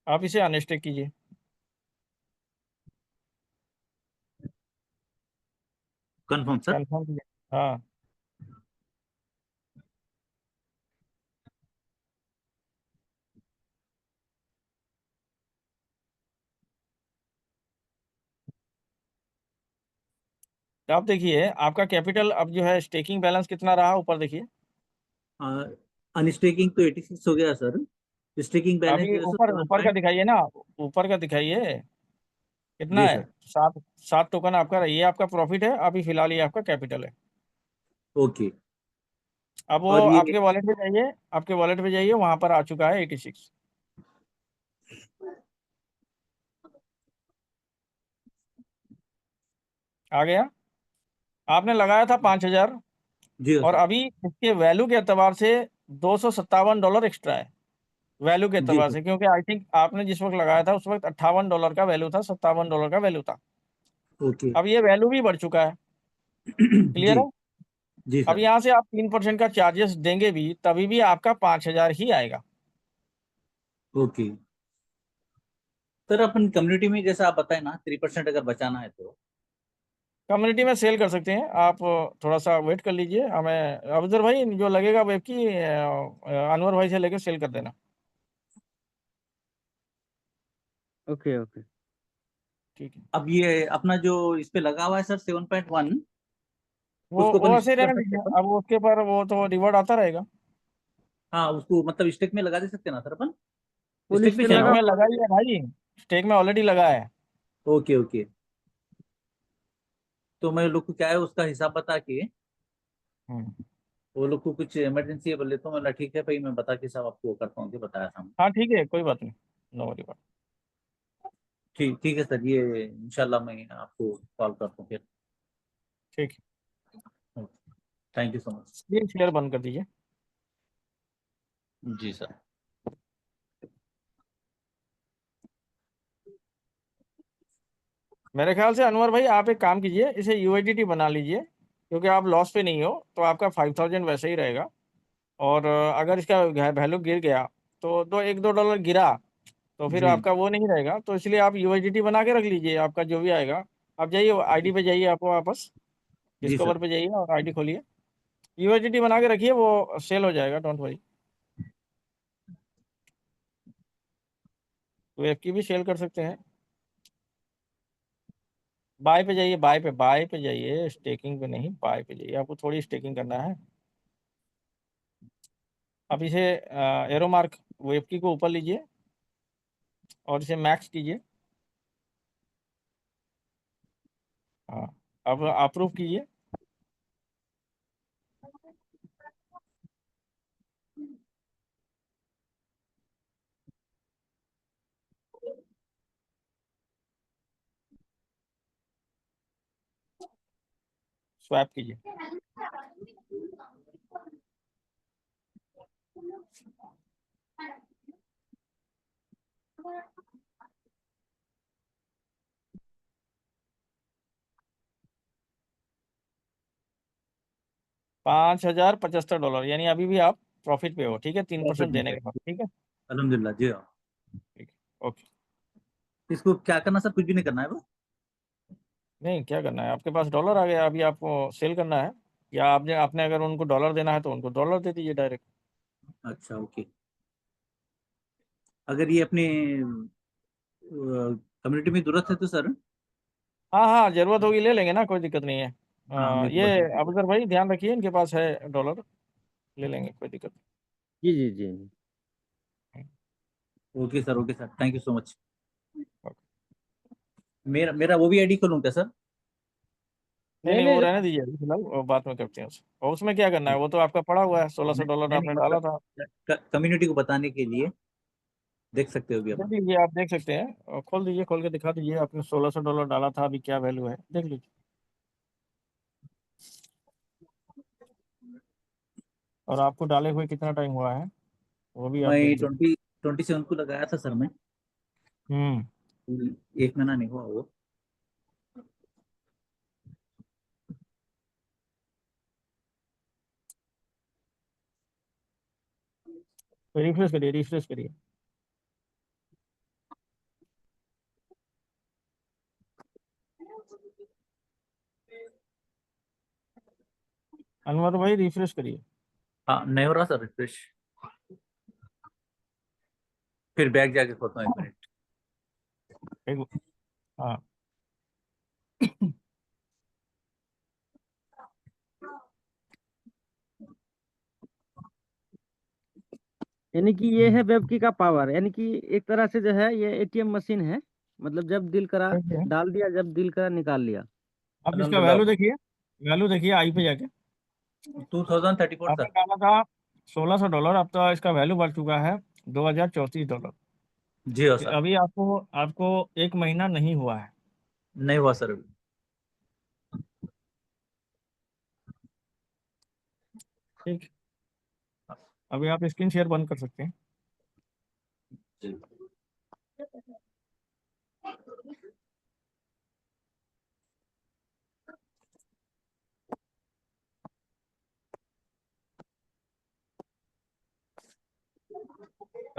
आप इसे अनस्टेक कीजिए। Confirm sir. कंफर्म कीजिए। हाँ, तो आप देखिए आपका कैपिटल अब जो है स्टेकिंग बैलेंस कितना रहा, ऊपर देखिए। अनस्टेकिंग तो 86 हो गया सर। स्टेकिंग बैलेंस अभी जो है सर ऊपर ऊपर का 7 दिखाइए ना, ऊपर का दिखाइए कितना जी है। सर। 7 टोकन आपका, ये आपका प्रॉफिट है अभी फिलहाल, ये आपका कैपिटल है। ओके। अब वो और ये आपके वॉलेट पे जाइए, आपके वॉलेट पे जाइए, वहां पर आ चुका है 86। आ गया। आपने लगाया था 5,000 जी हाँ और सर। अभी इसके वैल्यू के एतबार से $257 एक्स्ट्रा है। वैल्यू के जी एतबार सर। से, क्योंकि आई थिंक आपने जिस वक्त लगाया था उस वक्त $58 का वैल्यू था, $57 का वैल्यू था। ओके। अब ये वैल्यू भी बढ़ चुका है। क्लियर जी। है? जी अब सर। यहाँ से आप 3% का चार्जेस देंगे भी, तभी भी आपका 5,000 ही आएगा। ओके सर, अपन कम्युनिटी में जैसा आप बताए ना 3% अगर बचाना है तो। कम्युनिटी में सेल कर सकते हैं आप। थोड़ा सा वेट कर लीजिए, हमें अफजर भाई जो लगेगा वेब की, अनवर भाई से लेके सेल कर देना। Okay okay. ठीक है, अब ये अपना जो इस पे लगा हुआ है सर 7.1, उसको वो अपन ऐसे स्टिक कर रहने सकते दीजिए। हैं अपन। अब उसके पर वो तो रिवॉर्ड आता रहेगा। हाँ, उसको मतलब स्टिक में लगा दे सकते हैं ना सर अपन। फुल स्टिक भी स्टेक चाहिए स्टेक ना लगा में वो? हुआ लगाइए भाई, स्टेक में ऑलरेडी लगा है। Okay okay. तो मैं लोग को क्या है उसका हिसाब बता के, हम्म। वो लोग को कुछ इमरजेंसी है बोले तो मैं बोला, ठीक है भाई मैं बता के सब आपको करता हूँ, कि बताया था। हाँ ठीक है, कोई बात नहीं, नो वरी बात। ठीक ठीक है सर, ये इंशाल्लाह मैं आपको कॉल करता हूँ फिर। ठीक थैंक यू सो मच। है, ये शेयर बंद कर दीजिए। जी सर। मेरे ख्याल से अनवर भाई आप एक काम कीजिए, इसे यूआईडीटी बना लीजिए, क्योंकि आप लॉस पे नहीं हो, तो आपका 5,000 वैसे ही रहेगा। और अगर इसका वैल्यू गिर गया, तो $1-2 गिरा, तो फिर जी आपका वो नहीं रहेगा। तो इसलिए आप यूआईडीटी बना के रख लीजिए, आपका जो भी आएगा। आप जाइए आईडी पे जाइए, आपको वापस जी डिस्कवर सर। पे जाइए और आईडी खोलिए, यूआईडीटी बना के रखिए, वो सेल हो जाएगा, डोंट वरी। वेब की भी सेल कर सकते हैं। बाय पे जाइए, बाय पे जाइए, स्टेकिंग पे नहीं, बाय पे जाइए, आपको थोड़ी स्टेकिंग करना है। आप इसे एरो मार्क वेव की को ऊपर लीजिए और इसे मैक्स कीजिए। हाँ, अब अप्रूव कीजिए। स्वैप कीजिए। $5075 यानी अभी भी आप प्रॉफिट पे हो। ठीक है, 3% देने के बाद। ठीक है, अल्हम्दुलिल्लाह जी हाँ। ठीक है, ओके। इसको क्या करना सर, कुछ भी नहीं करना है वो? नहीं, क्या करना है, आपके पास डॉलर आ गया, अभी आपको सेल करना है, या आपने अगर उनको डॉलर देना है तो उनको डॉलर दे दीजिए डायरेक्ट। अच्छा ओके। अगर ये अपने कम्युनिटी में जरूरत है तो सर? हाँ हाँ, जरूरत होगी ले लेंगे ना, कोई दिक्कत नहीं है। हाँ मेरे ये को अबूजर भाई ध्यान रखिए, इनके पास है डॉलर, ले लेंगे, कोई दिक्कत जी जी जी। नहीं। Okay sir, thank you so much. मेरा मेरा वो भी आईडी खोलूं क्या सर? नहीं नहीं नहीं, वो नहीं रहने दीजिए अभी फिलहाल, वो बाद में करते हैं उसे। और उसमें क्या करना है, वो तो आपका पड़ा हुआ है, $1600 नहीं आपने डाला था। मतलब कम्युनिटी को बताने के लिए देख सकते हो भी देख अपन। लीजिए, आप देख सकते हैं, और खोल दीजिए, खोल के दिखा दीजिए, आपने $1600 डाला था, अभी क्या वैल्यू है देख लीजिए। और आपको डाले हुए कितना टाइम हुआ है वो भी आप देख मैं लीजिए। 27 को लगाया था सर मैं। हम्म, 1 महीना नहीं हुआ वो। तो रिफ्रेश करिए, रिफ्रेश करिए। अनवर भाई रिफ्रेश करिए। हाँ नहीं हो रहा सर रिफ्रेश, फिर बैक जाके खोलता हूँ 1 मिनट। हाँ, यानी कि ये है वेबकी का पावर, यानी कि एक तरह से जो है ये एटीएम मशीन है, मतलब जब दिल करा देखिए, डाल दिया, जब दिल करा निकाल लिया। अब इसका अल्हम्दुलिल्लाह। वैल्यू देखिए, वैल्यू देखिए आई पे जाके। 2034 आपने सर। डाला था $1600, अब तो इसका वैल्यू बढ़ चुका है $2034। जी हाँ सर। अभी आपको आपको 1 महीना नहीं हुआ है। नहीं हुआ सर अभी। ठीक, अभी आप स्क्रीन शेयर बंद कर सकते हैं।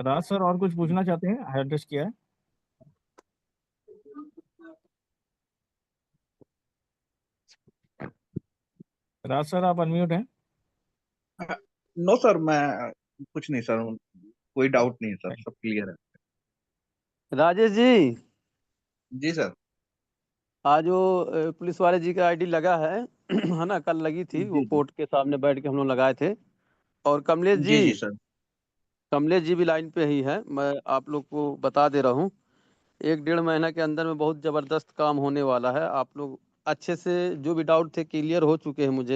राज सर और कुछ पूछना चाहते हैं, एड्रेस किया है। राज सर आप अनम्यूट हैं। नो सर, मैं कुछ नहीं सर, कोई डाउट नहीं है सर, सब क्लियर है। राजेश जी, जी सर। आज वो पुलिस वाले जी का आईडी लगा है है ना, कल लगी थी, वो जी जी कोर्ट के सामने बैठ के हम लोग लगाए थे। और कमलेश जी जी जी, सर। कमलेश जी भी लाइन पे ही है, मैं आप लोग को बता दे रहा हूँ, 1-1.5 महीना के अंदर में बहुत ज़बरदस्त काम होने वाला है। आप लोग अच्छे से, जो भी डाउट थे क्लियर हो चुके हैं मुझे।